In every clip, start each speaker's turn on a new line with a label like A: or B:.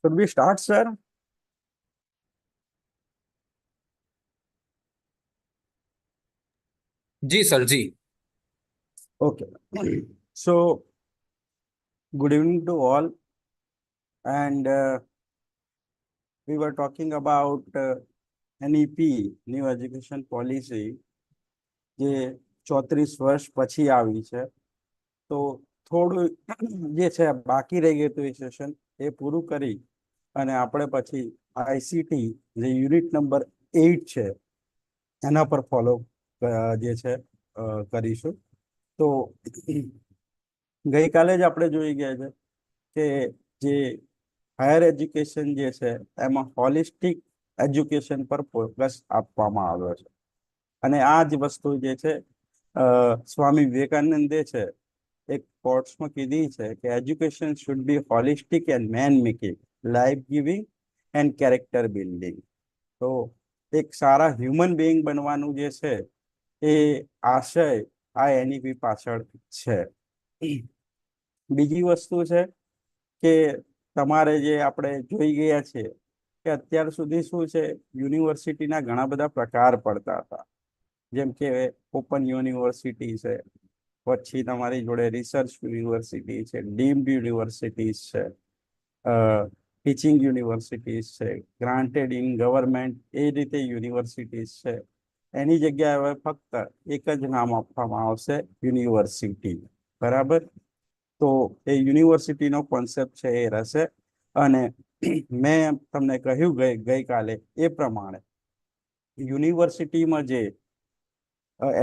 A: Should we start, sir?
B: जी sir जी।
A: Okay. So, good evening to all. And we were talking about NEP, New Education Policy, જે 34 વર્ષ પછી આવી છે. તો થોડું જે છે બાકી રહી ગયું હતું એ સેશન એ પૂરું કરી અને આપણે પછી ICT જે યુનિટ નંબર 8 છે એના પર ફોલો જે છે કરીશું. તો ગઈકાલે જ આપણે જોઈ ગયા છે કે જે હાયર એજ્યુકેશન જે છે એમાં હોલિસ્ટિક એજ્યુકેશન પર ફોકસ આપવામાં આવ્યો છે અને આ જ વસ્તુ જે છે સ્વામી વિવેકાનંદે છે એક કોટ્સમાં કીધી છે કે education should be holistic and man making, life giving and character building. તો એક સારા હ્યુમન બીઈંગ બનવાનું જે છે એ આશય આ NEP પાછળ છે. બીજી વસ્તુ છે કે તમારે જે આપણે જોઈ ગયા છે કે અત્યાર સુધી શું છે, યુનિવર્સિટીના ઘણા બધા પ્રકાર પડતા હતા, જેમ કે ઓપન યુનિવર્સિટી છે, પછી તમારી જોડે રિસર્ચ યુનિવર્સિટી છે, ડીમ્ડ યુનિવર્સિટીઝ છે, ટીચિંગ યુનિવર્સિટીઝ છે, ગ્રાન્ટેડ ઇન ગવર્મેન્ટ એ રીતે યુનિવર્સિટીઝ છે. એની જગ્યાએ હવે ફક્ત એક જ નામ આપવામાં આવશે, યુનિવર્સિટી. બરાબર? તો એ યુનિવર્સિટીનો કોન્સેપ્ટ છે એ રહેશે. અને મેં તમને કહ્યું ગઈકાલે એ પ્રમાણે યુનિવર્સિટીમાં જે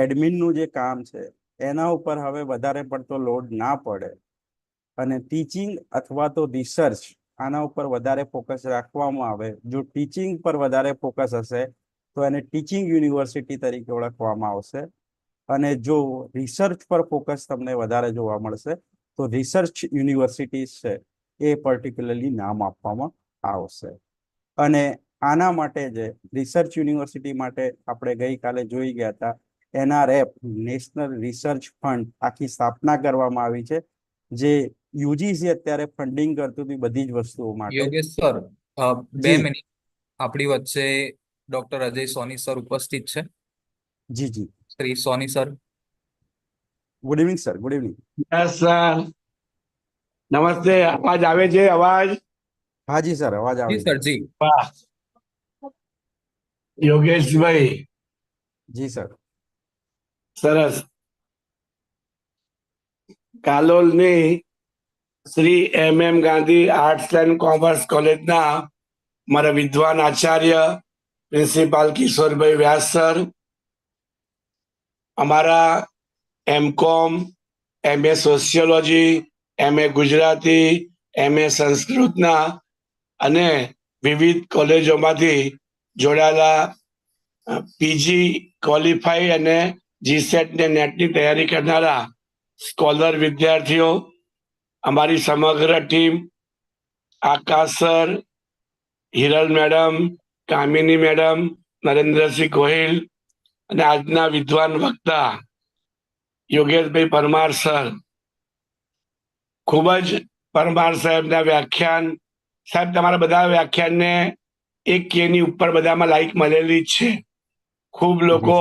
A: એડમિનનું જે કામ છે એના ઉપર હવે વધારે પડતો લોડ ના પડે અને ટીચિંગ અથવા તો રિસર્ચ આના ઉપર વધારે ફોકસ રાખવામાં આવે. જો ટીચિંગ પર વધારે ફોકસ હશે તો એને ટીચિંગ યુનિવર્સિટી તરીકે ઓળખવામાં આવશે, અને જો રિસર્ચ પર ફોકસ તમને વધારે જોવા મળશે તો રિસર્ચ યુનિવર્સિટીઝ છે એ પર્ટિક્યુલરલી નામ આપવામાં આવશે. અને આના માટે જે રિસર્ચ યુનિવર્સિટી માટે આપણે ગઈકાલે જોઈ ગયા હતા, NRF નેશનલ રિસર્ચ ફંડ આખી સ્થાપના કરવામાં આવી છે, જે યુજીસી અત્યારે ફંડિંગ કરતું હતું બધી જ વસ્તુઓ માટે.
B: યોગેશ સર, બે
A: જી
B: મિનિટ. આપણી વચ્ચે ડોક્ટર અજય સોની સર ઉપસ્થિત છે.
A: જી જી
B: Shri Soni sir.
A: Good evening sir. Good evening.
C: Yes sir, નમસ્તે. અવાજ આવે છે? અવાજ?
A: હા જી સર, અવાજ આવે
B: જી
A: છે.
B: સર જી.
C: વાહ, યોગેશભાઈ
A: જી સર.
C: સરસ. કાલોલની Shri MM Gandhi arts and commerce કોલેજના મારા વિદ્વાન આચાર્ય પ્રિન્સિપાલ કિશોરભાઈ વ્યાસ સર, અમારા MCom, MA sociology, MA Gujarati, MA સંસ્કૃતના અને વિવિધ કોલેજોમાંથી જોડાયેલા PG ક્વોલિફાઈ અને GSET ને નેટની તૈયારી કરનારા સ્કોલર વિદ્યાર્થીઓ, અમારી સમગ્ર team, Akash sir, Hiral madam, Kamini madam, Narendrasinh Gohil અને આજના વિદ્વાન વક્તા યોગેશભાઈ પરમાર સર. ખૂબ જ પરમાર સાહેબના વ્યાખ્યાન, સાહેબ તમારા બધા વ્યાખ્યાનને 1K ની ઉપર બધામાં લાઈક મળેલી જ છે. ખૂબ લોકો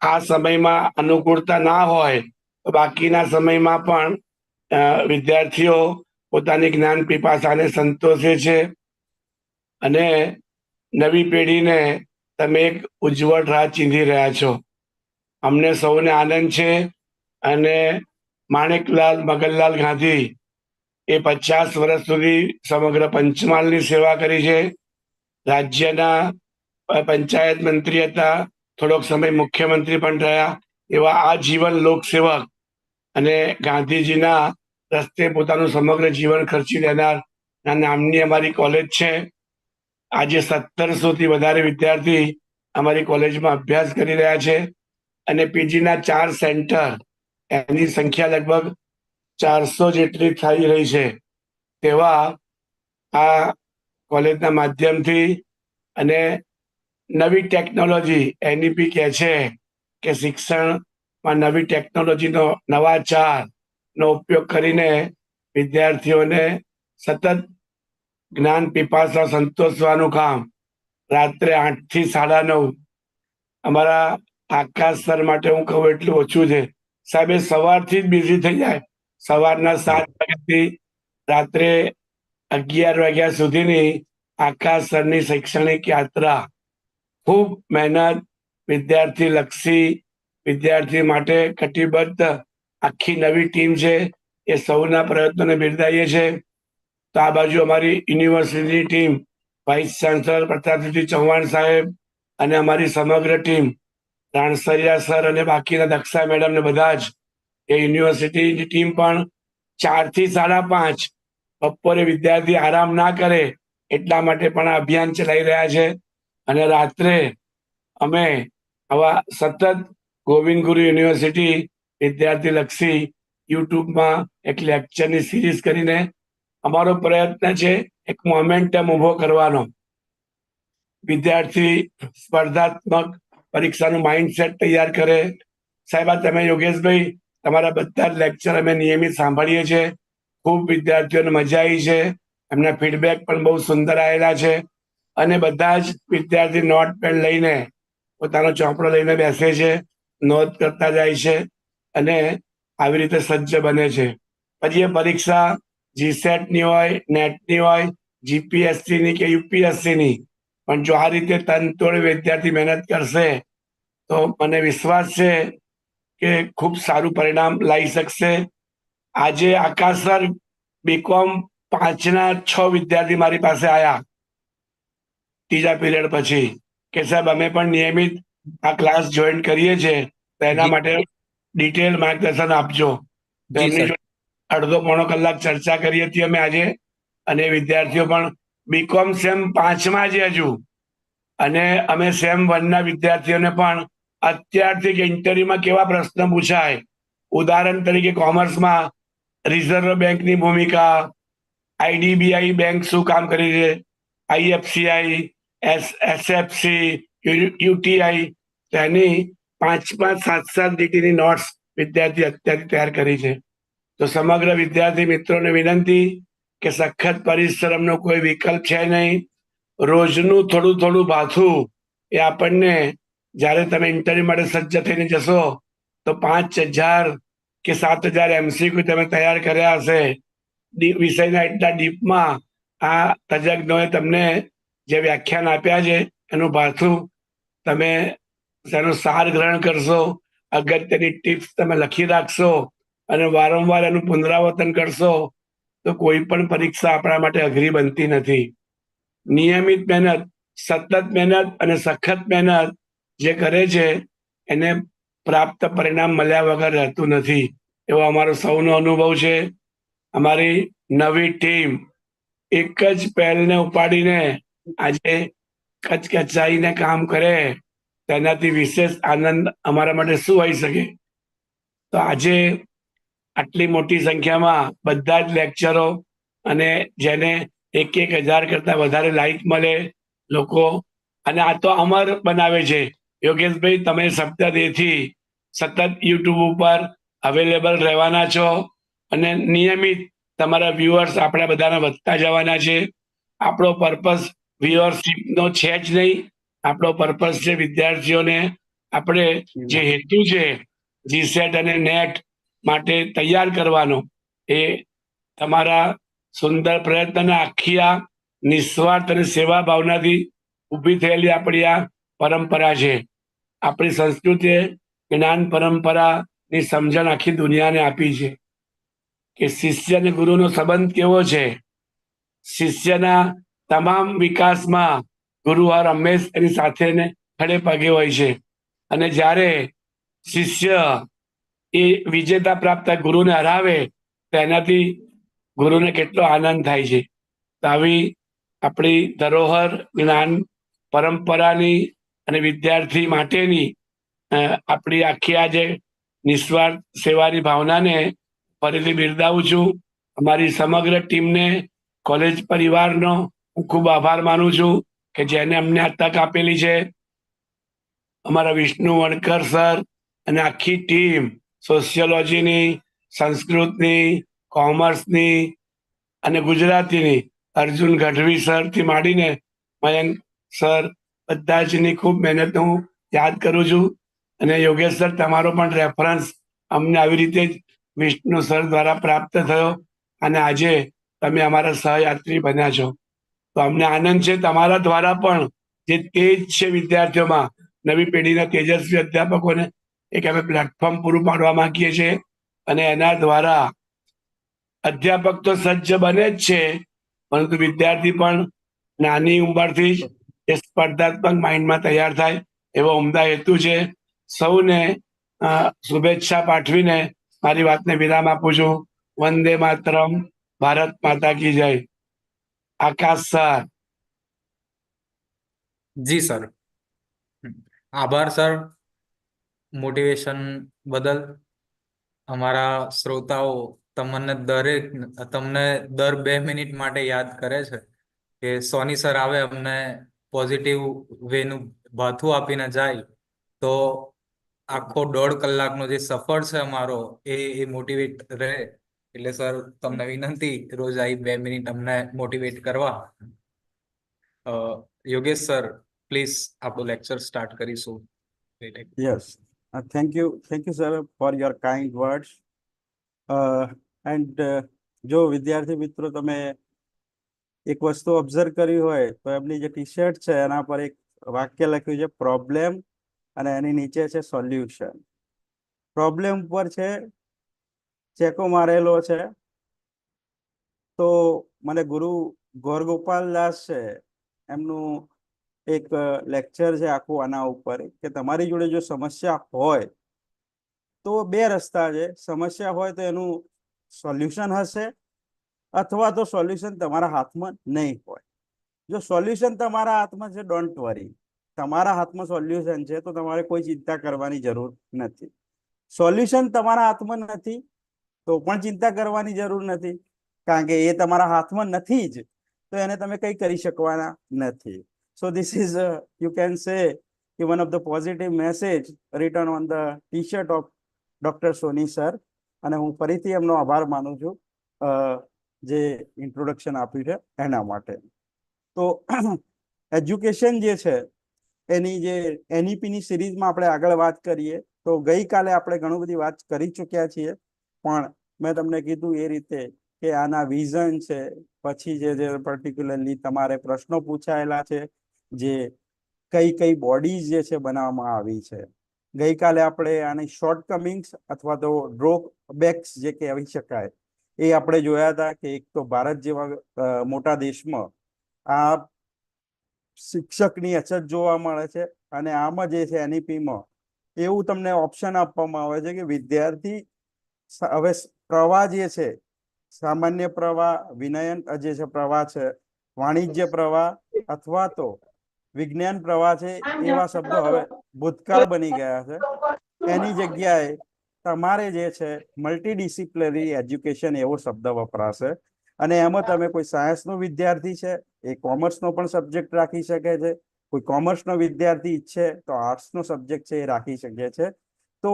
C: આ સમયમાં અનુકૂળતા ના હોય તો બાકીના સમયમાં પણ વિદ્યાર્થીઓ પોતાની જ્ઞાન પીપાસાને સંતોષે છે અને નવી પેઢીને તમે એક ઉજ્જવળ રાહ ચીંધી રહ્યા છો. અમને સૌને આનંદ છે. અને માણેકલાલ મગનલાલ ગાંધી એ 50 વર્ષ સુધી સમગ્ર પંચમહાલની સેવા કરી છે. રાજ્યના પંચાયત મંત્રી હતા, થોડોક સમય મુખ્યમંત્રી પણ રહ્યા. એવા આજીવન લોકસેવક અને ગાંધીજીના રસ્તે પોતાનું સમગ્ર જીવન ખર્ચી દેનાર નામની અમારી કોલેજ છે. આજે 1700 થી વધારે વિદ્યાર્થી અમારી કોલેજમાં અભ્યાસ કરી રહ્યા છે અને PGના 4 સેન્ટર, એની સંખ્યા લગભગ 400 જેટલી થઈ રહી છે. તેવા આ કોલેજના માધ્યમથી અને નવી ટેકનોલોજી, NEP કહે છે કે શિક્ષણમાં નવી ટેકનોલોજીનો નવાચારનો ઉપયોગ કરીને વિદ્યાર્થીઓને સતત જ્ઞાન પીપાસા સંતોષવાનું કામ રાત્રે 8 થી 9:30 અમારા આકાશ સર માટે હું કહું એટલું ઓછું છે. સાહેબ સવારથી જ બિઝી થઈ જાય. સવારના 7 વાગ્યાથી રાત્રે 11 વાગ્યા સુધીની આકાશ સરની શૈક્ષણિક યાત્રા, ખૂબ મહેનત, વિદ્યાર્થી લક્ષી, વિદ્યાર્થી માટે કટિબદ્ધ આખી નવી ટીમ છે. એ સૌના પ્રયત્નોને બિરદાવીએ છીએ. તો આ બાજુ અમારી યુનિવર્સિટીની team, vice chancellor Pratapsinh Chauhan સાહેબ અને અમારી સમગ્ર ટીમ, રાણસરિયા સર અને બાકીના દક્ષા મેડમ ને બધા જ, એ યુનિવર્સિટીની ટીમ પણ 4 થી 5:30 બપોરે વિદ્યાર્થી આરામ ના કરે એટલા માટે પણ આ અભિયાન ચલાવી રહ્યા છે. અને રાત્રે અમે આવા સતત ગોવિંદ ગુરુ યુનિવર્સિટી વિદ્યાર્થી લક્ષી યુટ્યુબમાં એક લેક્ચરની સિરીઝ કરીને અમારો પ્રયત્ન છે એક મોમેન્ટમ ઉભો કરવાનો. વિદ્યાર્થી સ્પર્ધાત્મક પરીક્ષાનું માઇન્ડસેટ તૈયાર કરે. સાહેબ તમે યોગેશભાઈ, તમારા બધા જ લેક્ચર અમે નિયમિત સાંભળીએ છીએ. ખૂબ વિદ્યાર્થીઓને મજા આવી છે. એમના ફીડબેક પણ બહુ સુંદર આવેલા છે. અને બધા જ વિદ્યાર્થી નોટ પેન લઈને પોતાનો ચોપડો લઈને બેસે છે, નોંધ કરતા જાય છે અને આવી રીતે સજ્જ બને છે. પછી એ પરીક્ષા જીસેટ ની હોય, નેટ ની હોય, જીપીએસસી ની કે યુપીએસસી ની, પણ જો આ રીતે તનતોડ વિદ્યાર્થી મહેનત કરશે તો મને વિશ્વાસ છે કે ખૂબ સારું પરિણામ લાવી શકશે. આજે આકાશ સર બીકોમ 5 ના 6 વિદ્યાર્થી મારી પાસે આવ્યા ત્રીજા પીરિયડ પછી કે સાહેબ અમે પણ નિયમિત આ ક્લાસ જોઈન કરીએ છીએ, તો એના માટે ડિટેલ માર્ગદર્શન આપજો. તો
B: જી
C: એમની
B: સર.
C: જોડે અડધો પોણો કલાક ચર્ચા કરી હતી અમે આજે. અને વિદ્યાર્થીઓ પણ બીકોમ સેમ 5માં છે હજુ, અને અમે સેમ 1 ના વિદ્યાર્થીઓને પણ અત્યારથી કે ઇન્ટરવ્યુમાં કેવા પ્રશ્ન પૂછાય, ઉદાહરણ તરીકે કોમર્સમાં રિઝર્વ બેંકની ભૂમિકા, આઈડીબીઆઈ બેંક શું કામ કરી છે, આઈએફસીઆઈ, એસએફસી, યુટીઆઈ, તેની 5-5, 7-7 લીટીની નોટ્સ વિદ્યાર્થી અત્યારે તૈયાર કરી છે. તો સમગ્ર વિદ્યાર્થી મિત્રોને વિનંતી કે સખત પરિશ્રમનો કોઈ વિકલ્પ છે નહીં. રોજનું થોડું થોડું ભાથું એ આપણને, જ્યારે તમે ઇન્ટરવ્યુ માટે સજ્જ થઈને જશો તો 5,000 કે 7,000 એમસીક્યુ તમે તૈયાર કર્યા હશે. વિષયના એટલા ડીપમાં આ તજજ્ઞોએ તમને જે વ્યાખ્યાન આપ્યા છે એનું ભાથું તમે તેનું સાર ગ્રહણ કરશો, અગત્યની ટિપ્સ તમે લખી રાખશો અને વારંવાર એનું પુનરાવર્તન કરશો તો કોઈ પણ પરીક્ષા આપણા માટે અઘરી બનતી નથી. નિયમિત મહેનત, સતત મહેનત અને સખત મહેનત જે કરે છે એને પ્રાપ્ત પરિણામ મળ્યા વગર રહેતું નથી, એવો અમારો સૌનો અનુભવ છે. અમારી નવી ટીમ એક જ પહેલને ઉપાડીને આજે કચકચાઈને કામ કરે, તેનાથી વિશેષ આનંદ અમારા માટે શું હોઈ શકે. તો આજે આટલી મોટી સંખ્યામાં બધા જ લેક્ચરો અને જેને 1,000 કરતા વધારે લાઈક મળે લોકો, અને આ તો અમર બનાવે છે. યોગેશભાઈ, તમે શબ્દથી સતત યુટ્યુબ ઉપર અવેલેબલ રહેવાના છો અને નિયમિત તમારા વ્યુઅર્સ આપણા બધાના વધતા જવાના છે. આપણો પર્પસ વ્યુઅરશીપનો છે જ નહીં. આપણો પર્પસ છે વિદ્યાર્થીઓને આપણે જે હેતુ છે જીસેટ અને નેટ માટે તૈયાર કરવાનો, એ તમારા સુંદર પ્રયત્ન આખી આ નિસ્વાર્થ અને સેવા ભાવનાથી ઊભી થયેલી આપણી આ પરંપરા છે. આપણી સંસ્કૃતિએ જ્ઞાન પરંપરાની સમજણ આખી દુનિયાને આપી છે કે શિષ્ય અને ગુરુનો સંબંધ કેવો છે. શિષ્યના તમામ વિકાસમાં ગુરુ હંમેશ એની સાથે ખડે પગે હોય છે, અને જ્યારે શિષ્ય એ વિજેતા પ્રાપ્ત ગુરુને હરાવે તો એનાથી ગુરુને કેટલો આનંદ થાય છે. તો આવી આપણી ધરોહર જ્ઞાન પરંપરાની અને વિદ્યાર્થી માટેની આપણી આખી આ જે નિસ્વાર્થ સેવાની ભાવનાને ફરીથી બિરદાવું છું. અમારી સમગ્ર ટીમને, કોલેજ પરિવારનો હું ખૂબ આભાર માનું છું કે જેને અમને આ તક આપેલી છે. અમારા વિષ્ણુ વણકર સર અને આખી ટીમ સોશિયોલોજીની, સંસ્કૃતની, કોમર્સની અને ગુજરાતીની અર્જુન ગઢવી સર થી માંડીને મયંક સર બધા જની ખૂબ મહેનત હું યાદ કરું છું. અને યોગેશ સર તમારો પણ રેફરન્સ અમને આવી રીતે જ વિષ્ણુ સર દ્વારા પ્રાપ્ત થયો અને આજે તમે અમારા સહયાત્રી બન્યા છો. તો અમને આનંદ છે તમારા દ્વારા પણ જે તેજ છે વિદ્યાર્થીઓમાં, નવી પેઢીના તેજસ્વી અધ્યાપકોને એક અમે પ્લેટફોર્મ પૂરું પાડવા માંગીએ છીએ. અને એના દ્વારા અધ્યાપક તો સજ્જ બને જ છે, પરંતુ વિદ્યાર્થી પણ નાની ઉંમરથી જ એ સ્પર્ધાત્મક માઇન્ડમાં તૈયાર થાય એવો ઉમદા હેતુ છે. સૌને શુભેચ્છા પાઠવીને મારી વાતને વિરામ આપું છું. વંદે માતરમ, ભારત માતા કી જય. આકાશ સર.
B: જી સર. આભાર સર મોટિવેશન બદલ. અમારા શ્રોતાઓ તમને દર 2 મિનિટ માટે યાદ કરે છે કે સોની સર આવે અમને પોઝિટિવ વેનું ભાથું આપીને જાય, તો આખો 1.5 કલાકનો જે સફર છે અમારો એ મોટિવેટ રહે. એટલે સર તમને વિનંતી, રોજ આવી 2 મિનિટ અમને મોટિવેટ કરવા. યોગેશ સર પ્લીઝ આપણું લેક્ચર સ્ટાર્ટ કરીશું.
A: Yes, thank you, sir, for your kind words. And જો વિદ્યાર્થી મિત્રો તમે એક વસ્તુ ઓબ્ઝર્વ કરી હોય તો એમની જે ટી શર્ટ છે એના પર એક વાક્ય લખ્યું છે પ્રોબ્લેમ અને એની નીચે છે સોલ્યુશન. પ્રોબ્લેમ પર છે ચેકો મારેલો છે. તો મને ગુરુ ગોરગોપાલ દાસ છે એમનું એક લેક્ચર છે આખું આના ઉપર કે તમારી જોડે જો સમસ્યા હોય તો 2 રસ્તા છે. સમસ્યા હોય તો એનું સોલ્યુશન હશે, અથવા તો સોલ્યુશન તમારા હાથમાં નહીં હોય. જો સોલ્યુશન તમારા હાથમાં છે, ડોન્ટ વરી, તમારા હાથમાં સોલ્યુશન છે તો તમારે કોઈ ચિંતા કરવાની જરૂર નથી. સોલ્યુશન તમારા હાથમાં નથી તો પણ ચિંતા કરવાની જરૂર નથી, કારણ કે એ તમારા હાથમાં નથી જ, તો એને તમે કંઈ કરી શકવાના નથી. So this is you can say one of the positive message written on the t-shirt of Dr. Soni sir. અને હું ફરીથી એમનો આભાર માનું છું જે ઇન્ટ્રોડક્શન આપ્યું છે એના માટે. તો એજ્યુકેશન જે છે એની જે એનઈપીની સિરીઝમાં આપણે આગળ વાત કરીએ તો ગઈકાલે આપણે ઘણું બધી વાત કરી ચૂક્યા છીએ, પણ મેં તમને કીધું એ રીતે કે આના વિઝન છે, પછી જે પર્ટિક્યુલરલી તમારે પ્રશ્નો પૂછાયેલા છે, જે કઈ બોડીઝ જે છે બનાવવામાં આવી છે. ગઈકાલે આપણે આની શોર્ટકમિંગ્સ અથવા તો ડ્રોબેક્સ જે કહેવી શકાય એ આપણે જોયા હતા કે એક તો ભારત જેવા મોટા દેશમાં આ શિક્ષકની અછત જોવા મળે છે, અને આમાં જે છે એનઈપીમાં એવું તમને ઓપ્શન આપવામાં આવે છે કે વિદ્યાર્થી હવે પ્રવાહ જે છે, સામાન્ય પ્રવાહ, વિનયન જે છે પ્રવાહ છે, વાણિજ્ય પ્રવાહ અથવા તો વિજ્ઞાન પ્રવાહ છે, એવા શબ્દો હવે ભૂતકાળ બની ગયા છે. એની જગ્યાએ તમારે જે છે મલ્ટીડિસિપ્લિનરી એજ્યુકેશન એવો શબ્દ વપરાશે. અને એમાં તમે કોઈ સાયન્સનો વિદ્યાર્થી છે એ કોમર્સનો પણ સબ્જેક્ટ રાખી શકે છે, કોઈ કોમર્સનો વિદ્યાર્થી ઈચ્છે તો આર્ટ્સનો સબ્જેક્ટ છે એ રાખી શકે છે. તો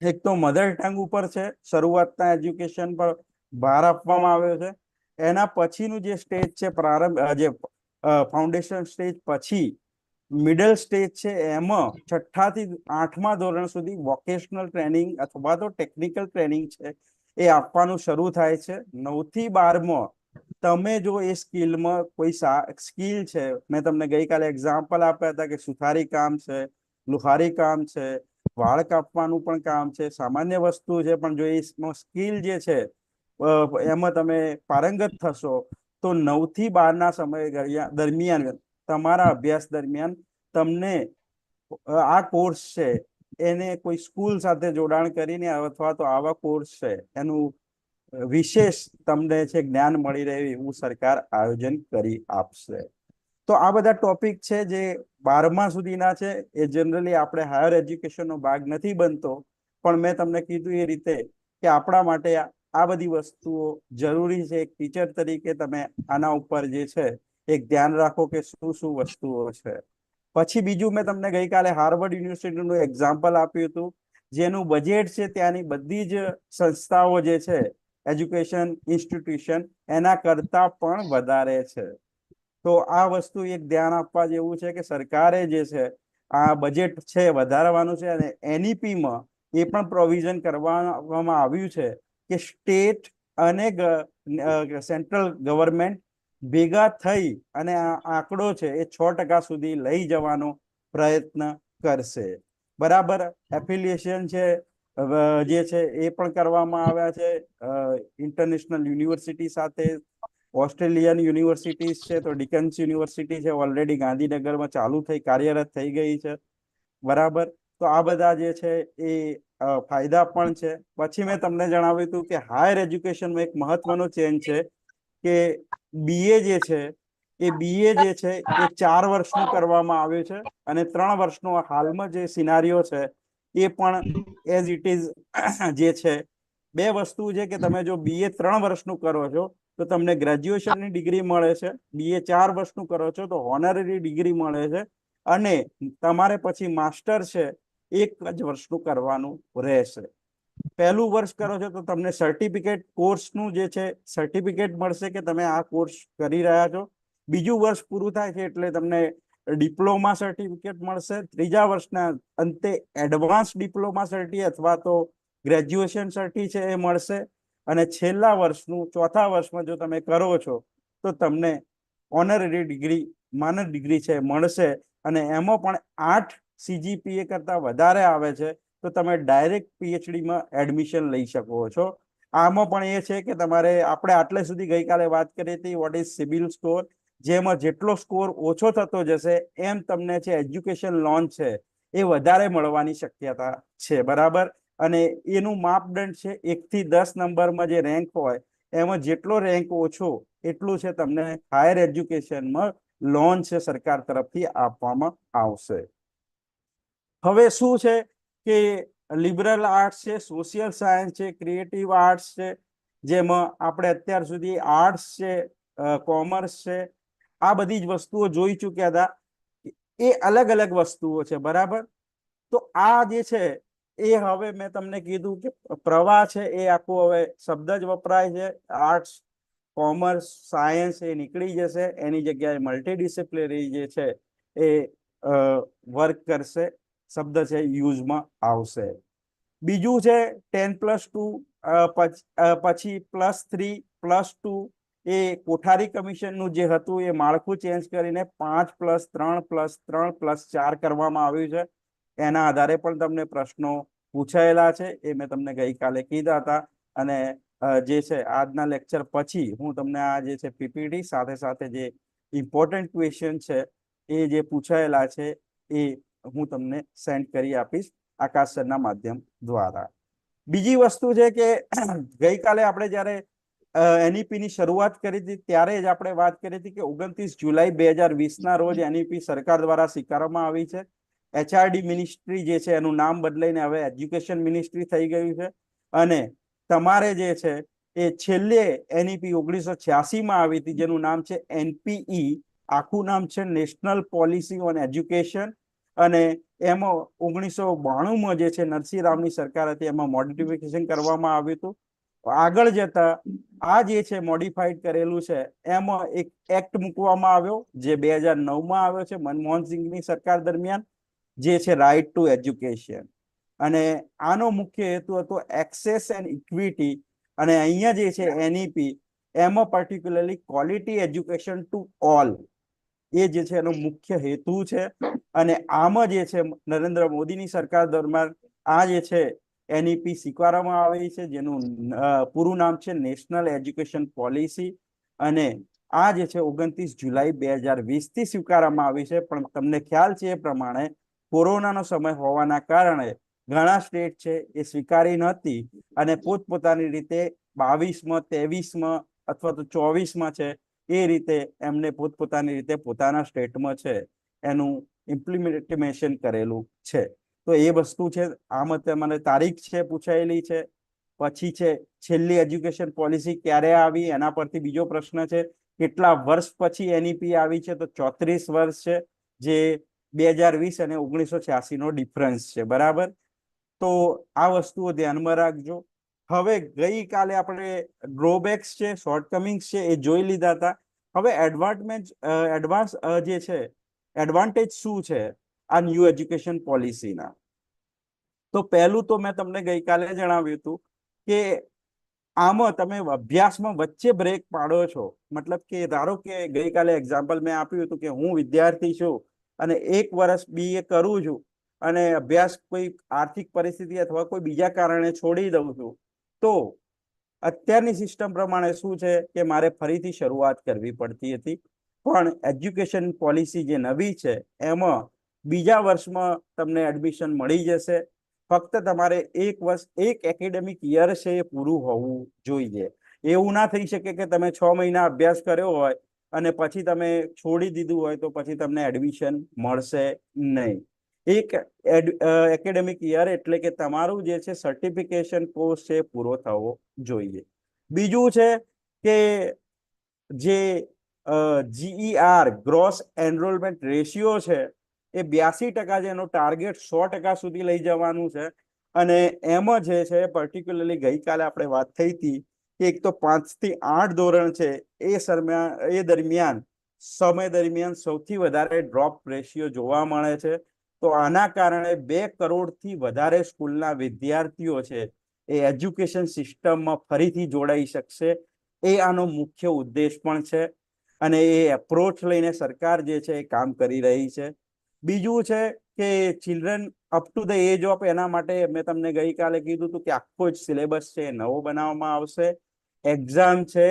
A: એક તો મધર ટંગ ઉપર છે શરૂઆતના એજ્યુકેશન પર ભાર આપવામાં આવ્યો છે. એના પછીનું જે સ્ટેજ છે પ્રારંભ, જે ફાઉન્ડેશન સ્ટેજ પછી મિડલ સ્ટેજ છે, એમાં 6થા થી 8મા ધોરણ સુધી વોકેશનલ ટ્રેનિંગ અથવા તો ટેકનિકલ ટ્રેનિંગ છે એ આપવાનું શરૂ થાય છે. 9 થી 12માં તમે જો એ સ્કિલમાં કોઈ સ્કિલ છે, મેં તમને ગઈકાલે એક્ઝામ્પલ આપ્યા હતા કે સુથારી કામ છે, લુહારી કામ છે, વાળ કાપવાનું પણ કામ છે, સામાન્ય વસ્તુ છે, પણ જો એ સ્કિલ જે છે એમાં તમે પારંગત થશો તો 9 થી 12ના સમય દરમિયાન તમારા અભ્યાસ દરમિયાન તમને આ કોર્સ છે એને કોઈ સ્કૂલ સાથે જોડાણ કરીને અથવા તો આવા કોર્સ છે એનું વિશેષ તમને છે જ્ઞાન મળી રહે એવું સરકાર આયોજન કરી આપશે. તો આ બધા ટોપિક છે જે 12મા સુધીના છે. એ જનરલી આપણે હાયર એજ્યુકેશનનો ભાગ નથી બનતો, પણ મેં તમને કીધું એ રીતે કે આપણા માટે આ બધી વસ્તુઓ જરૂરી છે. એક ટીચર તરીકે તમે આના ઉપર જે છે એક ધ્યાન રાખો કે શું શું વસ્તુઓ છે. પછી બીજું મેં તમને ગઈકાલે હાર્વર્ડ યુનિવર્સિટીનું એક્ઝામ્પલ આપ્યું હતું, જેનું બજેટ છે ત્યાંની બધી જ સંસ્થાઓ જે છે એજ્યુકેશન ઇન્સ્ટિટ્યુશન એના કરતા પણ વધારે છે. તો આ વસ્તુ એક ધ્યાન આપવા જેવું છે કે સરકારે જે છે આ બજેટ છે વધારવાનું છે, અને એનઈપીમાં એ પણ પ્રોવિઝન કરવામાં આવ્યું છે કે સ્ટેટ અને સેન્ટ્રલ ગવર્મેન્ટ ભેગા થઈ અને આ આંકડો છે એ 6% સુધી લઈ જવાનો પ્રયત્ન કરશે. બરાબર. એફિલિએશન છે જે છે એ પણ કરવામાં આવ્યા છે ઇન્ટરનેશનલ યુનિવર્સિટી સાથે. ઓસ્ટ્રેલિયન યુનિવર્સિટીઝ છે તો ડિકન્સ યુનિવર્સિટી છે ઓલરેડી ગાંધીનગરમાં ચાલુ થઈ કાર્યરત થઈ ગઈ છે. બરાબર. તો આ બધા જે છે એ ફાયદા પણ છે. પછી મેં તમને જણાવ્યું હતું કે હાયર એજ્યુકેશનમાં એક મહત્વનો ચેન્જ છે કે બીએ જે છે એ બીએ જે છે એ 4 વર્ષનું કરવામાં આવ્યું છે, અને 3 વર્ષનો હાલમાં જે સિનારીઓ છે એ પણ એઝ ઇટ ઇઝ જે છે. બે વસ્તુ છે કે તમે જો બીએ 3 વર્ષનું કરો છો તો તમને ગ્રેજ્યુએશનની ડિગ્રી મળે છે, બીએ 4 વર્ષનું કરો છો તો હોનરરી ડિગ્રી મળે છે, અને તમારે પછી માસ્ટર છે 1 જ વર્ષનું કરવાનું રહેશે. પહેલું વર્ષ કરો છો તો તમને સર્ટિફિકેટ કોર્સનું જે છે સર્ટિફિકેટ મળશે કે તમે આ કોર્સ કરી રહ્યા છો. બીજું વર્ષ પૂરું થાય છે એટલે તમને ડિપ્લોમા સર્ટિફિકેટ મળશે. ત્રીજા વર્ષના અંતે એડવાન્સ ડિપ્લોમા સર્ટી અથવા તો ગ્રેજ્યુએશન સર્ટી છે એ મળશે, અને છેલ્લા વર્ષનું ચોથા વર્ષમાં જો તમે કરો છો તો તમને ઓનરરી ડિગ્રી માનદ ડિગ્રી છે મળશે, અને એમાં પણ 8 CGPA કરતા વધારે આવે છે તો તમે ડાયરેક્ટ પીએચડીમાં એડમિશન લઈ શકો છો. આમાં પણ એ છે કે તમારે આપણે આટલે સુધી ગઈકાલે વાત કરી હતી વોટ ઇઝ સિબિલ સ્કોર, જેમાં જેટલો સ્કોર ઓછો થતો જશે એમ તમને છે એજ્યુકેશન લોન છે એ વધારે મળવાની શક્યતા છે. બરાબર. અને એનું માપદંડ છે 1 થી 10 નંબરમાં જે રેન્ક હોય એમાં જેટલો રેન્ક ઓછો એટલું છે તમને હાયર એજ્યુકેશનમાં લોન છે સરકાર તરફથી આપવામાં આવશે. હવે શું છે કે લિબરલ આર્ટ્સ છે, સોશિયલ સાયન્સ છે, ક્રિએટિવ આર્ટ્સ છે, જેમાં આપણે અત્યાર સુધી આર્ટ્સ છે, કોમર્સ છે, આ બધી જ વસ્તુઓ જોઈ ચૂક્યા હતા. એ અલગ અલગ વસ્તુઓ છે. બરાબર. તો આ જે છે એ હવે મેં તમને કીધું કે પ્રવાહ છે એ આખું હવે શબ્દ જ વપરાય છે. આર્ટ્સ, કોમર્સ, સાયન્સ એ નીકળી જશે, એની જગ્યાએ મલ્ટીડિસિપ્લિનરી જે છે એ વર્ક કરશે, શબ્દ છે યુઝમાં આવશે. બીજું છે 10+2 પછી +3 +2 એ કોઠારી કમિશનનું જે હતું એ માળખું ચેન્જ કરીને 5+3+3+4 કરવામાં આવ્યું છે. એના આધારે પણ તમને પ્રશ્નો પૂછાયેલા છે, એ મેં તમને ગઈકાલે કીધા હતા. અને જે છે આજના લેક્ચર પછી હું તમને આ જે છે પીપીટી સાથે સાથે જે ઇમ્પોર્ટન્ટ ક્વેશ્ચન છે એ જે પૂછાયેલા છે એ હું તમને સેન્ડ કરી આપીશ આકાશ સરના માધ્યમ દ્વારા. બીજી વસ્તુ છે કે ગઈકાલે આપણે જ્યારે એનઈપી ની શરૂઆત કરી હતી ત્યારે જ આપણે વાત કરી હતી કે 29 જુલાઈ 2020 રોજ એનઈપી સરકાર દ્વારા સ્વીકારવામાં આવી છે. HRD મિનિસ્ટ્રી જે છે એનું નામ બદલાઈને હવે એજ્યુકેશન મિનિસ્ટ્રી થઈ ગયું છે, અને તમારે જે છે એ છેલ્લે એનઈપી 1986માં આવી હતી જેનું નામ છે NPE, આખું નામ છે નેશનલ પોલિસી ઓન એજ્યુકેશન, અને એમાં 1992માં જે છે નરસિંહ રાવની સરકાર હતી એમાં મોડિફિકેશન કરવામાં આવ્યું હતું. આગળ જતા આ જે છે મોડિફાઈડ કરેલું છે એમાં એક એક્ટ મૂકવામાં આવ્યો જે 2009માં આવ્યો છે મનમોહન સિંહની સરકાર દરમિયાન, જે છે રાઇટ ટુ એજ્યુકેશન. અને આનો મુખ્ય હેતુ હતો એક્સેસ એન્ડ ઇક્વિટી, અને અહીંયા જે છે એનઈપી એમાં particularly quality education to all એ જે છે એનો મુખ્ય હેતુ છે. અને આમાં જે છે નરેન્દ્ર મોદીની સરકાર દરમિયાન આ જે છે એનઈપી સ્વીકારવામાં આવી છે, જેનું પૂરું નામ છે નેશનલ એજ્યુકેશન પોલિસી, અને આ જે છે 29 જુલાઈ 2020 થી સ્વીકારવામાં આવી છે. પણ તમને ખ્યાલ છે એ પ્રમાણે કોરોનાનો સમય હોવાના કારણે ઘણા સ્ટેટ છે એ સ્વીકારી નહોતી, અને પોતપોતાની રીતે 22માં 23માં અથવા તો 24માં છે એ રીતે એમને પોતપોતાની રીતે પોતાના સ્ટેટમાં છે એનું ઇમ્પ્લિમેન્ટેશન કરેલું છે. તો એ વસ્તુ છે. આમાં તમારે તારીખ છે પૂછાયેલી છે. પછી છે છેલ્લી એજ્યુકેશન પોલિસી ક્યારે આવી, એના પરથી બીજો પ્રશ્ન છે કેટલા વર્ષ પછી એનઈપી આવી છે, તો 34 વર્ષ છે, જે 2020 અને 1986 નો ડિફરન્સ છે. બરાબર. તો આ વસ્તુઓ ધ્યાનમાં રાખજો. હવે ગઈકાલે આપણે ડ્રોબેક્સ છે, શોર્ટકમિંગ્સ છે એ જોઈ લીધા હતા. હવે એડવાન્સ જે છે એડવાન્ટેજ શું છે આ ન્યૂ એજ્યુકેશન પોલિસીના? તો પહેલું તો મેં તમને ગઈકાલે જણાવ્યું હતું કે આમાં તમે અભ્યાસમાં વચ્ચે બ્રેક પાડો છો. મતલબ કે ધારો કે ગઈકાલે એક્ઝામ્પલ મેં આપ્યું હતું કે હું વિદ્યાર્થી છું અને 1 વર્ષ BA કરું છું અને અભ્યાસ કોઈ આર્થિક પરિસ્થિતિ અથવા કોઈ બીજા કારણે છોડી દઉં છું, તો અત્યારની સિસ્ટમ પ્રમાણે શું છે કે મારે ફરીથી શરૂઆત કરવી પડતી હતી. પણ એજ્યુકેશન પોલિસી જે નવી છે એમાં બીજા વર્ષમાં તમને એડમિશન મળી જશે. ફક્ત તમારે 1 વર્ષ, 1 એકેડેમિક યર છે એ પૂરું હોવું જોઈએ. એવું ના થઈ શકે કે તમે 6 મહિના અભ્યાસ કર્યો હોય અને પછી તમે છોડી દીધું હોય તો પછી તમને એડમિશન મળશે નહીં. 1 એકેડેમિક યર એટલે કે તમારું જે છે સર્ટિફિકેશન કોર્સ છે પૂરો થવો જોઈએ. બીજું છે કે જે GER ગ્રોસ એનરોલમેન્ટ રેશિયો છે એ 82% જેનો ટાર્ગેટ 100% સુધી લઈ જવાનું છે. અને એમાં જે છે પર્ટિક્યુલરલી ગઈકાલે આપણે વાત થઈ હતી કે એક તો 5 થી 8 ધોરણ છે એ દરમિયાન સમય દરમિયાન સૌથી વધારે ડ્રોપ રેશિયો જોવા મળે છે. તો આના કારણે 2 કરોડથી વધારે સ્કૂલના વિદ્યાર્થીઓ છે એ એજ્યુકેશન સિસ્ટમમાં ફરીથી જોડાઈ શકશે. એ આનો મુખ્ય ઉદ્દેશ પણ છે અને એ એપ્રોચ લઈને સરકાર જે છે એ કામ કરી રહી છે. બીજું છે કે children up to the age of, એના માટે મેં તમને ગઈકાલે કીધું હતું કે આખો જ સિલેબસ છે એ નવો બનાવવામાં આવશે. એક્ઝામ છે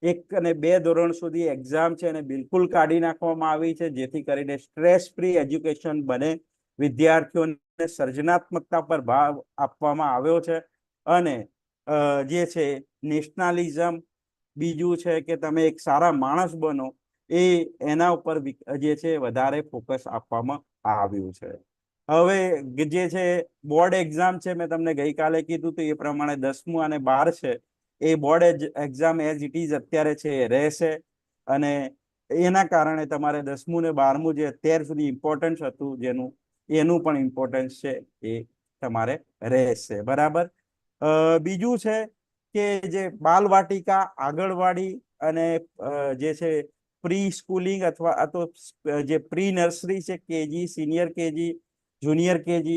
A: 1 અને 2 ધોરણ સુધી એક્ઝામ છે અને બિલકુલ કાઢી નાખવામાં આવી છે, જેથી કરીને સ્ટ્રેસ ફ્રી એજ્યુકેશન બને. વિદ્યાર્થીઓને સર્જનાત્મકતા પર ભાર આપવામાં આવ્યો છે અને જે છે નેશનલિઝમ, બીજું છે કે તમે એક સારા માણસ બનો, એના ઉપર જે છે વધારે ફોકસ આપવામાં આવ્યું છે. હવે જે છે બોર્ડ એક્ઝામ છે, મેં તમને ગઈકાલે કીધું હતું એ પ્રમાણે 10મું અને 12 છે એ board exam as it is અત્યારે છે એ રહેશે. અને એના કારણે તમારે 10મું ને 12મું જે અત્યાર સુધી ઇમ્પોર્ટન્સ હતું એનું પણ ઇમ્પોર્ટન્સ છે એ તમારે રહેશે. બરાબર. બીજું છે કે જે બાલવાટિકા, આંગણવાડી અને જે છે પ્રી સ્કૂલિંગ અથવા તો જે પ્રી નર્સરી છે, KG, senior KG, junior KG,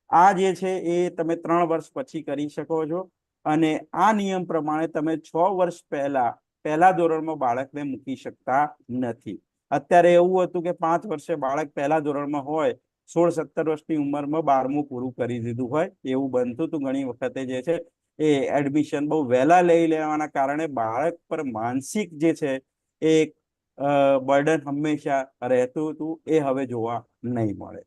A: આ જે છે એ તમે 3 વર્ષ પછી કરી શકો છો. અને આ નિયમ પ્રમાણે તમે 6 વર્ષ પહેલા ધોરણમાં બાળકને મૂકી શકતા નથી. અત્યારે એવું હતું કે 5 વર્ષે બાળક પહેલા ધોરણમાં હોય, 16-17 વર્ષની ઉંમરમાં 12મું પૂરું કરી દીધું હોય એવું બનતું હતું ઘણી વખતે. જે છે એ એડમિશન બહુ વહેલા લઈ લેવાના કારણે બાળક પર માનસિક જે છે એ બર્ડન હંમેશા રહેતું હતું. એ હવે જોવા નહીં મળે.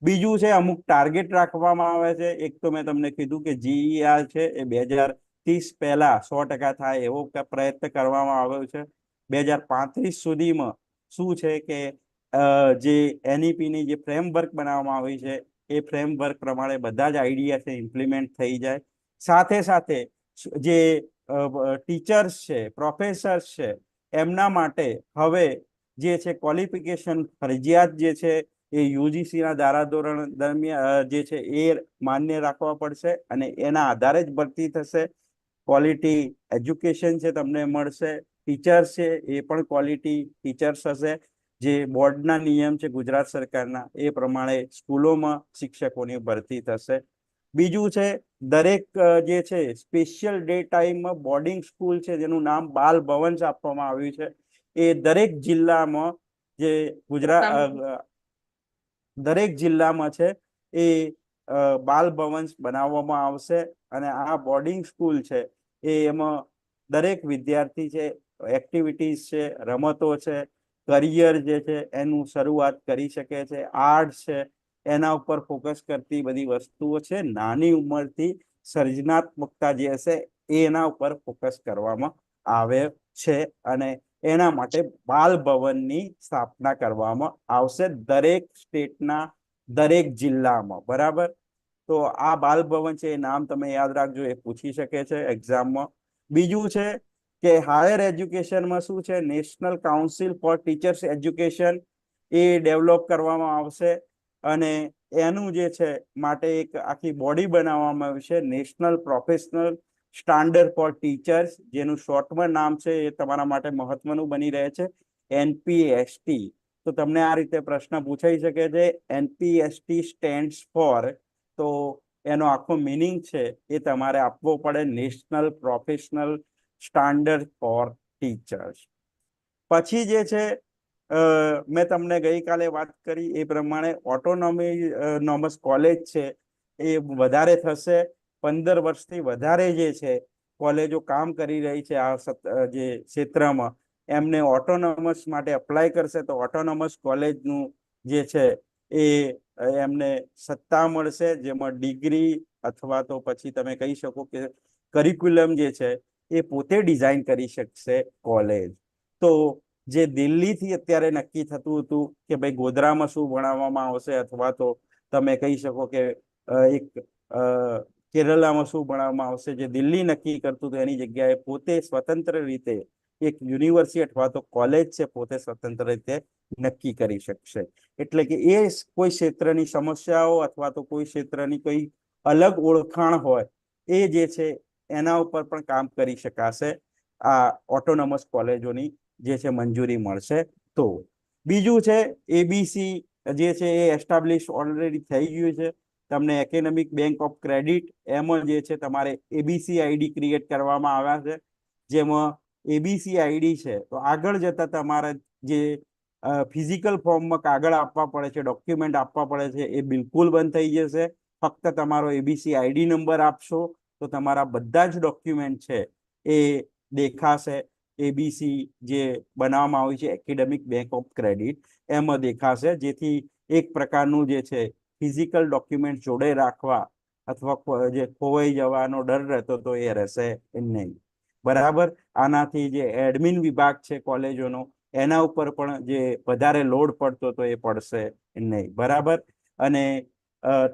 A: બીજું છે અમુક ટાર્ગેટ રાખવામાં આવે છે. એક તો મેં તમને કીધું કે GER છે એ 2030 પહેલા 100% થાય એવો પ્રયત્ન કરવામાં આવ્યો છે. 2035 સુધીમાં શું છે કે જે NEP ની જે ફ્રેમવર્ક બનાવવામાં આવી છે એ ફ્રેમવર્ક પ્રમાણે બધા જ આઈડિયા છે ઇમ્પ્લિમેન્ટ થઈ જાય. સાથે સાથે જે ટીચર્સ છે, પ્રોફેસર્સ છે, એમના માટે હવે જે છે ક્વોલિફિકેશન ફરજિયાત જે છે એ UGC ના ધારાધોરણ દરમિયાન જે છે એ માન્ય રાખવા પડશે અને એના આધારે જ ભરતી થશે. ક્વોલિટી એજ્યુકેશન છે તમને મળશે. ટીચર્સ છે એ પણ ક્વોલિટી ટીચર્સ હશે. જે બોર્ડના નિયમ છે ગુજરાત સરકારના એ પ્રમાણે સ્કૂલોમાં શિક્ષકોની ભરતી થશે. બીજું છે દરેક જે છે સ્પેશિયલ ડે ટાઈમમાં બોર્ડિંગ સ્કૂલ છે જેનું નામ બાલ ભવન આપવામાં આવ્યું છે, એ દરેક જિલ્લામાં જે દરેક જિલ્લામાં છે એ બાલ ભવન બનાવવામાં આવશે. અને આ બોર્ડિંગ સ્કૂલ છે એમાં દરેક વિદ્યાર્થી છે એક્ટિવિટીઝ છે, રમતો છે, કરિયર જે છે એનું શરૂઆત કરી શકે છે, આર્ટ છે એના ઉપર ફોકસ કરતી બધી વસ્તુઓ છે. નાની ઉંમરથી સર્જનાત્મકતા જે હશે એના ઉપર ફોકસ કરવામાં આવે છે અને એના માટે બાલ ભવનની સ્થાપના કરવામાં આવશે દરેક સ્ટેટના દરેક જિલ્લામાં. બરાબર. તો આ બાલ ભવન છે એ નામ તમે યાદ રાખજો, એ પૂછી શકે છે એક્ઝામમાં. બીજું છે કે હાયર એજ્યુકેશનમાં શું છે, national council four teachers education એ ડેવલપ કરવામાં આવશે અને એનું જે છે માટે એક આખી બોડી બનાવવામાં આવી છે, national professional standard four teachers, જેનું શોર્ટમાં નામ છે એ તમારા માટે મહત્વનું બની રહે છે, NPST. તો તમને આ રીતે પ્રશ્ન પૂછાઈ શકે છે. NPST સ્ટેન્ડ્સ ફોર, તો એનો આખો મિનિંગ છે એ તમારે આપવો પડે, national professional standard four teachers. પછી જે છે મેં તમને ગઈકાલે વાત કરી એ પ્રમાણે ઓટોનોમસ કોલેજ છે એ વધારે થશે. 15 વર્ષથી વધારે જે છે કોલેજો કામ કરી રહી છે આ જે ક્ષેત્રમાં, એમને ઓટોનોમસ માટે અપ્લાય કરશે તો ઓટોનોમસ કોલેજનું જે છે એ એમને સત્તા મળશે, જેમાં ડિગ્રી અથવા તો પછી તમે કહી શકો કે કરિક્યુલમ જે છે એ પોતે ડિઝાઇન કરી શકશે કોલેજ. તો જે દિલ્હીથી અત્યારે નક્કી થતું હતું કે ભાઈ ગોધરામાં શું ભણાવવામાં આવશે, અથવા તો તમે કહી શકો કે એક કેરલામાં શું ભણાવવામાં આવશે, જે દિલ્હી નક્કી કરતું હતું એની જગ્યાએ પોતે સ્વતંત્ર રીતે એક યુનિવર્સિટી અથવા તો કોલેજ છે પોતે સ્વતંત્ર રીતે નક્કી કરી શકશે. એટલે કે એ કોઈ ક્ષેત્રની સમસ્યાઓ અથવા તો કોઈ ક્ષેત્રની કોઈ અલગ ઓળખાણ હોય એ જે છે એના ઉપર પણ કામ કરી શકાશે આ ઓટોનોમસ કોલેજોની જે છે મંજૂરી મળશે તો. બીજું છે ABC જે છે એ એસ્ટાબ્લિશ ઓલરેડી થઈ ગયું છે. તમને એકેડેમિક બેંક ઓફ ક્રેડિટ, એમાં જે છે તમારે ABC ID ક્રિએટ કરવામાં આવ્યા છે, જેમાં ABC ID છે તો આગળ જતા તમારે જે ફિઝિકલ ફોર્મમાં કાગળ આપવા પડે છે, ડોક્યુમેન્ટ આપવા પડે છે, એ બિલકુલ બંધ થઈ જશે. ફક્ત તમારો ABC ID નંબર આપશો તો તમારા બધા જ ડોક્યુમેન્ટ છે એ દેખાશે. ABC જે બનાવવામાં આવ્યું છે એકેડેમિક બેંક ઓફ ક્રેડિટ, એમાં દેખાશે, જેથી એક પ્રકારનું જે છે ફિઝિકલ ડોક્યુમેન્ટ જોડે રાખવા અથવા જે ખોવાઈ જવાનો ડર રહેતો તો એ રહેશે નહીં. બરાબર. આનાથી જે એડમિન વિભાગ છે કોલેજોનો એના ઉપર પણ જે વધારે લોડ પડતો તો એ પડશે નહીં. બરાબર. અને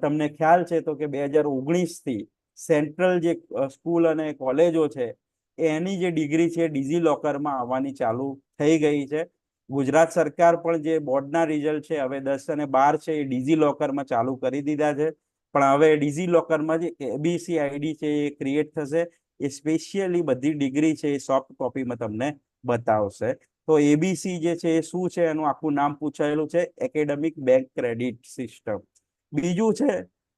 A: તમને ખ્યાલ છે તો કે 2019 થી સેન્ટ્રલ જે સ્કૂલ અને કોલેજો છે એની જે ડિગ્રી છે ડિજી લોકરમાં આવવાની ચાલુ થઈ ગઈ છે. ગુજરાત સરકાર પણ જે બોર્ડના રિઝલ્ટ છે હવે 10 અને 12 છે એ ડિજી લોકરમાં ચાલુ કરી દીધા છે. પણ હવે ડિજી લોકરમાં જે ABC ID છે એ ક્રિએટ થશે. એ સ્પેશિયલી બધી ડિગ્રી છે એ સોફ્ટ કોપીમાં તમને બતાવશે. તો ABC જે છે એ શું છે એનું આખું નામ પૂછાયેલું છે, એકેડેમિક બેંક ક્રેડિટ સિસ્ટમ. બીજું છે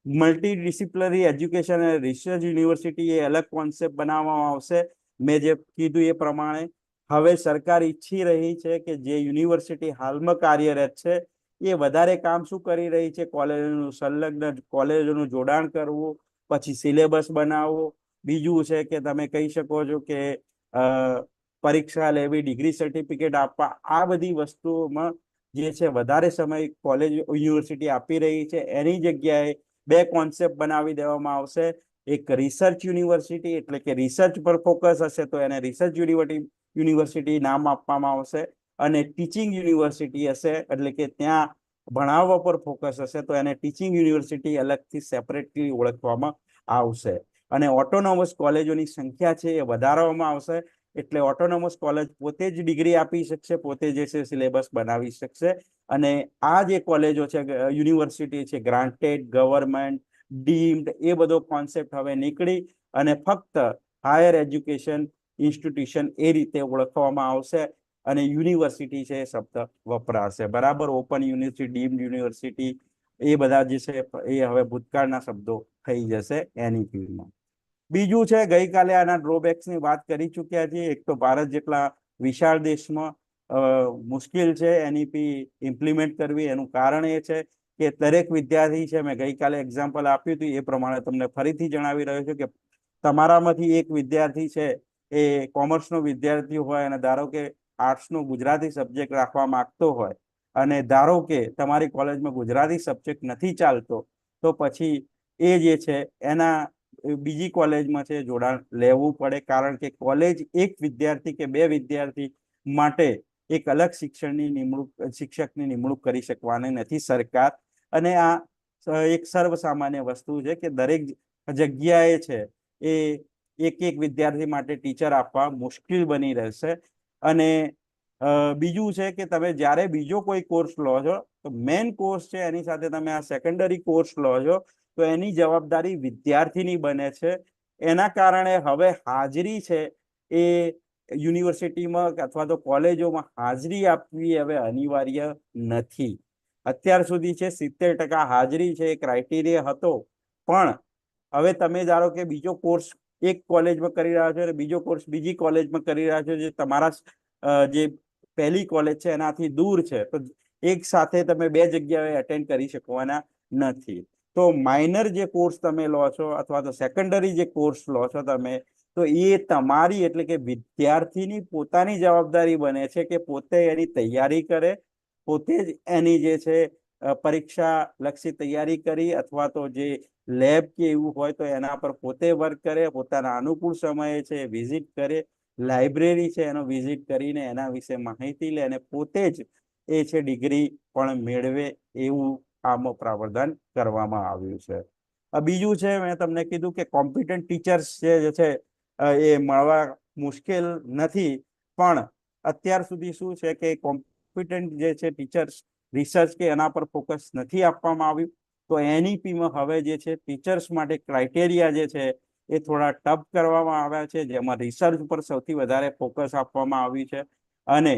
A: મલ્ટી ડિસિપ્લિનરી એજ્યુકેશન અને રિસર્ચ યુનિવર્સિટી, એ અલગ કોન્સેપ્ટ બનાવવામાં આવશે. મેં જે કીધું એ પ્રમાણે હવે સરકાર ઈચ્છી રહી છે કે જે યુનિવર્સિટી હાલમાં કાર્યરત છે એ વધારે કામ શું કરી રહી છે, કોલેજોનું સંલગ્ન કોલેજોનું જોડાણ કરવું, પછી સિલેબસ બનાવવું. બીજું છે કે તમે કહી શકો છો કે પરીક્ષા લેવી, ડિગ્રી સર્ટિફિકેટ આપવા, આ બધી વસ્તુઓમાં જે છે વધારે સમય કોલેજ યુનિવર્સિટી આપી રહી છે. એની જગ્યાએ બે કોન્સેપ્ટ બનાવી દેવામાં આવશે. એક રિસર્ચ યુનિવર્સિટી, એટલે કે રિસર્ચ પર ફોકસ હશે તો એને રિસર્ચ યુનિવર્સિટી નામ આપવામાં આવશે. અને ટીચિંગ યુનિવર્સિટી હશે એટલે કે ત્યાં ભણાવવા પર ફોકસ હશે તો એને ટીચિંગ યુનિવર્સિટી અલગથી સેપરેટલી ઓળખવામાં આવશે. અને ઓટોનોમસ કોલેજોની સંખ્યા છે એ વધારવામાં આવશે. એટલે ઓટોનોમસ કોલેજ પોતે જ ડિગ્રી આપી શકશે, પોતે જે છે સિલેબસ બનાવી શકશે. અને આ જે કોલેજો છે યુનિવર્સિટી છે ગ્રાન્ટેડ, ગવર્મેન્ટ, ડીમ્ડ, એ બધો કોન્સેપ્ટ હવે નીકળી અને ફક્ત હાયર એજ્યુકેશન ઇન્સ્ટિટ્યુશન એ રીતે ઓળખવામાં આવશે. અને યુનિવર્સિટી છે એ શબ્દ વપરાશે. બરાબર. ઓપન યુનિવર્સિટી, ડીમ્ડ યુનિવર્સિટી, એ બધા જે છે એ હવે ભૂતકાળના શબ્દો થઈ જશે એની ફીલ્ડમાં. બીજું છે ગઈકાલે આના ડ્રોબેક્સની વાત કરી ચૂક્યા છીએ. એક તો ભારત જેટલા વિશાળ દેશમાં મુશ્કેલ છે NEP ઇમ્પ્લિમેન્ટ કરવી. એનું કારણ એ છે કે દરેક વિદ્યાર્થી છે, મેં ગઈકાલે એક્ઝામ્પલ આપ્યું હતું એ પ્રમાણે તમને ફરીથી જણાવી રહ્યો છું કે તમારામાંથી એક વિદ્યાર્થી છે એ કોમર્સનો વિદ્યાર્થી હોય અને ધારો કે આર્ટ્સનો ગુજરાતી સબ્જેક્ટ રાખવા માંગતો હોય અને ધારો કે તમારી કોલેજમાં ગુજરાતી સબ્જેક્ટ નથી ચાલતો, તો પછી એ જે છે એના બીજી કોલેજમાં છે જોડાણ લેવું પડે. કારણ કે કોલેજ એક વિદ્યાર્થી કે બે વિદ્યાર્થી માટે એક અલગ શિક્ષકની નિમણૂક કરી શકવાની નથી સરકાર. અને આ એક સર્વસામાન્ય વસ્તુ છે કે દરેક જગ્યાએ છે એ એક વિદ્યાર્થી માટે ટીચર આપવા મુશ્કેલ બની રહેશે. અને બીજું છે કે તમે જ્યારે બીજો કોઈ કોર્સ લો છો તો મેઇન કોર્સ છે એની સાથે તમે આ સેકન્ડરી કોર્સ લો છો તો એની જવાબદારી વિદ્યાર્થીની બને છે. એના કારણે હવે હાજરી છે એ યુનિવર્સિટીમાં અથવા તો કોલેજોમાં હાજરી આપવી હવે અનિવાર્ય નથી. અત્યાર સુધી છે 70% હાજરી છે એ ક્રાઇટેરિયા હતો, પણ હવે તમે ધારો કે બીજો કોર્સ એક કોલેજમાં કરી રહ્યા છો અને બીજો કોર્સ બીજી કોલેજમાં કરી રહ્યા છો, જે તમારા જે પહેલી કોલેજ છે એનાથી દૂર છે, તો એક સાથે તમે બે જગ્યાએ અટેન્ડ કરી શકવાના નથી. તો માઇનર જે કોર્સ તમે લો છો અથવા તો સેકન્ડરી જે કોર્સ લો છો તમે, તો એ તમારી એટલે કે વિદ્યાર્થીની પોતાની જવાબદારી બને છે કે પોતે એની તૈયારી કરે, પોતે જ એની જે છે પરીક્ષા લક્ષી તૈયારી કરી અથવા તો જે લેબ કે એવું હોય તો એના પર પોતે વર્ક કરે, પોતાના અનુકૂળ સમયે છે વિઝિટ કરે, લાઇબ્રેરી છે એનો વિઝિટ કરીને એના વિશે માહિતી લે અને પોતે જ એ છે ડિગ્રી પણ મેળવે, એવું આમાં પ્રાવધાન કરવામાં આવ્યું છે. બીજું છે, મેં તમને કીધું કે કોમ્પિટન્ટ ટીચર્સ જે છે એ મળવા મુશ્કેલ નથી, પણ અત્યાર સુધી શું છે કે કોમ્પિટન્ટ જે છે ટીચર્સ રિસર્ચ કે એના પર ફોકસ નથી આપવામાં આવ્યું. તો એનઈપીમાં હવે જે છે ટીચર્સ માટે ક્રાઇટેરિયા જે છે એ થોડા ટફ કરવામાં આવ્યા છે, જેમાં રિસર્ચ પર સૌથી વધારે ફોકસ આપવામાં આવ્યું છે, અને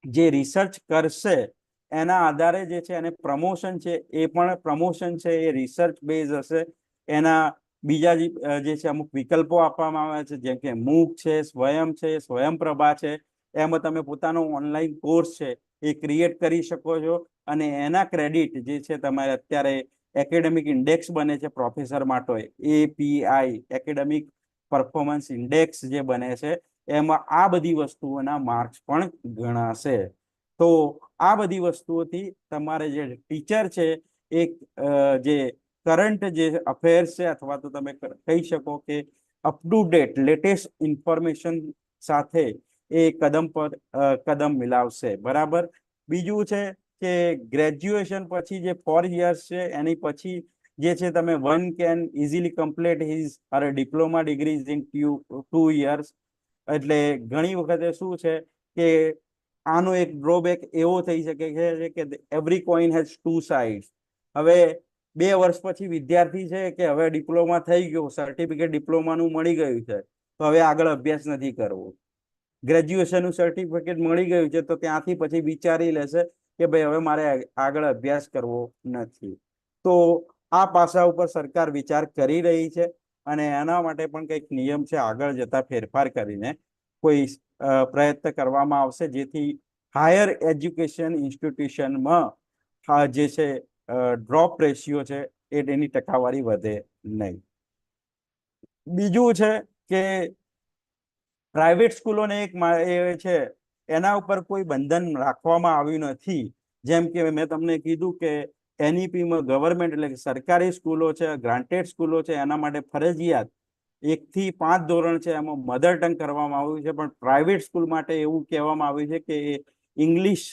A: જે રિસર્ચ કરશે એના આધારે જે છે એને પ્રમોશન છે એ પણ પ્રમોશન છે એ રિસર્ચ બેઝ હશે. એના બીજા જે છે અમુક વિકલ્પો આપવામાં આવ્યા છે, જેમ કે મૂક છે, સ્વયંપ્રભા છે. એમાં તમે પોતાનો ઓનલાઈન કોર્સ છે એ ક્રિએટ કરી શકો છો, અને એના ક્રેડિટ જે છે તમારે અત્યારે એકેડેમિક ઇન્ડેક્સ બને છે પ્રોફેસર માટે, API એકેડેમિક પરફોર્મન્સ ઇન્ડેક્સ જે બને છે, એમાં આ બધી વસ્તુઓના માર્ક્સ પણ ગણાશે. તો આ બધી વસ્તુઓથી તમારે જે ટીચર છે એ જે કરંટ જે અફેર્સ છે અથવા તો તમે કહી શકો કે up to date latest information સાથે એ કદમ પર કદમ મિલાવશે. બરાબર. બીજું છે કે ગ્રેજ્યુએશન પછી જે 4 years છે એની પછી જે છે તમે one can easily complete his or diploma degrees in 2 years. એટલે ઘણી વખતે શું છે કે આનો એક ડ્રોબેક એવો થઈ શકે છે કે every coin has two sides. હવે 2 વર્ષ પછી વિદ્યાર્થી છે કે હવે ડિપ્લોમા થઈ ગયો, સર્ટિફિકેટ ડિપ્લોમાનું મળી ગયું છે, તો હવે આગળ અભ્યાસ નથી કરવો. ગ્રેજ્યુએશનનું સર્ટિફિકેટ મળી ગયું છે તો ત્યાંથી પછી વિચારી લેશે કે ભાઈ હવે મારે આગળ અભ્યાસ કરવો નથી. તો આ પાસા ઉપર સરકાર વિચાર કરી રહી છે, અને એના માટે પણ કંઈક નિયમ છે આગળ જતા ફેરફાર કરીને કોઈ પ્રયત્ન કરવામાં આવશે, જેથી હાયર એજ્યુકેશન ઇન્સ્ટિટ્યુશનમાં જે છે ડ્રોપ રેશિયો છે એની ટકાવારી વધે નહીં. બીજું છે કે પ્રાઇવેટ સ્કૂલોને એક એ છે એના ઉપર કોઈ બંધન રાખવામાં આવ્યું નથી. જેમ કે મેં તમને કીધું કે એનઈપીમાં ગવર્મેન્ટ એટલે કે સરકારી સ્કૂલો છે, ગ્રાન્ટેડ સ્કૂલો છે, એના માટે ફરજિયાત 1 થી 5 ધોરણ છે એમાં મધર ટંગ કરવામાં આવ્યું છે, પણ પ્રાઇવેટ સ્કૂલ માટે એવું કહેવામાં આવ્યું છે કે એ ઇંગ્લિશ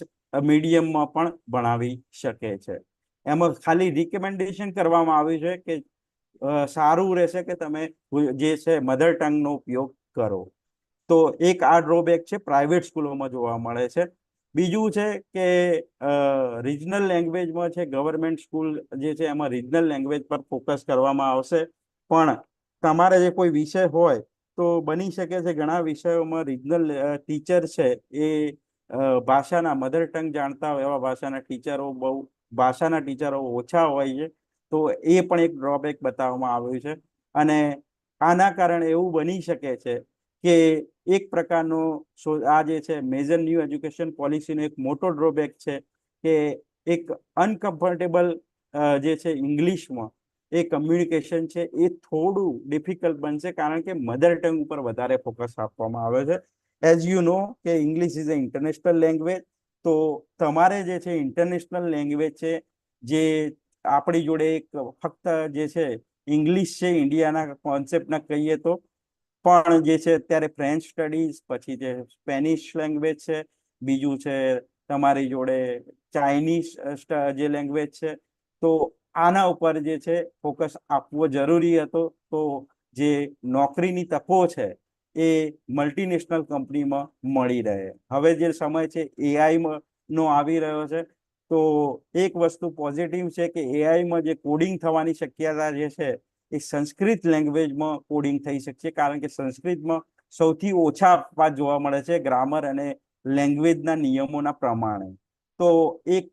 A: મીડિયમમાં પણ ભણાવી શકે છે. એમાં ખાલી રિકમેન્ડેશન કરવામાં આવ્યું છે કે સારું રહેશે કે તમે જે છે મધર ટંગનો ઉપયોગ કરો. તો એક આ ડ્રોબેક છે પ્રાઇવેટ સ્કૂલોમાં જોવા મળે છે. બીજું છે કે રિજનલ લેંગ્વેજમાં છે, ગવર્મેન્ટ સ્કૂલ જે છે એમાં રિજનલ લેંગ્વેજ પર ફોકસ કરવામાં આવશે, પણ તમારે જે કોઈ વિષય હોય તો બની શકે છે ઘણા વિષયોમાં રિજનલ ટીચર છે એ ભાષાના મધર ટંગ જાણતા હોય એવા ભાષાના ટીચરો ઓછા હોય છે, તો એ પણ એક ડ્રોબેક બતાવવામાં આવ્યું છે. અને આના કારણે એવું બની શકે છે કે એક પ્રકારનો આ જે છે મેજર ન્યૂ એજ્યુકેશન પોલિસીનો એક મોટો ડ્રોબેક છે કે એક અનકમ્ફર્ટેબલ જે છે ઇંગ્લિશમાં એ કમ્યુનિકેશન છે એ થોડું ડિફિકલ્ટ બનશે, કારણ કે મધર ટંગ ઉપર વધારે ફોકસ આપવામાં આવે છે. એઝ યુ નો કે English is a international language, તો તમારે જે છે ઇન્ટરનેશનલ લેંગ્વેજ છે જે આપણી જોડે એક ફક્ત જે છે ઇંગ્લિશ છે ઇન્ડિયાના કોન્સેપ્ટના કહીએ તો, પણ જે છે અત્યારે ફ્રેન્ચ સ્ટડીઝ, પછી જે સ્પેનિશ લેંગ્વેજ છે, બીજું છે તમારી જોડે ચાઇનીઝ જે લેંગ્વેજ છે, તો આના ઉપર જે છે ફોકસ આપવો જરૂરી હતો. તો જે નોકરીની તકો છે એ મલ્ટીનેશનલ કંપનીમાં મળી રહે. હવે જે સમય છે એઆઈ નો આવી રહ્યો છે, તો એક વસ્તુ પોઝિટિવ છે કે એઆઈમાં જે કોડિંગ થવાની શક્યતા જે છે એ સંસ્કૃત લેંગ્વેજમાં કોડિંગ થઈ શકશે, કારણ કે સંસ્કૃતમાં સૌથી ઓછા અપવાદ જોવા મળે છે ગ્રામર અને લેંગ્વેજના નિયમોના પ્રમાણે. તો એક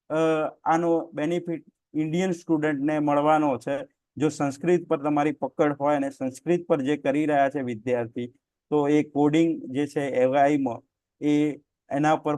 A: આનો બેનિફિટ ઇન્ડિયન સ્ટુડન્ટને મળવાનો છે. જો સંસ્કૃત પર તમારી પકડ હોય અને સંસ્કૃત પર જે કરી રહ્યા છે વિદ્યાર્થી, તો એ કોડિંગ જે છે એઆઈમાં એના પર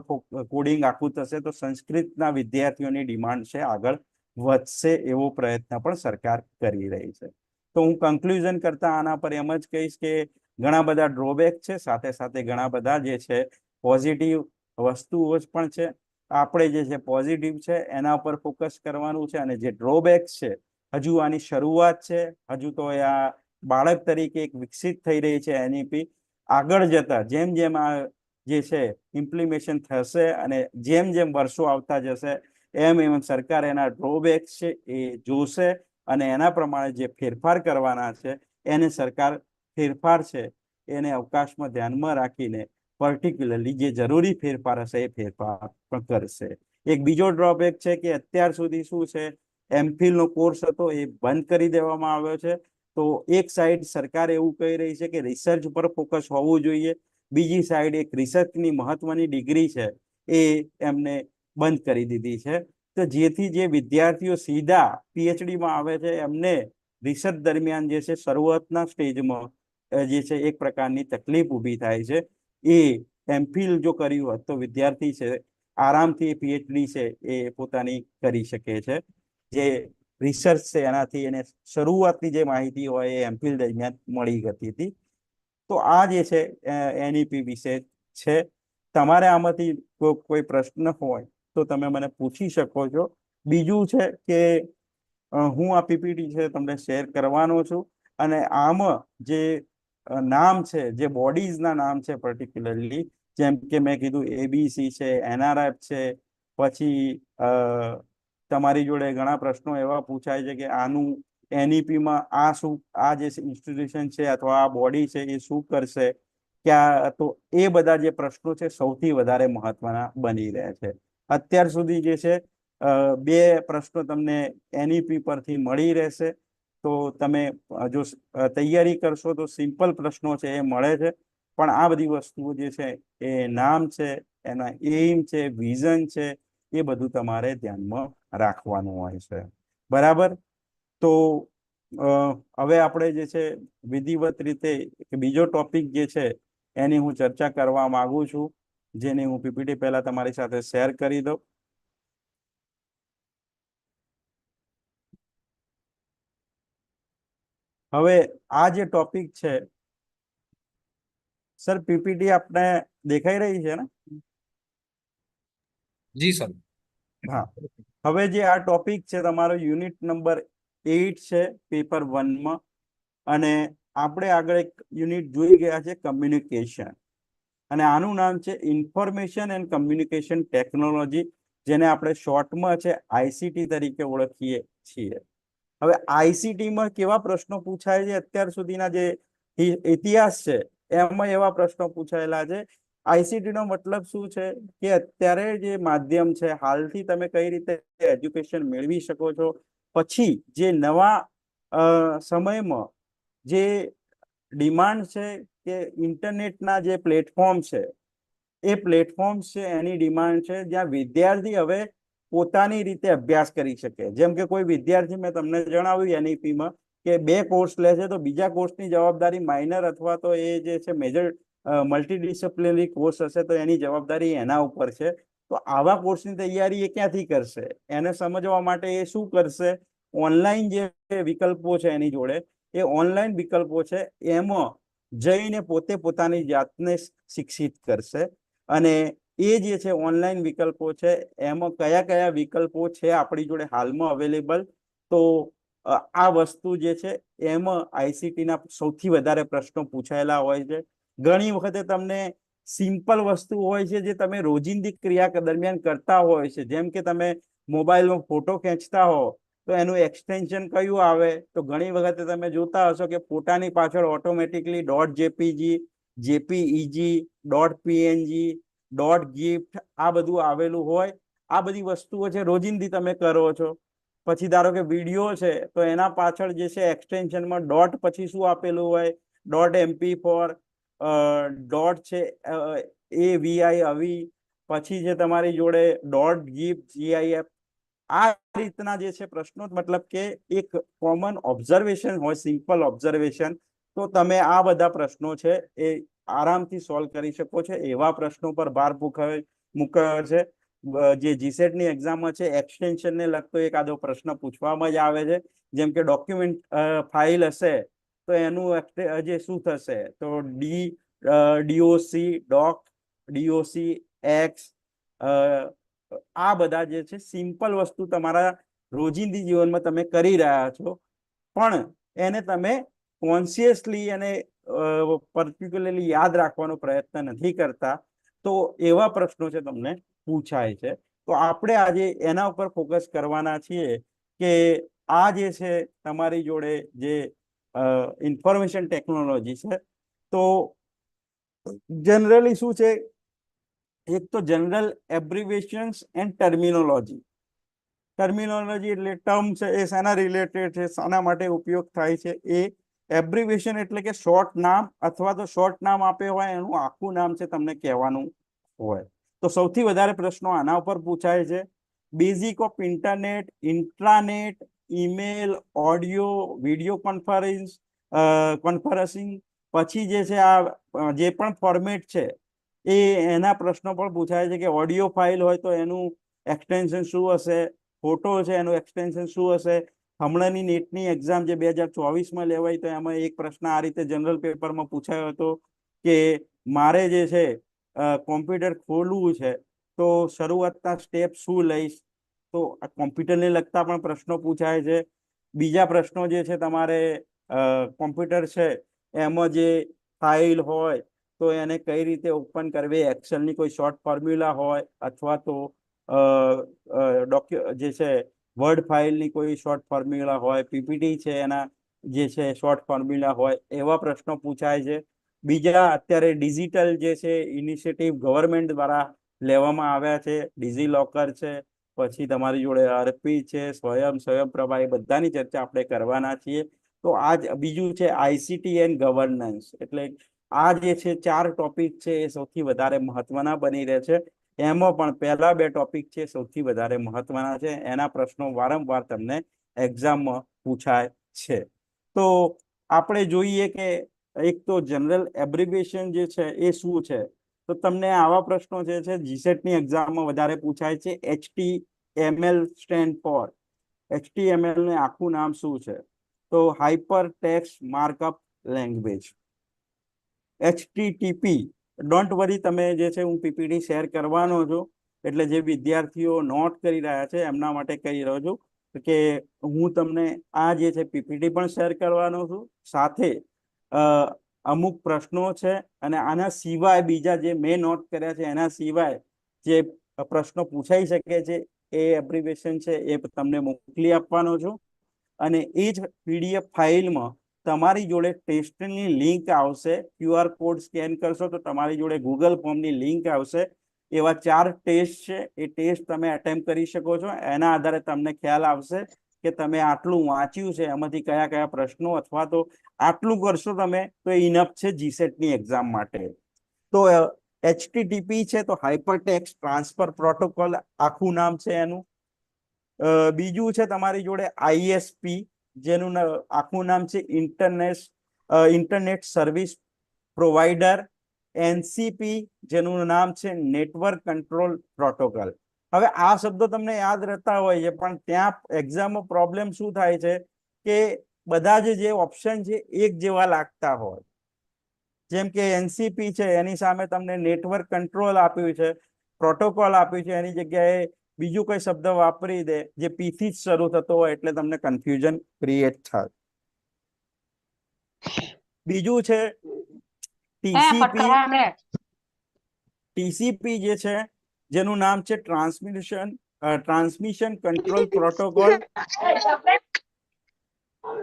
A: કોડિંગ આખું થશે, તો સંસ્કૃતના વિદ્યાર્થીઓની ડિમાન્ડ છે આગળ વધશે, એવો પ્રયત્ન પણ સરકાર કરી રહી છે. તો હું કન્ક્લુઝન કરતા આના પર એમ જ કહીશ કે ઘણા બધા ડ્રોબેક છે, સાથે સાથે ઘણા બધા જે છે પોઝિટિવ વસ્તુઓ પણ છે. આપણે જે છે પોઝિટિવ છે એના પર ફોકસ કરવાનું છે, અને જે ડ્રોબેક છે હજુ આની શરૂઆત છે. હજુ તો આ બાળક તરીકે એક વિકસિત થઈ રહી છે એનઈપી. આગળ જતા જેમ જેમ આ જે છે ઇમ્પ્લિમેશન થશે અને જેમ જેમ વર્ષો આવતા જશે, એમ એમ સરકાર એના ડ્રોબેક છે એ જોશે, અને એના પ્રમાણે જે ફેરફાર કરવાના છે એને સરકાર ફેરફાર છે એને અવકાશમાં ધ્યાનમાં રાખીને પર્ટિક્યુલરલી જે જરૂરી ફેરફાર હશે એ ફેરફાર પણ કરશે. એક બીજો ડ્રોબેક છે કે અત્યાર સુધી શું છે, એમફિલ નો કોર્સ હતો એ બંધ કરી દેવામાં આવ્યો છે. તો એક સાઈડ સરકાર એવું કહી રહી છે કે રિસર્ચ પર ફોકસ હોવું જોઈએ, બીજી સાઈડ એક રિસર્ચની મહત્વની ડિગ્રી છે એ એમને બંધ કરી દીધી છે. તો જેથી જે વિદ્યાર્થીઓ સીધા પીએચડીમાં આવે છે એમને રિસર્ચ દરમિયાન જે છે શરૂઆતના સ્ટેજમાં જે છે એક પ્રકારની તકલીફ ઊભી થાય છે. એ એમફિલ જો કર્યું હોત તો વિદ્યાર્થી છે આરામથી પીએચડી છે એ પોતાની કરી શકે છે. જે રિસર્ચ છે એનાથી એને શરૂઆતની જે માહિતી હોય એ એમફિલ દરમિયાન મળી જતી હતી. તો આ જે છે એનઈપી વિશે છે. તમારે આમાંથી કોઈ પ્રશ્ન હોય તો તમે મને પૂછી શકો છો. બીજું છે કે હું આ પીપીટી છે તમને શેર કરવાનો છું, અને આમાં જે નામ છે, જે બોડીઝના નામ છે પર્ટિક્યુલરલી, જેમ કે મેં કીધું એબીસી છે, એનઆરએફ છે, પછી તમારી જોડે ઘણા પ્રશ્નો એવા પૂછાય છે કે આનું એનઈપીમાં આ શું, આ જે ઇન્સ્ટિટ્યુશન છે અથવા આ બોડી છે એ શું કરશે, ક્યાં, તો એ બધા જે પ્રશ્નો છે સૌથી વધારે મહત્વના બની રહ્યા છે. અત્યાર સુધી જે છે 2 પ્રશ્નો તમને એનઈપી પરથી મળી રહેશે. તો તમે જો તૈયારી કરશો તો સિમ્પલ પ્રશ્નો છે એ મળે છે, પણ આ બધી વસ્તુઓ જે છે એ નામ છે, એના એઇમ છે, વિઝન છે, એ બધું તમારે ધ્યાનમાં રાખવાનું હોય છે. બરાબર. તો હવે આપણે જે છે વિધિવત રીતે બીજો ટોપિક જે છે એની હું ચર્ચા કરવા માંગુ છું, જેની હું પીપીટી પહેલા તમારી સાથે શેર કરી દઉં. હવે આ જે ટોપિક છે સર, પીપીટી આપણે દેખાઈ રહી છે ને?
B: જી સર.
A: હા. હવે જે આ ટોપિક છે તમારો યુનિટ નંબર 8 છે પેપર 1માં, અને આપણે આગળ એક યુનિટ જોઈ ગયા છે કમ્યુનિકેશન, અને આનું નામ છે ઇન્ફોર્મેશન એન્ડ કમ્યુનિકેશન ટેકનોલોજી, જેને આપણે શોર્ટમાં છે આઈસીટી તરીકે ઓળખીએ છીએ. હવે આઈસીટીમાં કેવા પ્રશ્નો પૂછાય છે, અત્યાર સુધીના જે ઇતિહાસ છે એમાં એવા પ્રશ્નો પૂછાયેલા છે. આઈસીટી નો મતલબ શું છે કે અત્યારે જે માધ્યમ છે, હાલથી તમે કઈ રીતે એજ્યુકેશન મેળવી શકો છો, પછી જે નવા સમયમાં જે ડિમાન્ડ છે કે ઇન્ટરનેટના જે પ્લેટફોર્મ છે, એ પ્લેટફોર્મ છે એની ડિમાન્ડ છે, જ્યાં વિદ્યાર્થી હવે પોતાની રીતે અભ્યાસ કરી શકે. જેમ કે કોઈ વિદ્યાર્થી, મેં તમને જણાવ્યું એનઈપીમાં કે 2 કોર્સ લે છે, તો બીજા કોર્સની જવાબદારી માઇનર અથવા તો એ જે છે મેજર મલ્ટીડિસિપ્લિનરી કોર્સ હશે તો એની જવાબદારી એના ઉપર છે. તો આવા કોર્સની તૈયારી એ ક્યાંથી કરશે? એને સમજવા માટે એ શું કરશે? ઓનલાઈન જે વિકલ્પો છે એની જોડે, એ ઓનલાઈન વિકલ્પો છે એમાં જઈને પોતે પોતાની જાતને શિક્ષિત કરશે. અને એ જે છે ઓનલાઈન વિકલ્પો છે એમાં કયા કયા વિકલ્પો છે આપણી જોડે હાલમાં અવેલેબલ, તો આ વસ્તુ જે છે એમાં આઈસીટીના સૌથી વધારે પ્રશ્નો પૂછાયેલા હોય છે. ઘણી વખતે તમને સિમ્પલ વસ્તુ હોય છે જે તમે રોજિંદી ક્રિયા દરમિયાન કરતા હોય છે, જેમ કે તમે મોબાઈલમાં ફોટો ખેંચતા હો તો એનું એક્સટેન્શન કયું આવે, તો ઘણી વખતે તમે જોતા હશો કે ફોટાની પાછળ automatically .jpg, jpeg, .png, .gif આ બધું આવેલું હોય. આ બધી વસ્તુઓ છે રોજિંદી તમે કરો છો. પછી ધારો કે વિડીયો છે તો એના પાછળ જે છે એક્સટેન્શનમાં ડોટ પછી શું આપેલું હોય, .mp4, ડોટ છે AVI આવી, પછી છે તમારી જોડે .gif આ રીતના જે છે પ્રશ્નો, મતલબ કે એક કોમન ઓબ્ઝર્વેશન હોય, સિમ્પલ ઓબ્ઝર્વેશન, તો તમે આ બધા પ્રશ્નો છે એ આરામથી સોલ્વ કરી શકો છો. એવા પ્રશ્નો પર ભાર મૂકાયો છે. જે જીસેટ ની એક્ઝામમાં છે એક્સટેન્શન ને લગતો એકાદો પ્રશ્ન પૂછવામાં જ આવે છે. જેમ કે ડોક્યુમેન્ટ ફાઇલ હશે તો એનું જે શું થશે, તો DOC X, આ બધા જે છે સિમ્પલ વસ્તુ તમારા રોજિંદી જીવનમાં તમે કરી રહ્યા છો, પણ એને તમે કોન્શિયસલી અને પર્ટિક્યુલરલી યાદ રાખવાનો પ્રયત્ન નથી કરતા, તો એવા પ્રશ્નો છે તમને પૂછાય છે. તો આપણે આજે એના ઉપર ફોકસ કરવાના છીએ કે આ જે છે તમારી જોડે જે ઇન્ફોર્મેશન ટેકનોલોજી છે, તો જનરલી શું છે, એક તો જનરલ એબ્રિવિએશન્સ એન્ડ ટર્મિનોલોજી એટલે ટર્મ છે એ શાના રિલેટેડ છે, શાના માટે ઉપયોગ થાય છે. એ એબ્રિવિએશન એટલે કે શોર્ટ નામ, અથવા તો શોર્ટ નામ આપ્યો હોય એનું આખું નામ છે તમને કહેવાનું હોય. તો સૌથી વધારે પ્રશ્નો આના ઉપર પૂછાય છે. Basic of internet, intranet, email, audio, video conferencing, પછી જે છે આ જે પણ ફોર્મેટ છે એના પ્રશ્નો પણ પૂછાય છે કે ઓડિયો ફાઇલ હોય તો એનું એક્સટેન્શન શું હશે, ફોટો છે એનું એક્સટેન્શન શું હશે. હમણાંની નેટની એક્ઝામ જે 2024માં લેવાય તો એમાં એક પ્રશ્ન આ રીતે જનરલ પેપરમાં પૂછાયો હતો કે મારે જે છે કોમ્પ્યુટર ખોલવું છે તો શરૂઆતના સ્ટેપ શું લઈશ, તો આ કોમ્પ્યુટરને લગતા પણ પ્રશ્નો પૂછાય છે. બીજા પ્રશ્નો જે છે તમારે કોમ્પ્યુટર છે એમાં જે ફાઇલ હોય તો એને કઈ રીતે ઓપન કરવી, એક્સેલની કોઈ શોર્ટ ફોર્મ્યુલા હોય, અથવા તો જે છે વર્ડ ફાઇલની કોઈ શોર્ટ ફોર્મ્યુલા હોય, પીપીટી છે એના જે છે શોર્ટ ફોર્મ્યુલા હોય, એવા પ્રશ્નો પૂછાય છે. બીજા અત્યારે ડિજિટલ જે છે ઇનિશિયેટિવ ગવર્મેન્ટ દ્વારા લેવામાં આવ્યા છે, ડિજીલોકર છે, પછી તમારી જોડે અર્પી છે, સ્વયંપ્રભા, એ બધાની ચર્ચા આપણે કરવાના છીએ. તો આજ બીજું છે ICT એન્ડ ગવર્નન્સ, એટલે આ જે છે 4 ટોપિક છે એ સૌથી વધારે મહત્વના બની રહે છે. એમાં પણ પહેલા 2 ટોપિક છે સૌથી વધારે મહત્વના છે, એના પ્રશ્નો વારંવાર તમને એક્ઝામમાં પૂછાય છે. તો આપણે જોઈએ કે એક તો જનરલ એબ્રિવિએશન જે છે એ શું છે, તો તમને આવા પ્રશ્નો જે છે જીસેટની એક્ઝામમાં વધારે પૂછાય છે. HTML સ્ટેન્ડ ફોર, HTML ને આખું નામ શું છે, તો hyper text markup language. HTTP, don't worry, તમે જે છે હું પીપીટી શેર કરવાનો છું, એટલે જે વિદ્યાર્થીઓ નોટ કરી રહ્યા છે એમના માટે કહી રહ્યો છું કે હું તમને આ જે છે પીપીટી પણ શેર કરવાનો છું, સાથે અમુક પ્રશ્નો છે અને આના સિવાય બીજા જે મેં નોટ કર્યા છે એના સિવાય જે પ્રશ્નો પૂછાઈ શકે છે એ એબ્રિવિએશન છે એ તમને મોકલી આપવાનો છું. અને એ જ PDF ફાઇલમાં તમારી જોડે ટેસ્ટની લિંક આવશે. QR કોડ સ્કેન કરશો તો તમારી જોડે ગૂગલ ફોર્મની લિંક આવશે. એવા 4 ટેસ્ટ છે, એ ટેસ્ટ તમે અટેમ્પ્ટ કરી શકો છો. એના આધારે તમને ખ્યાલ આવશે કે તમે આટલું વાંચ્યું છે, એમાંથી કયા કયા પ્રશ્નો, અથવા તો આટલું કરશો તમે તો ઇનફ છે જીસેટની એક્ઝામ માટે. તો HTTP છે તો હાઇપરટેક્સ્ટ ટ્રાન્સફર પ્રોટોકોલ આખું નામ છે એનું. બીજું છે તમારી જોડે ISP, જેનું આખું નામ છે ઇન્ટરનેટ સર્વિસ પ્રોવાઈડર. NCP, જેનું નામ છે નેટવર્ક કંટ્રોલ પ્રોટોકોલ. હવે આ શબ્દો તમને યાદ રહેતા હોય છે, પણ ત્યાં એક્ઝામમાં પ્રોબ્લેમ શું થાય છે કે બધા જે ઓપ્શન છે એક જેવા લાગતા હોય. જેમ કે NCP છે એની સામે તમને નેટવર્ક કંટ્રોલ આપ્યું છે, પ્રોટોકોલ આપ્યું છે, એની જગ્યાએ બીજું કોઈ શબ્દ વાપરી દે જે P થી જ શરૂ થતો હોય, એટલે તમને કન્ફ્યુઝન ક્રિએટ થાય. બીજું છે TCP જે છે, જેનું નામ છે ટ્રાન્સમિશન કંટ્રોલ પ્રોટોકોલ.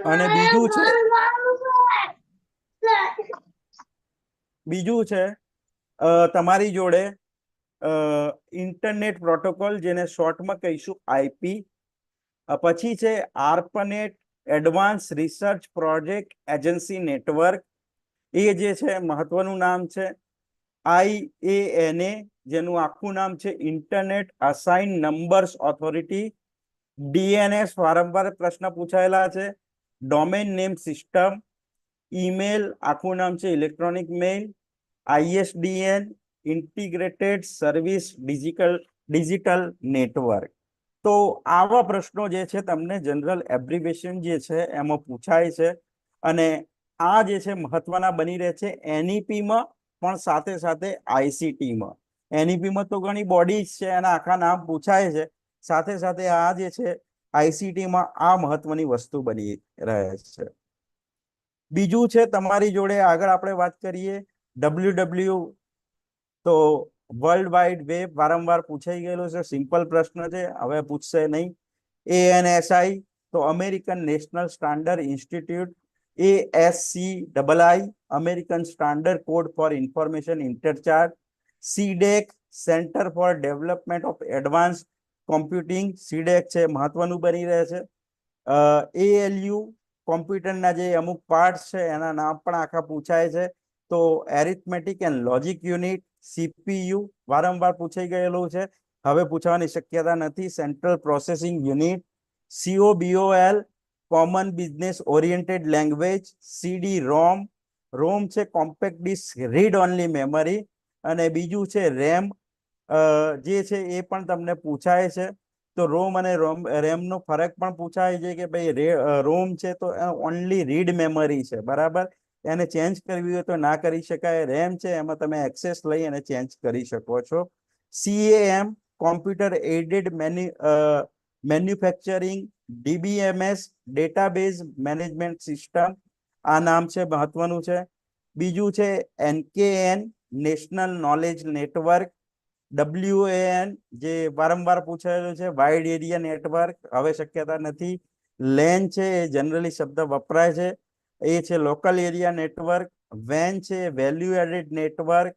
A: અને બીજું છે તમારી જોડે ઇન્ટરનેટ પ્રોટોકોલ, જેને શોર્ટમાં કહીશું IP. પછી છે ARPANET advance research project agency network, એ જે છે મહત્વનું નામ છે. IANA, જેનું આખું નામ છે internet assign numbers authority. DNS, વારંવાર પ્રશ્ન પૂછાયેલા છે. Domain name system. ઈમેલ, આખું નામ છે electronic mail. ISDN, integrated service digital network. તો આવા પ્રશ્નો જે છે તમને જનરલ એબ્રિવેશન જે છે એમાં પૂછાય છે, અને આ જે છે મહત્વના બની રહે છે NEP-માં પણ સાથે સાથે ICT-માં. NEP-માં તો ઘણી બોડીઝ છે, એના આખા નામ પૂછાય છે, સાથે સાથે આ જે છે ICT-માં આ મહત્વની વસ્તુ બની રહે છે. બીજું છે તમારી જોડે આગળ આપણે વાત કરીએ WW, તો વર્લ્ડ વાઇડ વેબ વારંવાર પૂછાઈ ગયેલો છે, સિમ્પલ પ્રશ્ન છે, હવે પૂછશે નહીં. ANSI, તો American national standard institute. ASCII, American standard code for information interchange. CDEC, centre for development of advance computing. CDEC છે મહત્વનું બની રહે છે. ALU, કોમ્પ્યુટરના જે અમુક પાર્ટ છે એના નામ પણ આખા પૂછાય છે. તો arithmetic and logic unit. CPU વારંવાર પૂછાઈ ગયેલું છે, હવે પૂછવાની શક્યતા નથી. Central processing unit. COBOL, common business oriented language. CD-ROM, ROM છે compact disc read only memory. અને બીજું છે RAM, જે છે એ પણ તમને પૂછાય છે. તો ROM અને RAM નો ફરક પણ પૂછાય છે કે ભાઈ ROM છે તો ઓનલી રીડ મેમરી છે, બરાબર, એને ચેન્જ કરવી હોય તો ના કરી શકાય. RAM છે એમાં તમે એક્સેસ લઈ અને ચેન્જ કરી શકો છો. CAM, computer added manufacturing. DBMS, database management system, આ નામ છે મહત્વનું છે. બીજું છે NKN, national knowledge network. WAN, જે વારંવાર પૂછાયેલું છે, વાઇડ એરિયા નેટવર્ક, હવે શક્યતા નથી. LAN છે એ જનરલી શબ્દ વપરાય છે, એ છે લોકલ એરિયા નેટવર્ક. WAN છે value added network.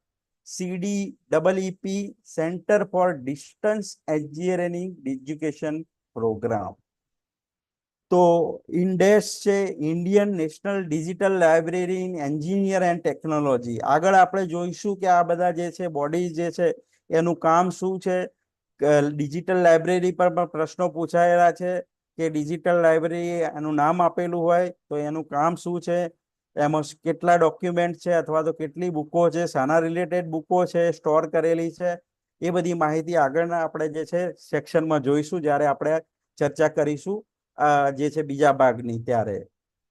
A: CDEEP, centre for distance education programme. તો INDES છે Indian national digital library in engineer and technology. આગળ આપણે જોઈશું કે આ બધા જે છે બોડીઝ જે છે એનું કામ શું છે. ડિજિટલ લાઇબ્રેરી પર પણ પ્રશ્નો પૂછાયેલા છે કે ડિજિટલ લાઇબ્રેરી એનું નામ આપેલું હોય તો એનું કામ શું છે, એમાં કેટલા ડોક્યુમેન્ટ છે અથવા તો કેટલી બુકો છે, શાના રિલેટેડ બુકો છે સ્ટોર કરેલી છે, એ બધી માહિતી આગળના આપણે જે છે સેક્શનમાં જોઈશું જ્યારે આપણે ચર્ચા કરીશું જે છે બીજા ભાગની ત્યારે.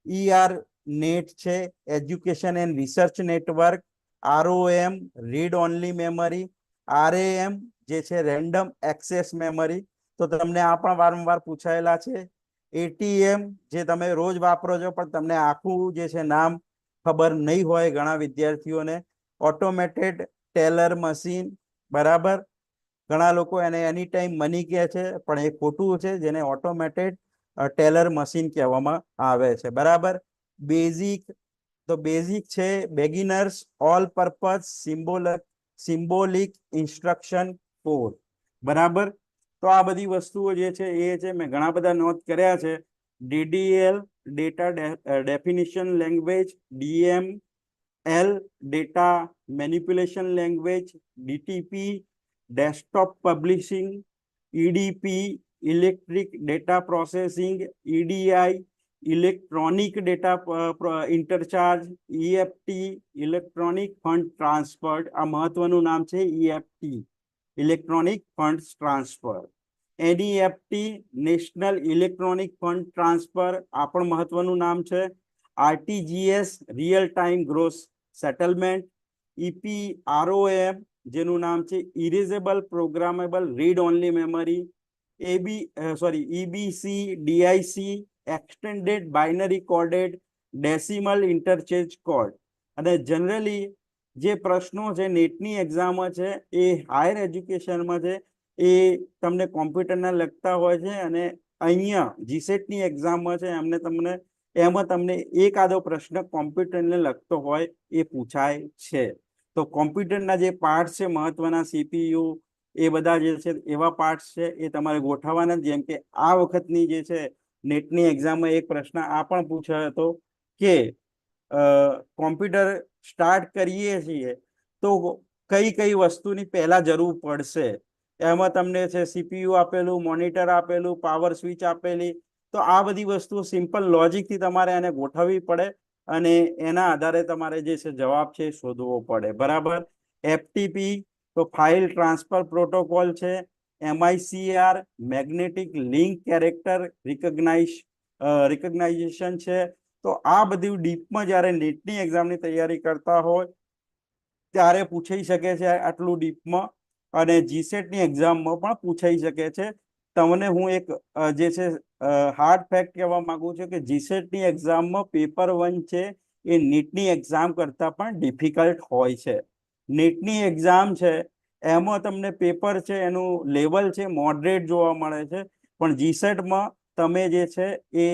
A: ERNET છે education and research network. ROM, read only memory. RAM, જે છે રેન્ડમ એક્સેસ મેમરી, તો તમને આ પણ વારંવાર પૂછાયેલા છે. ATM, જે તમે રોજ વાપરો છો પણ તમને આખું જે છે નામ ખબર નહીં હોય ઘણા વિદ્યાર્થીઓને. ઓટોમેટેડ ટેલર મશીન, બરાબર, ઘણા લોકો એને એની ટાઈમ મની કહે છે પણ એ ખોટું છે, જેને ઓટોમેટેડ ટેલર મશીન કહેવામાં આવે છે, બરાબર. બેઝિક, તો બેઝિક છે beginners all purpose symbolic instruction code, બરાબર. તો આ બધી વસ્તુઓ જે છે એ છે મેં ઘણા બધા નોટ કર્યા છે. DDL, data definition language. DML, data manipulation language. DTP, desktop publishing. EDP, electric data processing. EDI, electronic data interchange. EFT, electronic fund transfer, આ મહત્વનું નામ છે EFT, electronic fund transfer. NEFT, national electronic fund transfer, આ પણ મહત્વનું નામ છે. RTGS, real time gross settlement. EPROM, જેનું નામ છે erasable programmable read only memory. EBC DIC, extended binary coded decimal interchange code. અને જનરલી જે પ્રશ્નો છે નેટની એક્ઝામમાં છે એ હાયર એજ્યુકેશનમાં છે એ તમને કોમ્પ્યુટરના લગતા હોય છે, અને અહીંયા GSETની એક્ઝામમાં છે એમાં તમને એકાદો પ્રશ્ન કોમ્પ્યુટરને લગતો હોય એ પૂછાય છે. તો કોમ્પ્યુટરના જે પાર્ટ છે મહત્વના CPU, એ બધા જે છે એવા પાર્ટ્સ છે એ તમારે ગોઠવવાના. જેમ કે આ વખતની જે છે નેટની એક્ઝામમાં એક પ્રશ્ન આ પણ પૂછાયો હતો કે કોમ્પ્યુટર સ્ટાર્ટ કરીએ છીએ તો કઈ કઈ વસ્તુની પહેલા જરૂર પડશે. એમાં તમને છે સીપીયુ આપેલું, મોનિટર આપેલું, પાવર સ્વિચ આપેલી. તો આ બધી વસ્તુઓ સિમ્પલ લોજિકથી તમારે એને ગોઠવવી પડે અને એના આધારે તમારે જે છે જવાબ છે શોધવો પડે. બરાબર. એફટીપી તો ફાઇલ ટ્રાન્સફર પ્રોટોકોલ છે. MICR મેગ્નેટિક લિંક કેરેક્ટર રિકગ્નાઇઝેશન છે. તો આ બધું ડીપમાં જ્યારે નેટની એક્ઝામની તૈયારી કરતા હોય ત્યારે પૂછાઈ શકે છે આટલું ડીપમાં. અને જીસેટની એક્ઝામમાં પણ પૂછાઈ શકે છે. તમને હું એક જે છે હાર્ડ ફેક્ટ કહેવા માંગુ છું કે જીસેટની એક્ઝામમાં પેપર 1 છે એ નીટની એક્ઝામ કરતાં પણ ડિફિકલ્ટ હોય છે. નીટની એક્ઝામ છે એમાં તમને પેપર છે એનું લેવલ છે મોડરેટ જોવા મળે છે, પણ જીસેટમાં તમે જે છે એ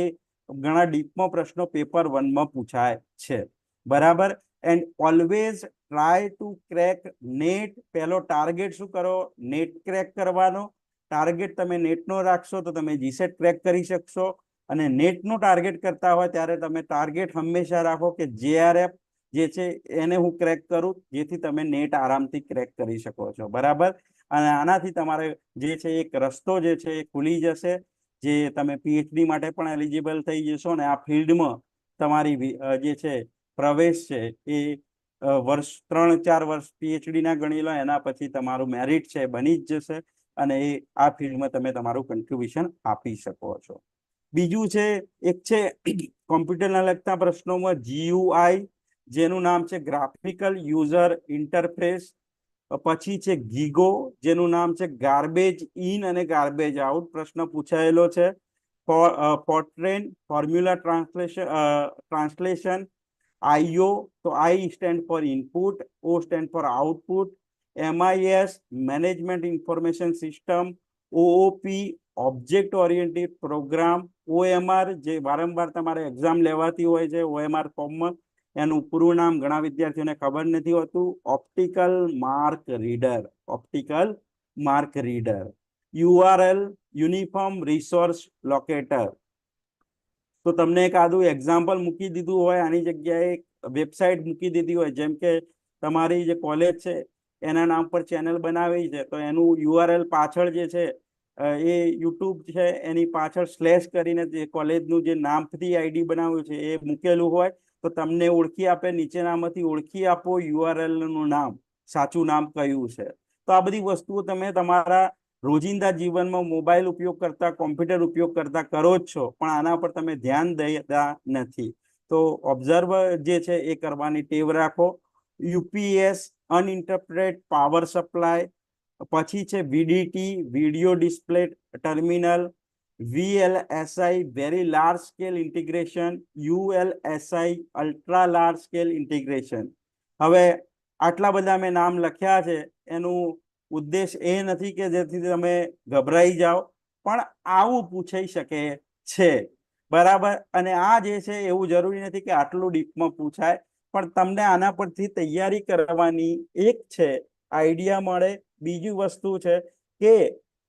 A: ઘણા ડીપમાં પ્રશ્નો પેપર 1માં પૂછાય છે. બરાબર. And always try to crack net. પહેલો ટાર્ગેટ શું કરો? નેટ ક્રેક કરવાનો. ટાર્ગેટ તમે નેટનો રાખશો તો તમે જીસેટ ક્રેક કરી શકશો. અને નેટનું ટાર્ગેટ કરતા હોય ત્યારે તમે ટાર્ગેટ હંમેશા રાખો કે JRF જે છે એને હું ક્રેક કરું, જેથી તમે નેટ આરામથી ક્રેક કરી શકો છો. બરાબર. અને આનાથી તમારે જે છે એક રસ્તો જે છે એ ખુલી જશે, જે તમે PhD માટે પણ એલિજિબલ થઈ જશો. અને આ ફિલ્ડમાં તમારી જે છે પ્રવેશ છે એ વર્ષ 3-4 વર્ષ PhD ના ગણી લો, એના પછી તમારું મેરિટ છે બની જ જશે અને એ આ ફિલ્ડમાં તમે તમારું કન્ટ્રીબ્યુશન આપી શકો છો. બીજું છે એક છે કોમ્પ્યુટરના લગતા પ્રશ્નોમાં GUI, જેનું નામ છે ગ્રાફિકલ યુઝર ઇન્ટરફેસ. પછી છે ગીગો, જેનું નામ છે ગાર્બેજ ઇન અને ગાર્બેજ આઉટ. પ્રશ્ન પૂછાયેલો છે. Fortran formula translation. IO તો I stand for input, O stand for output. MIS management information system. OOP object oriented program. OMR જે વારંવાર તમારે એક્ઝામ લેવાતી હોય છે OMR ફોર્મમાં, એનું પૂરું નામ ઘણા વિદ્યાર્થીઓને ખબર નથી હોતું. Optical mark reader. Optical mark reader. URL uniform resource locator. તો તમને એક આદું એક્ઝામ્પલ મૂકી દીધું હોય, આની જગ્યાએ વેબસાઇટ મૂકી દીધી હોય, જેમ કે તમારી જે કોલેજ છે એના નામ પર ચેનલ બનાવી છે તો એનું URL પાછળ જે છે એ YouTube છે એની પાછળ સ્લેશ કરીને જે કોલેજનું જે નામથી ID બનાવ્યું છે એ મૂકેલું હોય તો તમને ઓળખી આપે. નીચેનામાંથી ઓળખી આપો URL નું નામ, સાચું નામ કયું છે. તો આ બધી વસ્તુઓ તમે તમારા રોજિંદા જીવનમાં મોબાઈલ ઉપયોગ કરતા, કોમ્પ્યુટર ઉપયોગ કરતા કરો જ છો, પણ આના પર તમે ધ્યાન દેતા નથી. તો ઓબ્ઝર્વ જે છે એ કરવાની ટેવ રાખો. UPS uninterrupted power supply. પછી છે VDT video display terminal. VLSI very large scale integration. ULSI ultra large scale integration. હવે આટલા બધા મેં નામ લખ્યા છે, એનું ઉદ્દેશ એ નથી કે જેથી તમે ગભરાઈ જાઓ, પણ આવું પૂછાઈ શકે છે. બરાબર. અને આ જે છે એવું જરૂરી નથી કે આટલું ડીપમાં પૂછાય, પણ તમને આના પરથી તૈયારી કરવાની એક છે આઈડિયા મળે. બીજી વસ્તુ છે કે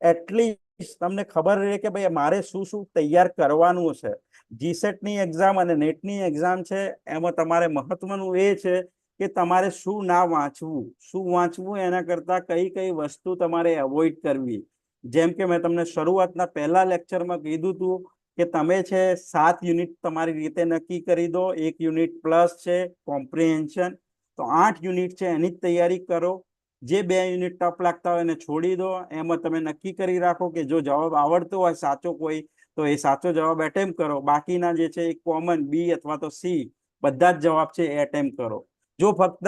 A: એટલીસ્ટ તમને ખબર રહે કે ભાઈ મારે શું શું તૈયાર કરવાનું છે. જીસેટની એક્ઝામ અને નેટની એક્ઝામ છે એમાં તમારે મહત્વનું એ છે કે તમારે શું ના વાંચવું, શું વાંચવું એના કરતા કઈ કઈ વસ્તુ તમારે એવોઇડ કરવી. જેમ કે મેં તમને શરૂઆતના પહેલા લેક્ચરમાં કીધું હતું કે તમે છે 7 યુનિટ તમારી રીતે નક્કી કરી દો. 1 યુનિટ પ્લસ છે કોમ્પ્રિહેન્શન, તો 8 યુનિટ છે એની જ તૈયારી કરો. જે 2 યુનિટ ટફ લાગતા હોય એને છોડી દો. એમાં તમે નક્કી કરી રાખો કે જો જવાબ આવડતો હોય સાચો કોઈ તો એ સાચો જવાબ એટેમ્પ કરો, બાકીના જે છે એ કોમન B અથવા તો C બધા જ જવાબ છે એ એટેમ્પ કરો. જો ફક્ત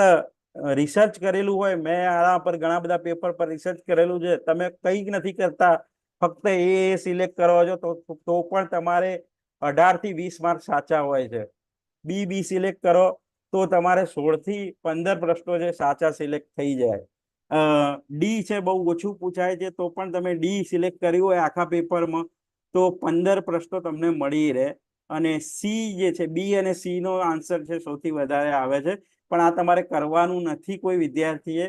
A: રિસર્ચ કરેલું હોય, મેં આના પર ઘણા બધા પેપર પર રિસર્ચ કરેલું છે, તમે કંઈ નથી કરતા, ફક્ત એ સિલેક્ટ કરવા છો તો પણ તમારે 18 થી 20 માર્ક સાચા હોય છે. B સિલેક્ટ કરો તો તમારે 16 થી 15 પ્રશ્નો છે સાચા સિલેક્ટ થઈ જાય. D છે બહુ ઓછું પૂછાય છે, તો પણ તમે D સિલેક્ટ કર્યું હોય આખા પેપરમાં તો 15 પ્રશ્નો તમને મળી રહે. અને C જે છે, B અને C નો આન્સર છે સૌથી વધારે આવે છે, પણ આ તમારે કરવાનું નથી કોઈ વિદ્યાર્થીએ.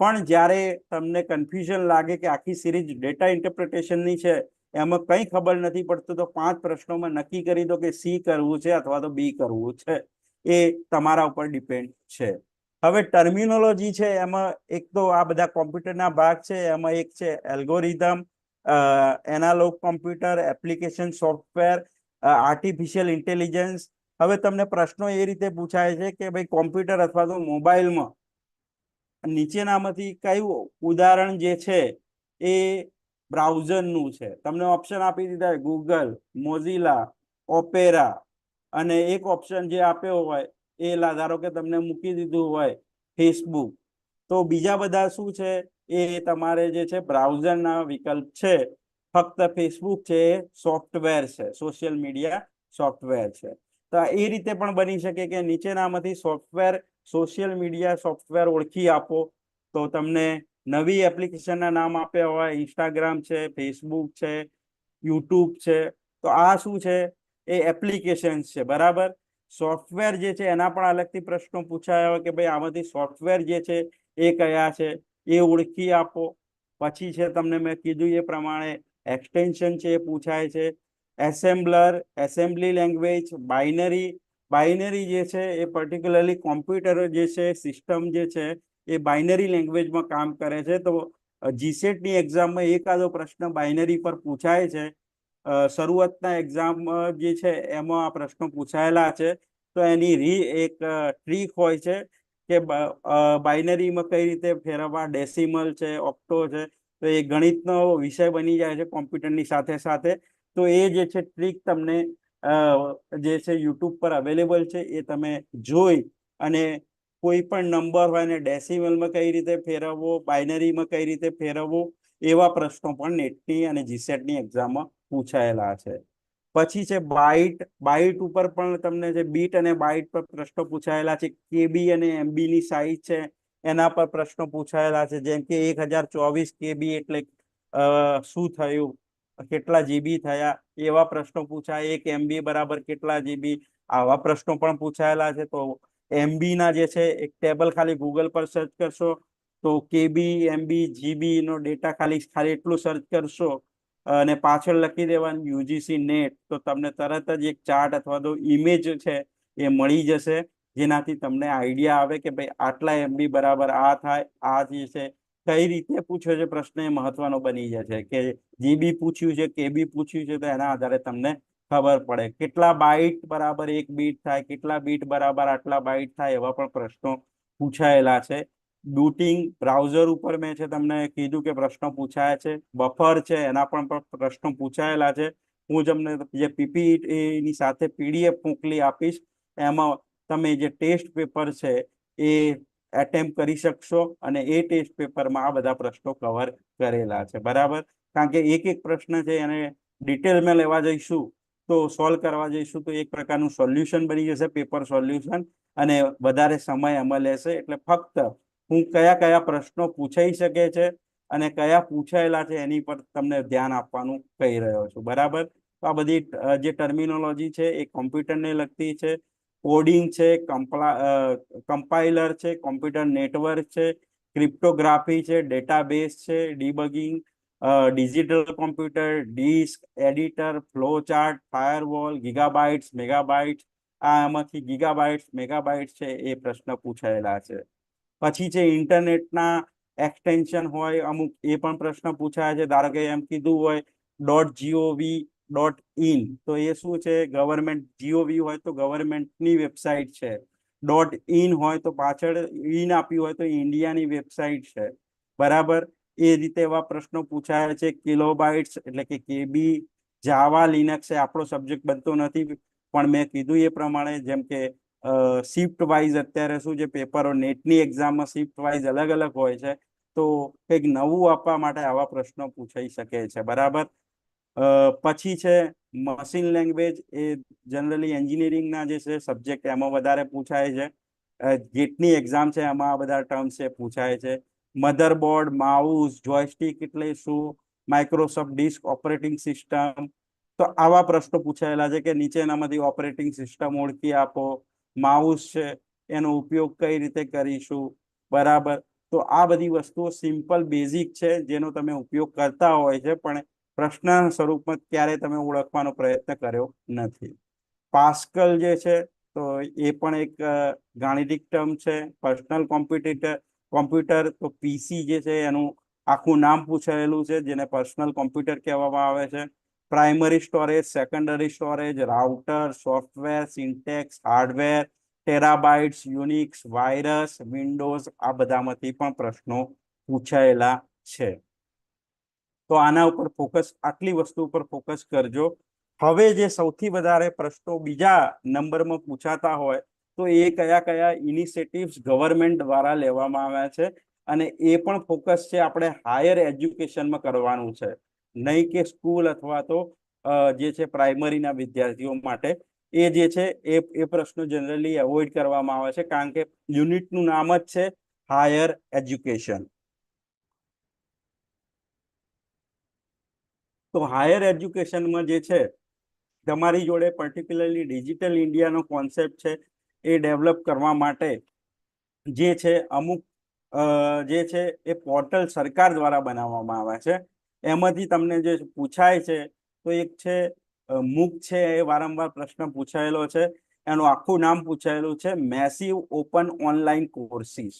A: પણ જ્યારે તમને કન્ફ્યુઝન લાગે કે આખી સિરીઝ ડેટા ઇન્ટરપ્રિટેશનની છે, એમાં કંઈ ખબર નથી પડતું, તો 5 પ્રશ્નોમાં નક્કી કરી દો કે સી કરવું છે અથવા તો બી કરવું છે. એ તમારા ઉપર ડિપેન્ડ છે. હવે ટર્મિનોલોજી છે, એમાં એક તો આ બધા કોમ્પ્યુટરના ભાગ છે, એમાં એક છે algorithm, analogue computer, application software, artificial intelligence. હવે તમને પ્રશ્નો એ રીતે પૂછાય છે કે ભાઈ કોમ્પ્યુટર અથવા તો મોબાઈલમાં નીચેનામાંથી કયું ઉદાહરણ જે છે એ બ્રાઉઝરનું છે. તમને ઓપ્શન આપી દીધા ગૂગલ, મોઝિલા, ઓપેરા, અને એક ઓપ્શન જે આપ્યો હોય એ ધારો કે તમને મૂકી દીધું હોય ફેસબુક. તો બીજા બધા શું છે એ તમારે જે છે બ્રાઉઝરના વિકલ્પ છે. ફક્ત ફેસબુક છે એ સોફ્ટવેર છે, સોશિયલ મીડિયા સોફ્ટવેર છે. તો એ રીતે પણ બની શકે કે નીચેનામાંથી સોફ્ટવેર, સોશિયલ મીડિયા સોફ્ટવેર ઓળખી આપો. તો તમને નવી એપ્લિકેશનના નામ આપ્યા હોય, ઇન્સ્ટાગ્રામ છે, ફેસબુક છે, યુટ્યુબ છે. તો આ શું છે? એ એપ્લિકેશન છે, બરાબર. સોફ્ટવેર જે છે એના પણ અલગથી પ્રશ્નો પૂછાયા હોય કે ભાઈ આમાંથી સોફ્ટવેર જે છે એ કયા છે એ ઓળખી આપો. પછી છે તમને મેં કીધું એ પ્રમાણે એક્સટેન્શન છે એ પૂછાય છે. એસેમ્બલર, એસેમ્બલી લેંગ્વેજ, બાઇનરી જે છે એ પર્ટિક્યુલરલી કોમ્પ્યુટર જે છે, સિસ્ટમ જે છે એ બાઇનરી લેંગ્વેજમાં કામ કરે છે. તો જીસેટની એક્ઝામમાં એકાદો પ્રશ્ન બાઇનરી પર પૂછાય છે. શરૂઆતના એક્ઝામ જે છે એમાં આ પ્રશ્નો પૂછાયેલા છે. તો એની એક ટ્રીક હોય છે કે બાઇનરીમાં કઈ રીતે ફેરવવા, ડેસિમલ છે, ઓક્ટો છે. તો એ ગણિતનો વિષય બની જાય છે કોમ્પ્યુટરની સાથે સાથે. તો એ જે છે ટ્રીક તમને જે છે યુટ્યુબ પર અવેલેબલ છે, એ તમે જોઈ અને કોઈ પણ નંબર હોય ને ડેસિમલમાં કઈ રીતે ફેરવવો, બાઇનરીમાં કઈ રીતે ફેરવવો, એવા પ્રશ્નો પણ નેટની અને જીસેટની એક્ઝામમાં પૂછાયેલા છે. પછી છે બાઇટ ઉપર પણ તમને જે બીટ અને બાઇટ પર પ્રશ્નો પૂછાયેલા છે. કેબી અને એમબી ની સાઈઝ છે એના પર પ્રશ્નો પૂછાયેલા છે. જેમ કે 1024 કેબી એટલે શું થયું, કેટલા જીબી થયા, એવા પ્રશ્નો પૂછાય. 1 MB બરાબર કેટલા જીબી, આવા પ્રશ્નો પણ પૂછાયેલા છે. તો એમબી ના જે છે એક ટેબલ ખાલી ગૂગલ પર સર્ચ કરશો તો કેબી, એમબી, જીબી નો ડેટા ખાલી એટલું સર્ચ કરશો અને પાછળ લખી દેવાનું યુજીસી નેટ, તો તમને તરત જ એક ચાર્ટ અથવા તો ઇમેજ છે એ મળી જશે. જેનાથી તમને આઈડિયા આવે કે ભાઈ આટલા એમબી બરાબર આ થાય. આ જે છે કઈ રીતે પૂછ્યો છે પ્રશ્ન એ મહત્વનો બની જશે. કે જીબી પૂછ્યું છે, કેબી પૂછ્યું છે, તો એના આધારે તમને ખબર પડે. કેટલા બાઇટ બરાબર 1 બીટ થાય, કેટલા બીટ બરાબર આટલા બાઇટ થાય, એવા પણ પ્રશ્નો પૂછાયેલા છે. બુટિંગ, બ્રાઉઝર ઉપર મેં છે તમને કીધું કે પ્રશ્નો પૂછાયા છે. બફર છે એના પણ પ્રશ્નો પૂછાયેલા છે. હું તમને જે પીપીટી ની સાથે પીડીએફ મોકલી આપીશ, એમાં તમે જે ટેસ્ટ પેપર છે એ એટેમ્પ કરી શકશો અને એ ટેસ્ટ પેપરમાં આ બધા પ્રશ્નો કવર કરેલા છે, બરાબર. કારણ કે એક એક પ્રશ્ન છે એને ડિટેલમાં લેવા જઈશું તો સોલ્વ કરવા જઈશું તો એક પ્રકારનું સોલ્યુશન બની જશે, પેપર સોલ્યુશન, અને વધારે સમય એમાં લેશે. એટલે ફક્ત હું કયા કયા પ્રશ્નો પૂછાઈ શકે છે અને કયા પૂછાયેલા છે એની પર તમને ધ્યાન આપવાનું કહી રહ્યો છું, બરાબર. તો આ બધી જે ટર્મિનોલોજી છે એ કોમ્પ્યુટરને લગતી છે. કોડિંગ છે, કમ્પાઇલર છે, કોમ્પ્યુટર નેટવર્ક છે, ક્રિપ્ટોગ્રાફી છે, ડેટાબેઝ છે, debugging, digital computer, disk, editor, flow chart, firewall, gigabytes, megabytes. આમાંથી ગીગાબાઇટ્સ, મેગાબાઇટ્સ છે એ પ્રશ્ન પૂછાયેલા છે. પછી છે ઇન્ટરનેટના એક્સટેન્શન હોય અમુક, એ પણ પ્રશ્ન પૂછાય છે. ધારો કે એમ કીધું હોય .gov.in, તો એ શું છે? ગવર્મેન્ટ. જીઓવી હોય તો ગવર્મેન્ટની વેબસાઇટ છે. .in હોય તો પાછળ ઇન આપ્યું હોય તો ઇન્ડિયાની વેબસાઇટ છે, બરાબર. એ રીતે એવા પ્રશ્નો પૂછાય છે. કિલોબાઇટ્સ એટલે કે કેબી. જાવા, લિનક્સ એ આપણો સબ્જેક્ટ બનતો નથી, પણ મેં કીધું એ પ્રમાણે જેમ કે શિફ્ટ વાઇઝ અત્યારે શું છે, પેપરો નેટની એક્ઝામમાં શિફ્ટ વાઇઝ અલગ અલગ હોય છે. તો કંઈક નવું આપવા માટે આવા પ્રશ્નો પૂછાઈ શકે છે, બરાબર. પછી છે મશીન લેંગ્વેજ. એ જનરલી એન્જિનિયરિંગના જે છે સબ્જેક્ટ એમાં વધારે પૂછાય છે. ગેટની એક્ઝામ છે એમાં આ બધા ટર્મ્સ છે પૂછાય છે. મધરબોર્ડ, માઉસ, જોયસ્ટિક એટલે શું, માઇક્રોસોફ્ટ ડિસ્ક ઓપરેટિંગ સિસ્ટમ. તો આવા પ્રશ્નો પૂછાયેલા છે કે નીચેનામાંથી ઓપરેટિંગ સિસ્ટમ ઓળખી આપો. માઉસ છે એનો ઉપયોગ કઈ રીતે કરીશું, બરાબર. તો આ બધી વસ્તુઓ સિમ્પલ બેઝિક છે જેનો તમે ઉપયોગ કરતા હોય છે, પણ પ્રશ્નના સ્વરૂપમાં ક્યારે તમે ઓળખવાનો પ્રયત્ન કર્યો નથી. પાસ્કલ જે છે તો એ પણ એક ગાણિતિક ટર્મ છે. પર્સનલ કોમ્પ્યુટર તો પીસી જે છે એનું આખું નામ પૂછાયેલું છે, જેને પર્સનલ કોમ્પ્યુટર કહેવામાં આવે છે. Primary storage, secondary storage, router, software, syntax, hardware, terabytes, Unix, virus, Windows, આ બધામાંથી પણ પ્રશ્નો પૂછાયેલા છે. તો આના ઉપર ફોકસ, આટલી વસ્તુ ઉપર ફોકસ કરજો. હવે જે સૌથી વધારે પ્રશ્નો બીજા નંબરમાં પૂછાતા હોય તો એ કયા કયા ઇનિશિયેટિવ્સ ગવર્મેન્ટ દ્વારા લેવામાં આવ્યા છે, અને એ પણ ફોકસ છે આપણે હાયર એજ્યુકેશનમાં કરવાનું છે, નહીં કે સ્કૂલ અથવા તો જે છે પ્રાઇમરીના વિદ્યાર્થીઓ માટે. એ જે છે એ પ્રશ્નો જનરલી એવોઇડ કરવામાં આવે છે, કારણ કે યુનિટનું નામ જ છે હાયર એજ્યુકેશન. તો હાયર એજ્યુકેશનમાં જે છે તમારી જોડે પર્ટિક્યુલરલી ડિજિટલ ઇન્ડિયાનો કોન્સેપ્ટ છે એ ડેવલપ કરવા માટે જે છે અમુક જે છે એ પોર્ટલ સરકાર દ્વારા બનાવવામાં આવે છે. એમાંથી તમને જે પૂછાય છે તો એક છે MOOC છે, એ વારંવાર પ્રશ્ન પૂછાયેલો છે. એનું આખું નામ પૂછાયેલું છે massive open online courses.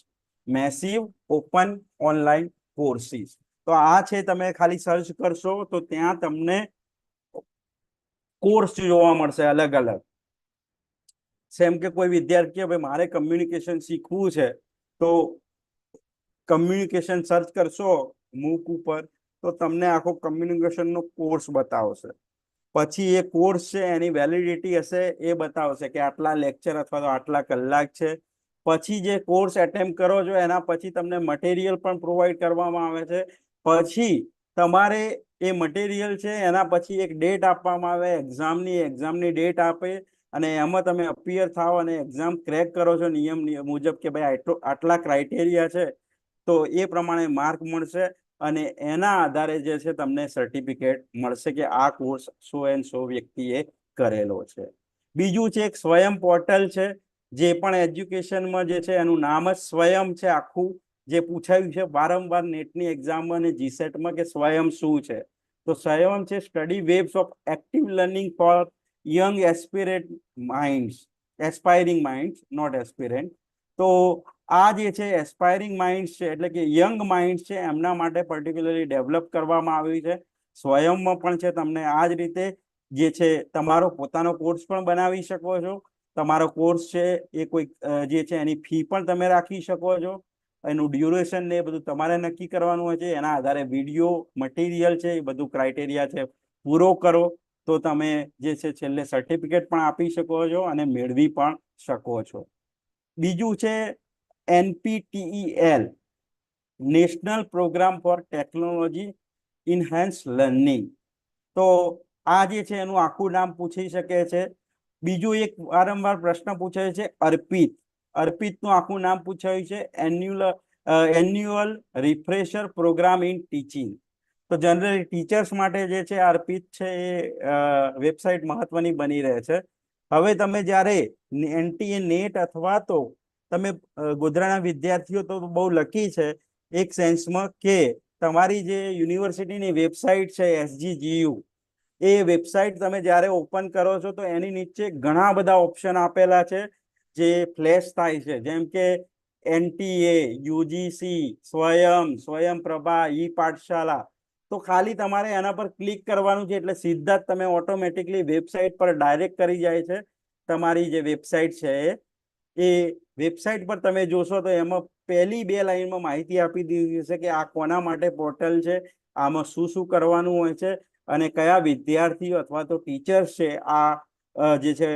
A: Massive open online courses. તો આ છે, તમે ખાલી સર્ચ કરશો તો ત્યાં તમને કોર્સ જોવા મળશે અલગ અલગ. જેમ કે કોઈ વિદ્યાર્થી ભાઈ મારે કમ્યુનિકેશન શીખવું છે તો કમ્યુનિકેશન સર્ચ કરશો MOOC ઉપર તો તમને આખો કમ્યુનિકેશનનો કોર્સ બતાવશે. પછી એ કોર્સ છે એની વેલિડિટી હશે, એ બતાવશે કે આટલા લેક્ચર અથવા તો આટલા કલાક છે. પછી જે કોર્સ એટેમ્પ કરો છો એના પછી તમને મટીરિયલ પણ પ્રોવાઈડ કરવામાં આવે છે. પછી તમારે એ મટીરિયલ છે એના પછી એક ડેટ આપવામાં આવે એક્ઝામની ડેટ આપે, અને એમાં તમે અપિયર થાવ અને એક્ઝામ ક્રેક કરો છો નિયમ મુજબ કે ભાઈ આટલા ક્રાઇટેરિયા છે, તો એ પ્રમાણે માર્ક મળશે અને એના આધારે જે છે તમને સર્ટિફિકેટ મળશે કે આ કોર્સ 100 વ્યક્તિએ કરેલો છે. બીજું છે એક સ્વયં પોર્ટલ છે, જે પણ એજ્યુકેશનમાં જે છે એનું નામ જ સ્વયં છે. આખું જે પૂછાયું છે વારંવાર નેટની એક્ઝામમાં અને જીસેટમાં કે સ્વયં શું છે, તો સ્વયં છે study webs of active learning for young aspiring minds, not aspirant. તો આ જે છે એસ્પાયરિંગ માઇન્ડ્સ છે, એટલે કે યંગ માઇન્ડ્સ છે, એમના માટે પર્ટિક્યુલરલી ડેવલપ કરવામાં આવ્યું છે. સ્વયંમાં પણ છે, તમને આ જ રીતે જે છે તમારો પોતાનો કોર્સ પણ બનાવી શકો છો. તમારો કોર્સ છે એ કોઈ જે છે એની ફી પણ તમે રાખી શકો છો. એનું ડ્યુરેશન ને એ બધું તમારે નક્કી કરવાનું હોય છે. એના આધારે વિડીયો મટીરિયલ છે એ બધું ક્રાઇટેરિયા છે પૂરો કરો તો તમે જે છે છેલ્લે સર્ટિફિકેટ પણ આપી શકો છો અને મેળવી પણ શકો છો. બીજું છે NPTEL, national programme for technology enhance learning. તો આ જે છે એનું આખું નામ પૂછી શકે છે. બીજું એક વારંવાર પ્રશ્ન પૂછાય છે અર્પિતનું આખું નામ પૂછાયું છે annual refresher programme in teaching. તો જનરલી ટીચર્સ માટે જે છે અર્પિત છે એ વેબસાઇટ મહત્વની બની રહે છે. હવે તમે જ્યારે NTA નેટ અથવા તો તમે ગોધરાના વિદ્યાર્થીઓ તો બહુ લકી છે એક સેન્સમાં કે તમારી જે યુનિવર્સિટીની વેબસાઇટ છે SGGU, એ વેબસાઇટ તમે જ્યારે ઓપન કરો છો તો એની નીચે ઘણા બધા ઓપ્શન આપેલા છે જે ફ્લેશ થાય છે, જેમ કે NTA, UGC, સ્વયંપ્રભા, ઈ પાઠશાલા. તો ખાલી તમારે એના પર ક્લિક કરવાનું છે એટલે સીધા જ તમે ઓટોમેટિકલી વેબસાઇટ પર ડાયરેક્ટ કરી જાય છે. તમારી જે વેબસાઇટ છે એ વેબસાઇટ પર તમે જોશો તો એમાં પહેલી 2 લાઈનમાં માહિતી આપી દીધી છે કે આ કોના માટે પોર્ટલ છે, આમાં શું શું કરવાનું હોય છે, અને કયા વિદ્યાર્થીઓ અથવા તો ટીચર્સ છે આ જે છે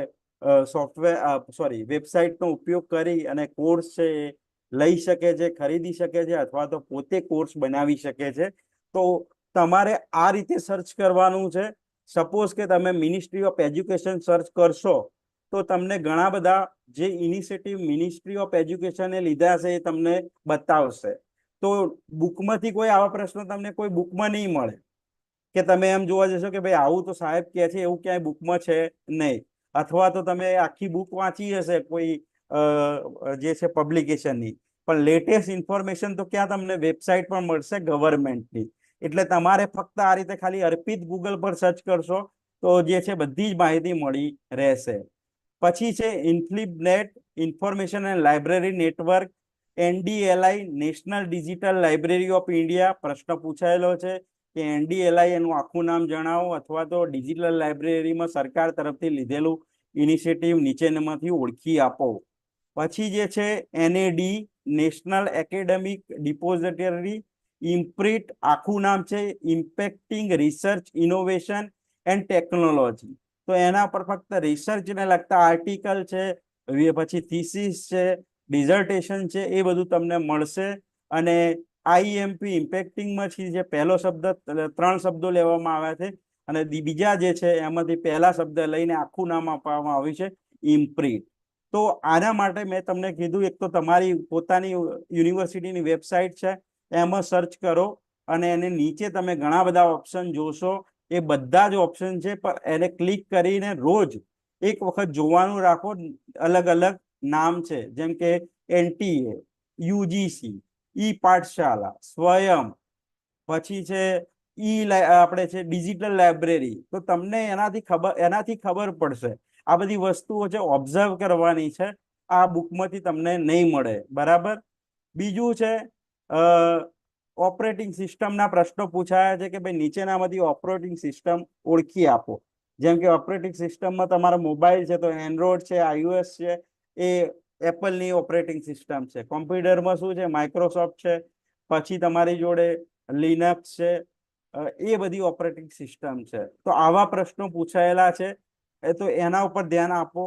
A: વેબસાઇટનો ઉપયોગ કરી અને કોર્સ છે એ લઈ શકે છે, ખરીદી શકે છે, અથવા તો પોતે કોર્સ બનાવી શકે છે. તો તમારે આ રીતે સર્ચ કરવાનું છે. સપોઝ કે તમે મિનિસ્ટ્રી ઓફ એજ્યુકેશન સર્ચ કરશો તો તમને ઘણા બધા જે ઇનિશિયેટિવ મિનિસ્ટ્રી ઓફ એજ્યુકેશને લીધા છે એ તમને બતાવશે. તો બુકમાંથી કોઈ આવા પ્રશ્નો તમને કોઈ બુકમાં નહીં મળે કે તમે એમ જોવા જશો કે ભાઈ આવું તો સાહેબ કહે છે એવું ક્યાંય બુકમાં છે નહીં, અથવા તો તમે આખી બુક વાંચી હશે કોઈ જે છે પબ્લિકેશનની, પણ લેટેસ્ટ ઇન્ફોર્મેશન તો ક્યાં તમને વેબસાઇટ પર મળશે ગવર્મેન્ટની. એટલે તમારે ફક્ત આ રીતે ખાલી અર્પિત ગૂગલ પર સર્ચ કરશો તો જે છે બધી જ માહિતી મળી રહેશે. પછી છે INFLIBNET information and library network, NDLI national digital library of India. પ્રશ્ન પૂછાયેલો છે કે NDLI એનું આખું નામ જણાવો અથવા તો ડિજિટલ લાઇબ્રેરીમાં સરકાર તરફથી લીધેલું ઇનિશિયેટિવ નીચેનામાંથી ઓળખી આપો. પછી જે છે NAD નેશનલ એકેડેમિક ડિપોઝિટરી. ઇમ્પ્રિન્ટ આખું નામ છે ઇમ્પેક્ટિંગ રિસર્ચ ઇનોવેશન એન્ડ ટેકનોલોજી. તો એના પર ફક્ત રિસર્ચને લગતા આર્ટિકલ છે, પછી થીસીસ છે, ડિઝર્ટેશન છે, એ બધું તમને મળશે. અને IMP ઇમ્પેક્ટિંગમાંથી જે પહેલો શબ્દ 3 શબ્દો લેવામાં આવ્યા છે અને બીજા જે છે એમાંથી પહેલા શબ્દ લઈને આખું નામ આપવામાં આવ્યું છે ઇમ્પ્રિન્ટ. તો આના માટે મેં તમને કીધું, એક તો તમારી પોતાની યુનિવર્સિટીની વેબસાઇટ છે એમાં સર્ચ કરો અને એને નીચે તમે ઘણા બધા ઓપ્શન જોશો. એ બધા જ ઓપ્શન છે પણ એને ક્લિક કરીને રોજ એક વખત જોવાનું રાખો. અલગ અલગ નામ છે જેમ કે NTA, UGC, પાઠશાલા, સ્વયં, પછી છે આપણે છે ડિજિટલ લાઇબ્રેરી. તો તમને એનાથી ખબર પડશે. આ બધી વસ્તુઓ છે ઓબ્ઝર્વ કરવાની છે, આ બુકમાંથી તમને નહીં મળે. બરાબર. બીજું છે ઓપરેટિંગ સિસ્ટમના પ્રશ્નો પૂછાયા છે કે ભાઈ નીચેનામાંથી ઓપરેટિંગ સિસ્ટમ ઓળખી આપો. જેમ કે ઓપરેટિંગ સિસ્ટમમાં તમારો મોબાઈલ છે તો એન્ડ્રોઇડ છે, iOS છે, એ એપલની ઓપરેટિંગ સિસ્ટમ છે. કોમ્પ્યુટરમાં શું છે, માઇક્રોસોફ્ટ છે. પછી તમારી જોડે લિનક્સ છે. એ બધી ઓપરેટિંગ સિસ્ટમ છે. તો આવા પ્રશ્નો પૂછાયેલા છે, એ તો એના ઉપર ધ્યાન આપો.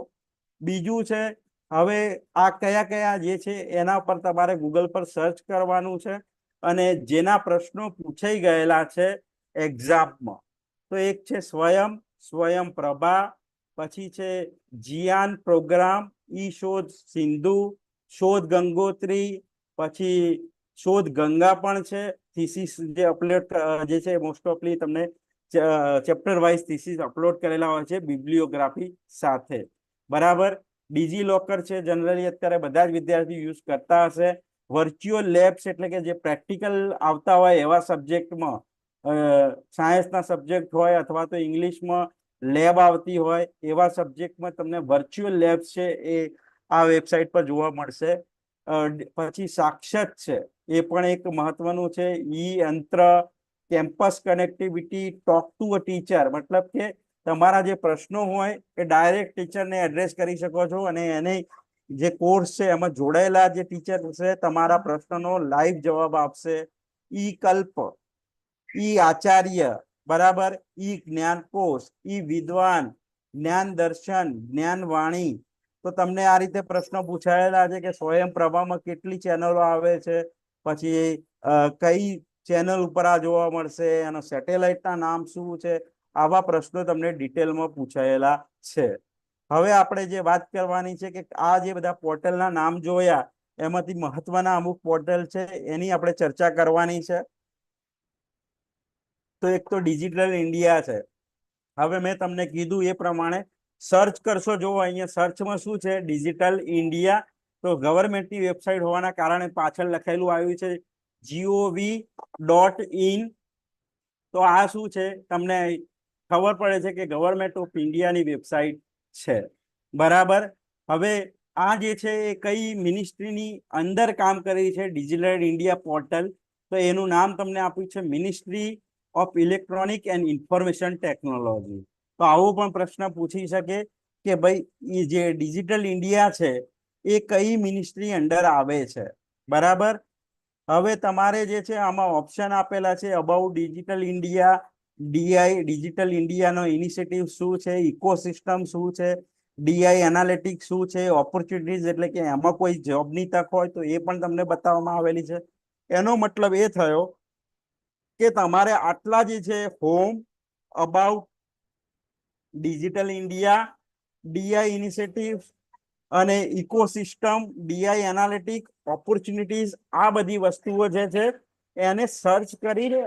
A: બીજું છે હવે આ કયા કયા જે છે એના ઉપર તમારે ગૂગલ પર સર્ચ કરવાનું છે અને જેના પ્રશ્નો પૂછાઈ ગયેલા છે એક્ઝામમાં. તો એક છે સ્વયં પ્રભા, પછી છે જિયાન પ્રોગ્રામ, શોધ સિંધુ, શોધ ગંગોત્રી, પછી શોધ ગંગા પણ છે. થીસીસ જે અપલોડ જે છે મોસ્ટ ઓફલી તમને ચેપ્ટર વાઇઝ થીસીસ અપલોડ કરેલા હોય છે બિબ્લિયોગ્રાફી સાથે. બરાબર. ડિજીલોકર છે, જનરલી અત્યારે બધા જ વિદ્યાર્થીઓ યુઝ કરતા હશે. વર્ચ્યુઅલ લેબ્સ એટલે કે જે પ્રેક્ટિકલ આવતા હોય એવા સબ્જેક્ટમાં, સાયન્સના સબ્જેક્ટ હોય અથવા તો ઇંગ્લિશમાં લેબ આવતી હોય એવા સબ્જેક્ટમાં તમને વર્ચ્યુઅલ લેબ્સ છે એ આ વેબસાઇટ પર જોવા મળશે. પછી સાક્ષર છે, એ પણ એક મહત્વનું છે. યંત્ર, campus connectivity, talk to a teacher, મતલબ કે તમારા જે પ્રશ્નો હોય એ ડાયરેક્ટ ટીચરને એડ્રેસ કરી શકો છો અને એને જે કોર્સ છે એમાં જોડાયેલા જે ટીચર છે તમારા પ્રશ્નનો લાઈવ જવાબ આપશે. કલ્પ, આચાર્ય, બરાબર, જ્ઞાનકોશ, વિદ્વાન, જ્ઞાન દર્શન, જ્ઞાન વાણી. તો તમને આ રીતે પ્રશ્નો પૂછાયેલા છે કે સ્વયં પ્રભામાં કેટલી ચેનલો આવે છે, પછી કઈ ચેનલ ઉપર આ જોવા મળશે, એનો સેટેલાઇટના નામ શું છે. આવા પ્રશ્નો તમને ડિટેલમાં પૂછાયેલા છે. હવે આપણે જે વાત કરવાની છે કે આ જે બધા પોર્ટલના નામ જોયા એમાંથી મહત્વના અમુક પોર્ટલ છે એની આપણે ચર્ચા કરવાની છે. તો એક તો ડિજિટલ ઇન્ડિયા છે. હવે મેં તમને કીધું એ પ્રમાણે સર્ચ કરશો. જો અહીંયા સર્ચમાં શું છે, ડિજિટલ ઇન્ડિયા. તો ગવર્મેન્ટની વેબસાઇટ હોવાના કારણે પાછળ લખેલું આવ્યું છે gov.in. તો આ શું છે તમને ખબર પડે છે કે ગવર્મેન્ટ ઓફ ઇન્ડિયાની વેબસાઇટ છે. બરાબર. હવે આ જે છે એ કઈ મિનિસ્ટ્રીની અંદર કામ કરી છે ડિજિટલ ઇન્ડિયા પોર્ટલ, તો એનું નામ તમને આપ્યું છે ministry of electronic and information technology. તો આવો પણ પ્રશ્ન પૂછી શકે કે ભાઈ એ જે ડિજિટલ ઇન્ડિયા છે એ કઈ મિનિસ્ટ્રી અંડર આવે છે. બરાબર. હવે તમારે જે છે આમાં ઓપ્શન આપેલા છે about digital India, DI digital ઇન્ડિયાનો ઇનિશિયેટિવ શું છે, ઇકોસિસ્ટમ શું છે, DI એનાલિટિક્સ શું છે, ઓપોર્ચ્યુનિટીઝ એટલે કે એમાં કોઈ જોબની તક હોય તો એ પણ તમને બતાવવામાં આવેલી છે. એનો મતલબ એ થયો કે તમારે આટલા જે છે home, about, digital India, DI initiative અને ઇકોસિસ્ટમ, DI એનાલિટિક, ઓપોર્ચ્યુનિટીઝ, આ બધી વસ્તુઓ જે છે એને સર્ચ કરીને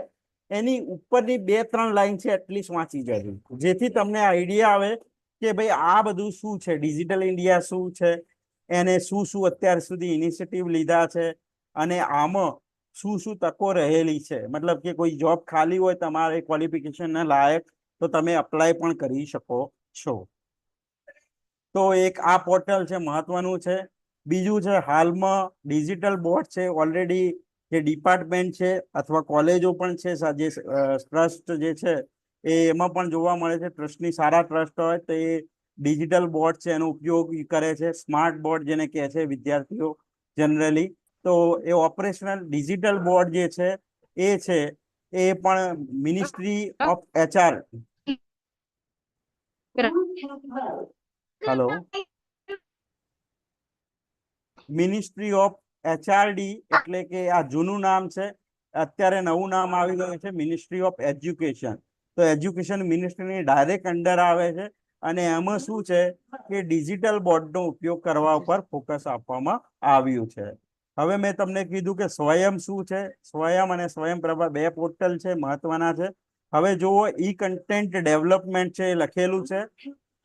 A: એની ઉપરની 2-3 લાઈન છે એટલીસ્ટ વાંચી જાય, જેથી તમને આઈડિયા આવે કે ભાઈ આ બધું શું છે, ડિજિટલ ઇન્ડિયા શું છે, એને શું અત્યાર સુધી ઇનિશિયેટિવ લીધા છે, અને આમાં શું શું તકો રહેલી છે, મતલબ કે કોઈ જોબ ખાલી હોય તમારે ક્વોલિફિકેશન લાયક તો તમે અપ્લાય પણ કરી શકો છો. તો એક આ પોર્ટલ છે, મહત્વનું છે. બીજું છે, હાલમાં ડિજિટલ બોર્ડ છે, ઓલરેડી જે ડિપાર્ટમેન્ટ છે અથવા કોલેજો પણ છે, જે ટ્રસ્ટ જે છે એમાં પણ જોવા મળે છે. ટ્રસ્ટની સારા ટ્રસ્ટ હોય તો એ ડિજિટલ બોર્ડ છે એનો ઉપયોગ કરે છે. સ્માર્ટ બોર્ડ જેને કહે છે વિદ્યાર્થીઓ જનરલી, તો એ ઓપરેશનલ ડિજિટલ બોર્ડ જે છે એ પણ ministry of HR hello ministry of HRD એટલે કે આ જૂનું નામ છે, અત્યારે નવું નામ આવી ગયું છે મિનિસ્ટ્રી ઓફ એજ્યુકેશન. તો એજ્યુકેશન મિનિસ્ટ્રીની ડાયરેક્ટ અંડર આવે છે અને એમાં શું છે કે ડિજિટલ બોર્ડનો ઉપયોગ કરવા ઉપર ફોકસ આપવામાં આવ્યું છે. હવે મેં તમને કીધું કે સ્વયં શું છે, સ્વયં અને સ્વયંપ્રભા બે પોર્ટલ છે, મહત્વના છે. હવે જુઓ ઈ કન્ટેન્ટ ડેવલપમેન્ટ છે એ લખેલું છે,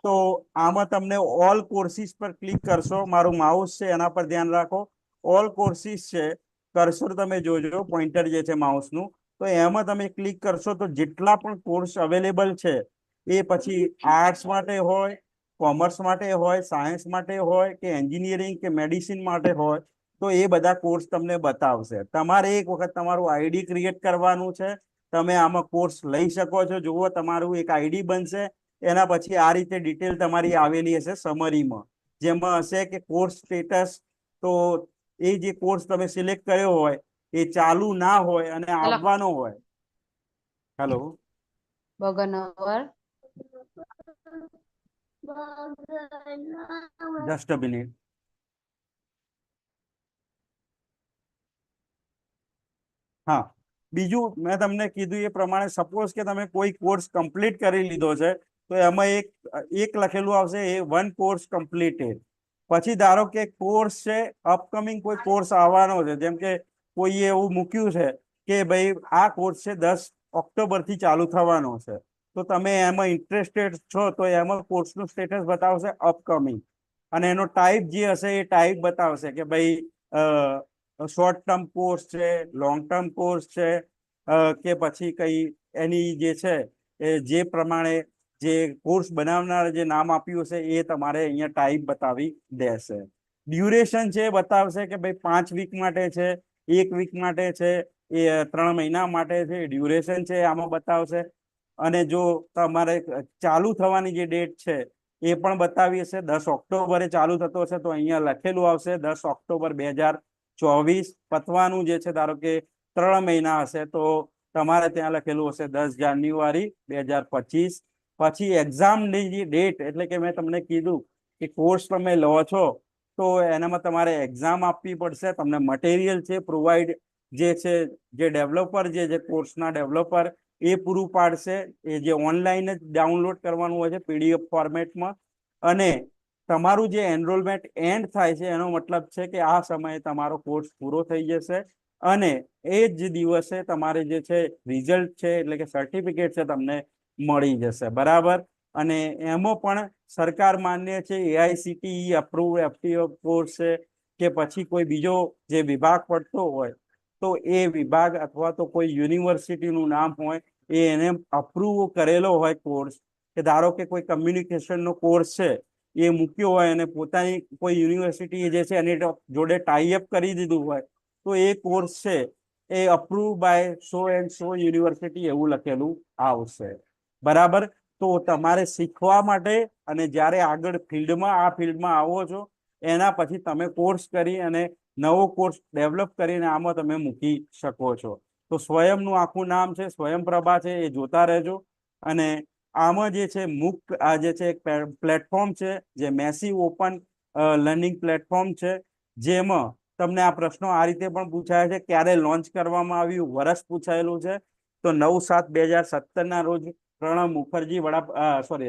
A: તો આમાં તમને ઓલ કોર્સિસ પર ક્લિક કરશો, મારું માઉસ છે એના પર ધ્યાન રાખો, ઓલ કોર્સિસ છે, કર્સર તમે જોજો પોઇન્ટર જે છે માઉસનું, તો એમાં તમે ક્લિક કરશો તો જેટલા પણ કોર્સ અવેલેબલ છે એ પછી આર્ટ્સ માટે હોય, કોમર્સ માટે હોય, સાયન્સ માટે હોય કે એન્જિનિયરિંગ કે મેડિસિન માટે હોય, તો એ બધા કોર્સ તમને બતાવશે. તમારે એક વખત તમારું આઈડી ક્રિએટ કરવાનું છે, તમે આમાં કોર્સ લઈ શકો છો. જુઓ તમારું એક આઈડી બનશે, એના પછી આ રીતે ડિટેલ તમારી આવેલી હશે સમરીમાં, જેમાં હશે કે કોર્સ સ્ટેટસ, તો એ જે કોર્સ તમે સિલેક્ટ કર્યો હોય એ ચાલુ ના હોય અને આવવાનો હોય. હેલો
D: બગનવર
A: જસ્ટ અ મિનિટ. હા, બીજું મેં તમને કીધું એ પ્રમાણે સપોઝ કે તમે કોઈ કોર્સ કમ્પ્લીટ કરી લીધો છે, તો એમાં એક લખેલું આવશે એ 1 કોર્સ કમ્પ્લીટેડ. પછી ધારો કે કોર્સ છે અપકમિંગ કોઈ કોર્સ આવવાનો છે, જેમ કે કોઈએ એવું મૂક્યું છે કે ભાઈ આ કોર્સ છે 10 ઓક્ટોબર થી ચાલુ થવાનો છે, તો તમે એમાં ઇન્ટરેસ્ટેડ છો તો એમાં કોર્સનું સ્ટેટસ બતાવશે અપકમિંગ, અને એનો ટાઈપ જે હશે એ ટાઈપ બતાવશે કે ભાઈ શોર્ટ ટર્મ કોર્સ છે, લોંગ ટર્મ કોર્સ છે, કે પછી કઈ એની જે છે એ જે પ્રમાણે જે કોર્સ બનાવનાર જે નામ આપ્યું હશે એ તમારે અહીંયા ટાઈપ બતાવી દેશે. ડ્યુરેશન છે બતાવશે કે ભાઈ 5 વીક માટે છે, 1 વીક માટે છે, એ 3 મહિના માટે છે, ડ્યુરેશન છે આમાં બતાવશે. અને જો તમારે ચાલુ થવાની જે ડેટ છે એ પણ બતાવી હશે, 10 ઓક્ટોબરે ચાલુ થતો હશે તો અહીંયા લખેલું આવશે 10 ઓક્ટોબર 2024. પતવાનું જે છે ધારો કે 3 મહિના હશે તો તમારે ત્યાં લખેલું હશે 10 જાન્યુઆરી 2025. પછી એક્ઝામની જે ડેટ, એટલે કે મેં તમને કીધું કે કોર્સ તમે લો છો તો એનામાં તમારે એક્ઝામ આપવી પડશે. તમને મટીરિયલ છે પ્રોવાઈડ જે છે, જે ડેવલપર જે કોર્સના ડેવલપર એ પૂરું પાડશે, એ જે ઓનલાઈન જ ડાઉનલોડ કરવાનું હોય છે PDF ફોર્મેટમાં. અને તમારું જે એનરોલમેન્ટ એન્ડ થાય છે એનો મતલબ છે કે આ સમયે તમારો કોર્સ પૂરો થઈ જશે અને એ જ દિવસે તમારે જે છે રિઝલ્ટ છે એટલે કે સર્ટિફિકેટ છે તમને મળી જશે. બરાબર. અને એમાં પણ સરકાર માન્ય છે, AICTE અપ્રુવ FTO કોર્સ છે કે પછી કોઈ બીજો જે વિભાગ પડતો હોય તો એ વિભાગ અથવા તો કોઈ યુનિવર્સિટીનું નામ હોય એ એને અપ્રુવ કરેલો હોય કોર્સ, કે ધારો કે કોઈ કમ્યુનિકેશનનો કોર્સ છે એ મૂક્યો હોય અને પોતાની કોઈ યુનિવર્સિટી જે છે એની જોડે ટાઈઅપ કરી દીધું હોય તો એ કોર્સ છે એ approve by so and so university એવું લખેલું આવશે. બરાબર. તો તમારે શીખવા માટે અને જ્યારે આગળ આ ફિલ્ડમાં આવો છો એના પછી તમે કોર્સ કરી અને નવો કોર્સ ડેવલપ કરીને આમાં તમે મૂકી શકો છો. તો સ્વયંનું આખું નામ છે સ્વયંપ્રભા છે, એ જોતા રહેજો. અને આમાં જે છે મુક્ત આ જે છે પ્લેટફોર્મ છે જે મેસિવ ઓપન લર્નિંગ પ્લેટફોર્મ છે, જેમાં તમને આ પ્રશ્નો આ રીતે પણ પૂછાય છે, ક્યારે લોન્ચ કરવામાં આવ્યું, વર્ષ પૂછાયેલું છે તો 9/7/2017 ના રોજ પ્રણવ મુખર્જી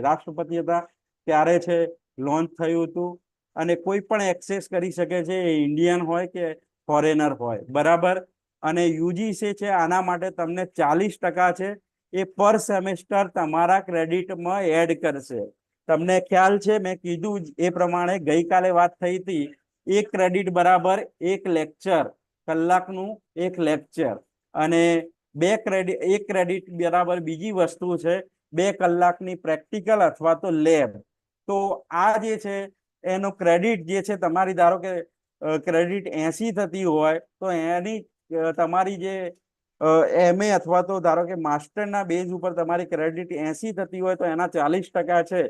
A: રાષ્ટ્રપતિ હતા ત્યારે છે લોન્ચ થયું હતું. અને કોઈ પણ એક્સેસ કરી શકે છે, એ ઇન્ડિયન હોય કે ફોરેનર હોય. બરાબર. અને UGC છે આના માટે તમને 40% છે એ પર સેમેસ્ટર તમારા ક્રેડિટમાં એડ કરશે. તમને ખ્યાલ છે મેં કીધું એ પ્રમાણે ગઈકાલે વાત થઈ હતી, 1 ક્રેડિટ બરાબર 1 લેક્ચર. કલાકનું એક લેક્ચર અને 1 ક્રેડિટ બરાબર બીજી વસ્તુ છે 2 કલાકની પ્રેક્ટિકલ અથવા તો લેબ. તો આ જે છે એનો ક્રેડિટ જે છે તમારી ધારો કે ક્રેડિટ 80 થતી હોય તો એની તમારી જે MA અથવા તો ધારો કે માસ્ટરના બેઝ ઉપર તમારી ક્રેડિટ 80 થતી હોય તો એના 40% છે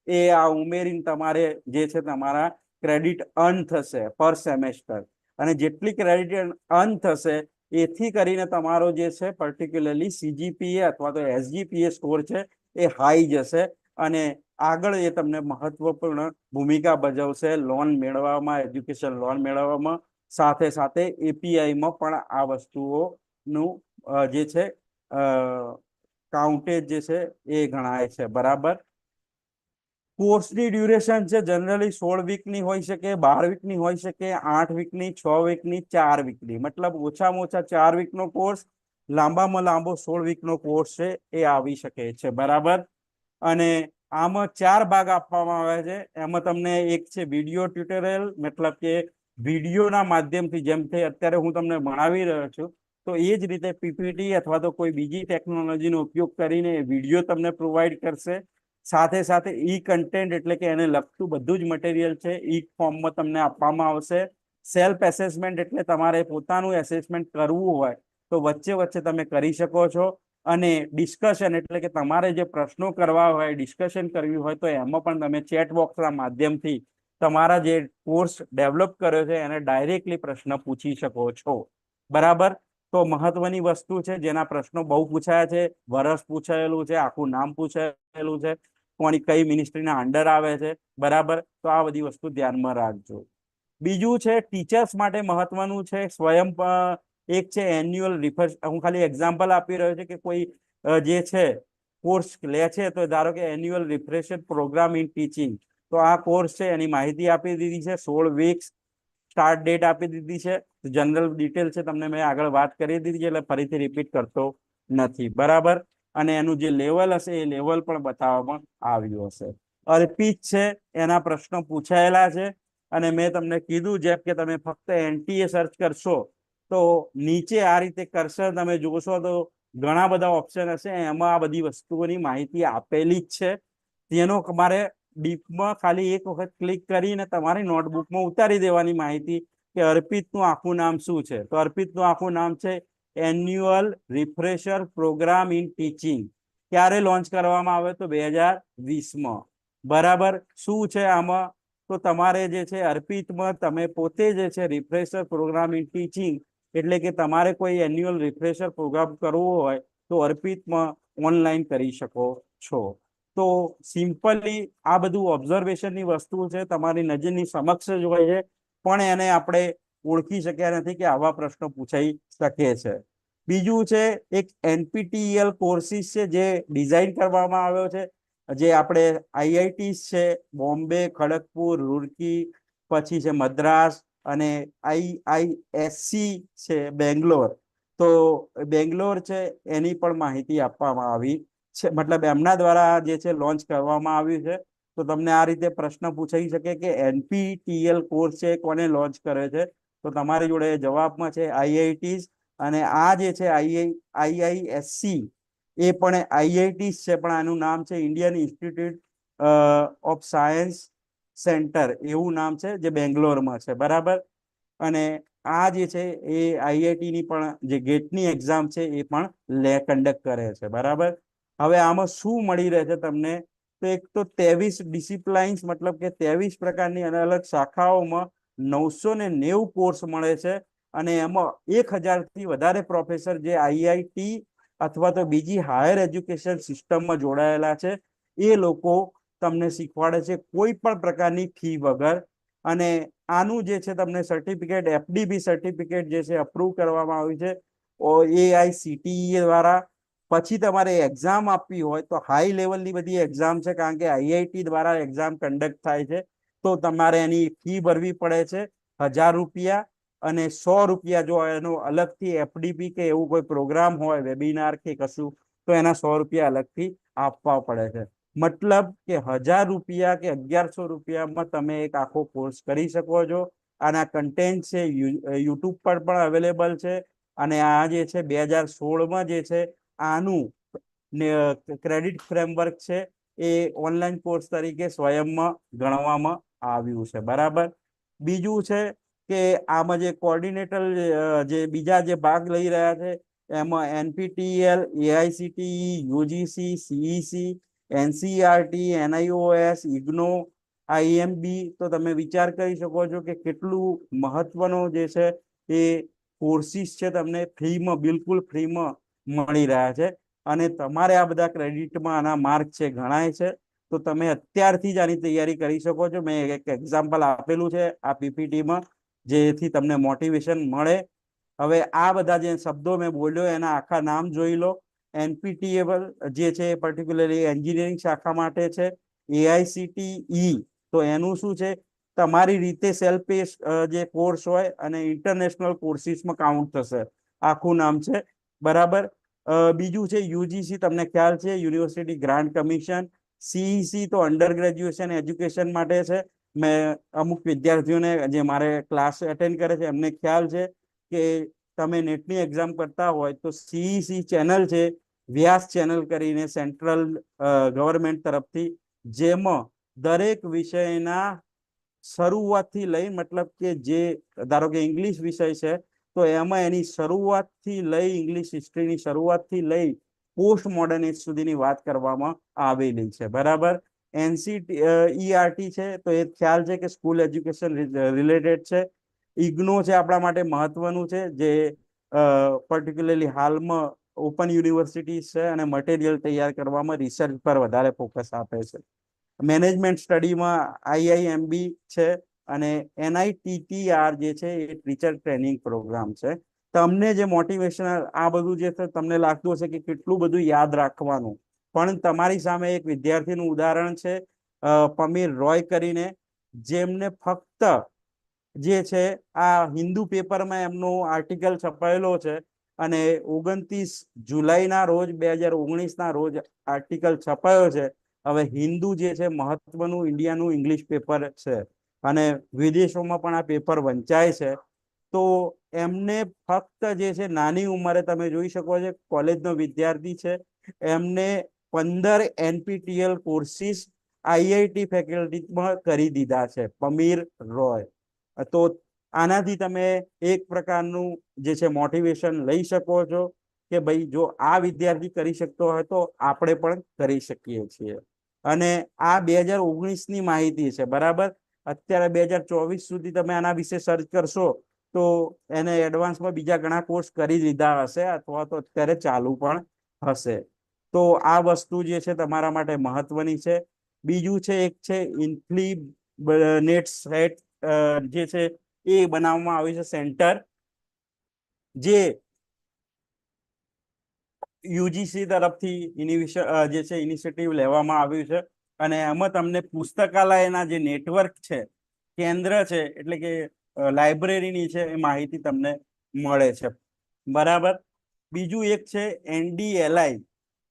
A: એ આ ઉમેરીને તમારે જે છે તમારા ક્રેડિટ અર્ન થશે પર સેમેસ્ટર. અને જેટલી ક્રેડિટ અર્ન થશે એથી કરીને તમારો જે છે પર્ટિક્યુલરલી CGPA અથવા તો SGPA સ્કોર છે એ હાઈ જશે અને આગળ એ તમને મહત્વપૂર્ણ ભૂમિકા ભજવશે લોન મેળવવામાં, એજ્યુકેશન લોન મેળવવામાં, સાથે સાથે API-માં પણ આ વસ્તુઓનું જે છે કાઉન્ટેજ જે છે એ ગણાય છે. બરાબર. કોર્સની ડ્યુરેશન છે જનરલી 16 વીકની હોઈ શકે, 12 વીકની હોઈ શકે, 8 વીકની, 6 વીકની, 4 વીકની. મતલબ ઓછામાં ઓછા 4 વીકનો કોર્સ, લાંબામાં લાંબો 16 વીકનો કોર્સ છે એ આવી શકે છે. બરાબર. અને આમાં 4 ભાગ આપવામાં આવે છે. એમાં તમને એક છે વિડીયો ટ્યુટોરિયલ, મતલબ કે વિડીયોના માધ્યમથી, જેમ કે અત્યારે હું તમને ભણાવી રહ્યો છું તો એ જ રીતે PPT અથવા તો કોઈ બીજી ટેકનોલોજીનો ઉપયોગ કરીને વિડીયો તમને પ્રોવાઈડ કરશે. સાથે સાથે કન્ટેન્ટ એટલે કે એને લગતું બધું જ મટીરિયલ છે ફોર્મમાં તમને આપવામાં આવશે. સેલ્ફ એસેસમેન્ટ એટલે તમારે પોતાનું એસેસમેન્ટ કરવું હોય તો વચ્ચે વચ્ચે તમે કરી શકો છો. અને ડિસ્કશન એટલે કે તમારે જે પ્રશ્નો કરવા હોય, ડિસ્કશન કરવી હોય તો એમાં પણ તમે ચેટ બોક્સના માધ્યમથી તમારા જે કોર્સ ડેવલપ કર્યો છે એને ડાયરેક્ટલી પ્રશ્ન પૂછી શકો છો. બરાબર. તો મહત્વની વસ્તુ છે જેના પ્રશ્નો બહુ પૂછાયા છે, વર્ષ પૂછાયેલું છે, આખું નામ પૂછાયેલું છે, કોની કઈ મિનિસ્ટ્રીના અંડર આવે છે. બરાબર. તો આ બધી વસ્તુ ધ્યાનમાં રાખજો. બીજું છે ટીચર્સ માટે મહત્વનું છે સ્વયં એક છે એન્યુઅલ રિફ્રેશ. હું ખાલી એક્ઝામ્પલ આપી રહ્યો છું કે કોઈ જે છે કોર્સ લે છે તો ધારો કે annual refresher programme in teaching, તો આ કોર્સ છે એની માહિતી આપી દીધી છે. 16 વીક્સ, સ્ટાર્ટ ડેટ આપી દીધી છે. જનરલ ડિટેલ છે તમને મેં આગળ વાત કરી દીધી છે એટલે ફરીથી રિપીટ કરતો નથી. બરાબર. અને એનું જે લેવલ હશે એ લેવલ પણ બતાવવામાં આવ્યું હશે. અર્પિત છે એના પ્રશ્નો પૂછાયેલા છે અને મેં તમને કીધું જેમ કે તમે ફક્ત NTA સર્ચ કરશો તો નીચે આ રીતે કરશો, તમે જોશો તો ઘણા બધા ઓપ્શન હશે, એમાં આ બધી વસ્તુઓની માહિતી આપેલી જ છે. તેનો તમારે ડીપમાં ખાલી એક વખત ક્લિક કરીને તમારી નોટબુકમાં ઉતારી દેવાની માહિતી કે અર્પિતનું આખું નામ શું છે. તો અર્પિતનું આખું નામ છે annual refresher programme in teaching. ક્યારે લોન્ચ કરવામાં આવે તો 2020માં. બરાબર. શું છે આમાં તો તમારે જે છે અર્પિતમાં તમે પોતે જે છે રિફ્રેશર પ્રોગ્રામ ઇન ટીચિંગ એટલે કે તમારે કોઈ એન્યુઅલ રિફ્રેશર પ્રોગ્રામ કરવો હોય તો અર્પિતમાં ઓનલાઈન કરી શકો છો. તો સિમ્પલી આ બધું ઓબ્ઝર્વેશનની વસ્તુ છે, તમારી નજરની સમક્ષ જ હોય છે, પણ એને આપણે ઓળખી શક્યા નથી કે આવા પ્રશ્નો પૂછાઈ શકે છે. બીજું છે એક NPTEL કોર્સિસ છે જે ડિઝાઇન કરવામાં આવ્યો છે, જે આપણે IITs છે બોમ્બે, ખડગપુર, રૂરકી, પછી છે મદ્રાસ અને IISc છે બેંગ્લોર. તો બેંગ્લોર છે એની પણ માહિતી આપવામાં આવી છે, મતલબ એમના દ્વારા જે છે લોન્ચ કરવામાં આવ્યું છે. તો તમને આ રીતે પ્રશ્ન પૂછાઈ શકે કે NPTEL કોર્સ છે કોને લોન્ચ કરે છે, તો તમારી જોડે જવાબમાં છે IITs. અને આ જે છે IISc એ પણ IITs છે, પણ આનું નામ છે Indian institute of science centre, એવું નામ છે, જે બેંગ્લોરમાં છે. બરાબર. અને આ જે છે એ IIT ની પણ જે ગેટની એક્ઝામ છે એ પણ કન્ડક્ટ કરે છે. બરાબર. હવે આમાં શું મળી રહે છે તમને તો એક તો 23 ડિસિપ્લાઇન્સ, મતલબ કે 23 પ્રકારની અલગ અલગ શાખાઓમાં 990 કોર્સ મળે છે. અને એમાં 1000 થી વધારે પ્રોફેસર જે IIT અથવા તો બીજી હાયર એજ્યુકેશન સિસ્ટમમાં જોડાયેલા છે એ લોકો તમને શીખવાડે છે કોઈ પણ પ્રકારની ફી વગર. અને આનું જે છે તમને સર્ટિફિકેટ, FDB સર્ટિફિકેટ જે છે અપ્રૂવ કરવામાં આવ્યું છે AICTE દ્વારા. પછી તમારે એક્ઝામ આપવી હોય તો હાઈ લેવલની બધી એક્ઝામ છે, કારણ કે IIT દ્વારા એક્ઝામ કન્ડક્ટ થાય છે, તો તમારે એની ફી ભરવી પડે છે 1000 રૂપિયા. અને 100 રૂપિયા જો એનો અલગથી FDP કે એવું કોઈ પ્રોગ્રામ હોય, વેબિનાર કે કશું, તો એના 100 રૂપિયા અલગથી આપવા પડે છે. મતલબ કે 1000 રૂપિયા કે 1100 રૂપિયામાં તમે એક આખો કોર્સ કરી શકો છો. આના કન્ટેન્ટ છે યુટ્યુબ પર પણ અવેલેબલ છે, અને આ જે છે 2016માં જે છે આનું ક્રેડિટ ફ્રેમવર્ક છે એ ઓનલાઈન કોર્સ તરીકે સ્વયંમાં ગણવામાં આવ્યું છે, બરાબર. બીજું છે કે આમાં જે કોર્ડિનેટર જે બીજા જે ભાગ લઈ રહ્યા છે એમાં NPTEL, AICTE, UGC, CEC, NCERT, NIOS, IGNO, IMB. તો તમે વિચાર કરી શકો છો કે કેટલું મહત્વનો જે છે એ કોર્સિસ છે તમને ફ્રીમાં, બિલકુલ ફ્રીમાં મળી રહ્યા છે, અને તમારે આ બધા ક્રેડિટમાં આના માર્ક છે ગણાય છે. તો તમે અત્યારથી જ આની તૈયારી કરી શકો છો. મેં એક એક્ઝામ્પલ આપેલું છે આ PPTમાં, જેથી તમને મોટિવેશન મળે. હવે આ બધા જે શબ્દો મેં બોલ્યો એના આખા નામ જોઈ લો. NPTEL જે છે પર્ટિક્યુલરલી એન્જિનિયરિંગ શાખા માટે છે. AICTE તો એનું શું છે, તમારી રીતે સેલ્ફ પેસ જે કોર્સ હોય અને ઇન્ટરનેશનલ કોર્સિસમાં કાઉન્ટ થશે, આખું નામ છે, બરાબર. બીજું છે UGC, તમને ખ્યાલ છે, યુનિવર્સિટી ગ્રાન્ટ કમિશન. CEC તો અંડર ગ્રેજ્યુએશન એજ્યુકેશન માટે છે. મેં અમુક વિદ્યાર્થીઓને જે મારે ક્લાસ એટેન્ડ કરે છે એમને ખ્યાલ છે કે તમે નેટની એક્ઝામ કરતા હોય તો CEC ચેનલ છે, વ્યાસ ચેનલ કરીને સેન્ટ્રલ ગવર્મેન્ટ તરફથી, જેમાં દરેક વિષયના શરૂઆતથી લઈ, મતલબ કે જે ધારો કે ઇંગ્લિશ વિષય છે તો એમાં એની શરૂઆતથી લઈ, ઇંગ્લિશ હિસ્ટ્રીની શરૂઆતથી લઈ પોસ્ટ મોડર્ન એજ સુધીની વાત કરવામાં આવેલી છે, બરાબર. NCERT છે તો એ ખ્યાલ છે કે સ્કૂલ એજ્યુકેશન રિલેટેડ છે. IGNO છે આપણા માટે મહત્વનું છે, જે પર્ટિક્યુલરલી હાલમાં ઓપન યુનિવર્સિટી છે અને મટીરિયલ તૈયાર કરવામાં રિસર્ચ પર વધારે ફોકસ આપે છે. મેનેજમેન્ટ સ્ટડીમાં IIMB છે, અને NITTR જે છે એ ટીચર ટ્રેનિંગ પ્રોગ્રામ છે. તમને જે મોટિવેશન આ બધું જે તમને લાગતું હશે કે કેટલું બધું યાદ રાખવાનું, પણ તમારી સામે એક વિદ્યાર્થીનું ઉદાહરણ છે, પમીર રોય કરીને, જેમને ફક્ત જે છે આ હિન્દુ પેપરમાં એમનો આર્ટિકલ છપાયેલો છે, અને 29 જુલાઈના રોજ 2019ના રોજ આર્ટિકલ છપાયો છે. હવે હિન્દુ જે છે મહત્વનું ઇન્ડિયાનું ઇંગ્લિશ પેપર છે, અને વિદેશોમાં પણ આ પેપર વંચાય છે. તો એમને ફક્ત જે છે નાની ઉંમરે, તમે જોઈ શકો છો કોલેજનો વિદ્યાર્થી છે, એમને 15 NPTEL કોર્સિસ IIT ફેકલ્ટીમાં કરી દીધા છે, પમીર રોય. તો આનાથી તમે એક પ્રકારનું જે છે મોટિવેશન લઈ શકો છો કે ભાઈ જો આ વિદ્યાર્થી કરી શકતો હોય તો આપણે પણ કરી શકીએ છીએ. અને આ 2019ની માહિતી છે, બરાબર. અત્યારે 2024 સુધી તમે આના વિશે સર્ચ કરશો તો એને એડવાન્સમાં બીજા ઘણા કોર્સ કરી દીધા હશે, અથવા તો અત્યારે ચાલુ પણ હશે. તો આ વસ્તુ જે છે તમારા માટે મહત્વની છે. બીજું છે, એક છે ઇન્ફ્લી સેટ જે છે એ બનાવવામાં આવ્યું છે સેન્ટર, જે UGC તરફથી જે છે ઇનિશિયેટિવ લેવામાં આવ્યું છે, અને એમાં તમને પુસ્તકાલયના જે નેટવર્ક છે, કેન્દ્ર છે, એટલે કે લાઇબ્રેરીની છે એ માહિતી તમને મળે છે, બરાબર. બીજું એક છે NDLI,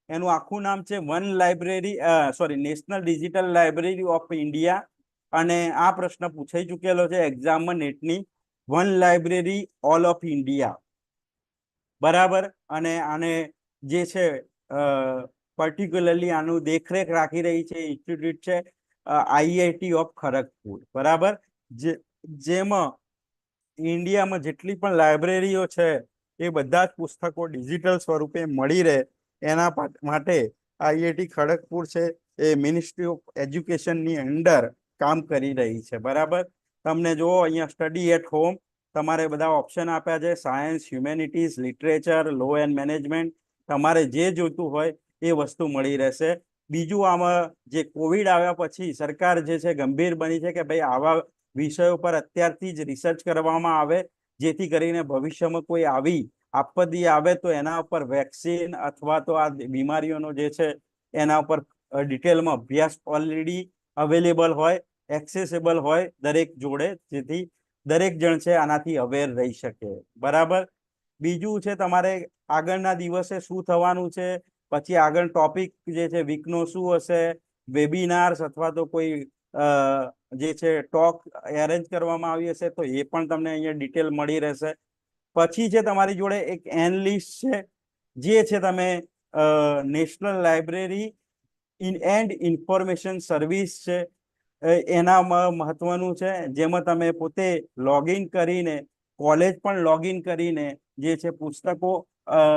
A: એનું આખું નામ છે national digital library of India. અને આ પ્રશ્ન પૂછાઈ ચુકેલો છે એક્ઝામમાં નેટની, one library all of India, બરાબર. અને આને જે છે પર્ટિક્યુલરલી આનું દેખરેખ રાખી રહી છે ઇન્સ્ટિટ્યૂટ છે IIT ઓફ ખડગપુર, બરાબર. જેમાં ઇન્ડિયામાં જેટલી પણ લાઇબ્રેરીઓ છે એ બધા જ પુસ્તકો ડિજિટલ સ્વરૂપે મળી રહે એના માટે IIT ખડગપુર છે એ મિનિસ્ટ્રી ઓફ એજ્યુકેશનની અંડર કામ કરી રહી છે, બરાબર. તમને જો અહીંયા સ્ટડી એટ હોમ તમારે બધા ઓપ્શન આપ્યા છે, science, humanities, literature, law and management, તમારે જે જોઈતું હોય એ વસ્તુ મળી રહેશે. બીજું આમાં જે કોવિડ આવ્યા પછી સરકાર જે છે ગંભીર બની છે કે ભાઈ આવા વિષયો પર અત્યારથી જ રિસર્ચ કરવામાં આવે, જેથી કરીને ભવિષ્યમાં કોઈ આવી આપત્તિ આવે તો એના ઉપર વેક્સિન અથવા તો આ બીમારીઓનો જે છે એના ઉપર ડિટેલમાં અભ્યાસ ઓલરેડી અવેલેબલ હોય, એક્સેસેબલ હોય દરેક જોડે, જેથી દરેક જણ છે આનાથી અવેર રહી શકે, બરાબર. બીજું છે તમારે આગળના દિવસે શું થવાનું છે, પછી આગળ ટોપિક જે છે વીકનો શું હશે, વેબિનાર્સ અથવા તો કોઈ જે છે ટોક એરેન્જ કરવામાં આવી હશે તો એ પણ તમને અહીંયા ડિટેલ મળી રહેશે. પછી છે તમારી જોડે એક એનલિસ્ટ છે, જે છે તમે national library and information service છે એનામાં મહત્વનું છે, જેમાં તમે પોતે લોગિન કરીને કોલેજ પણ લોગિન કરીને જે છે પુસ્તકો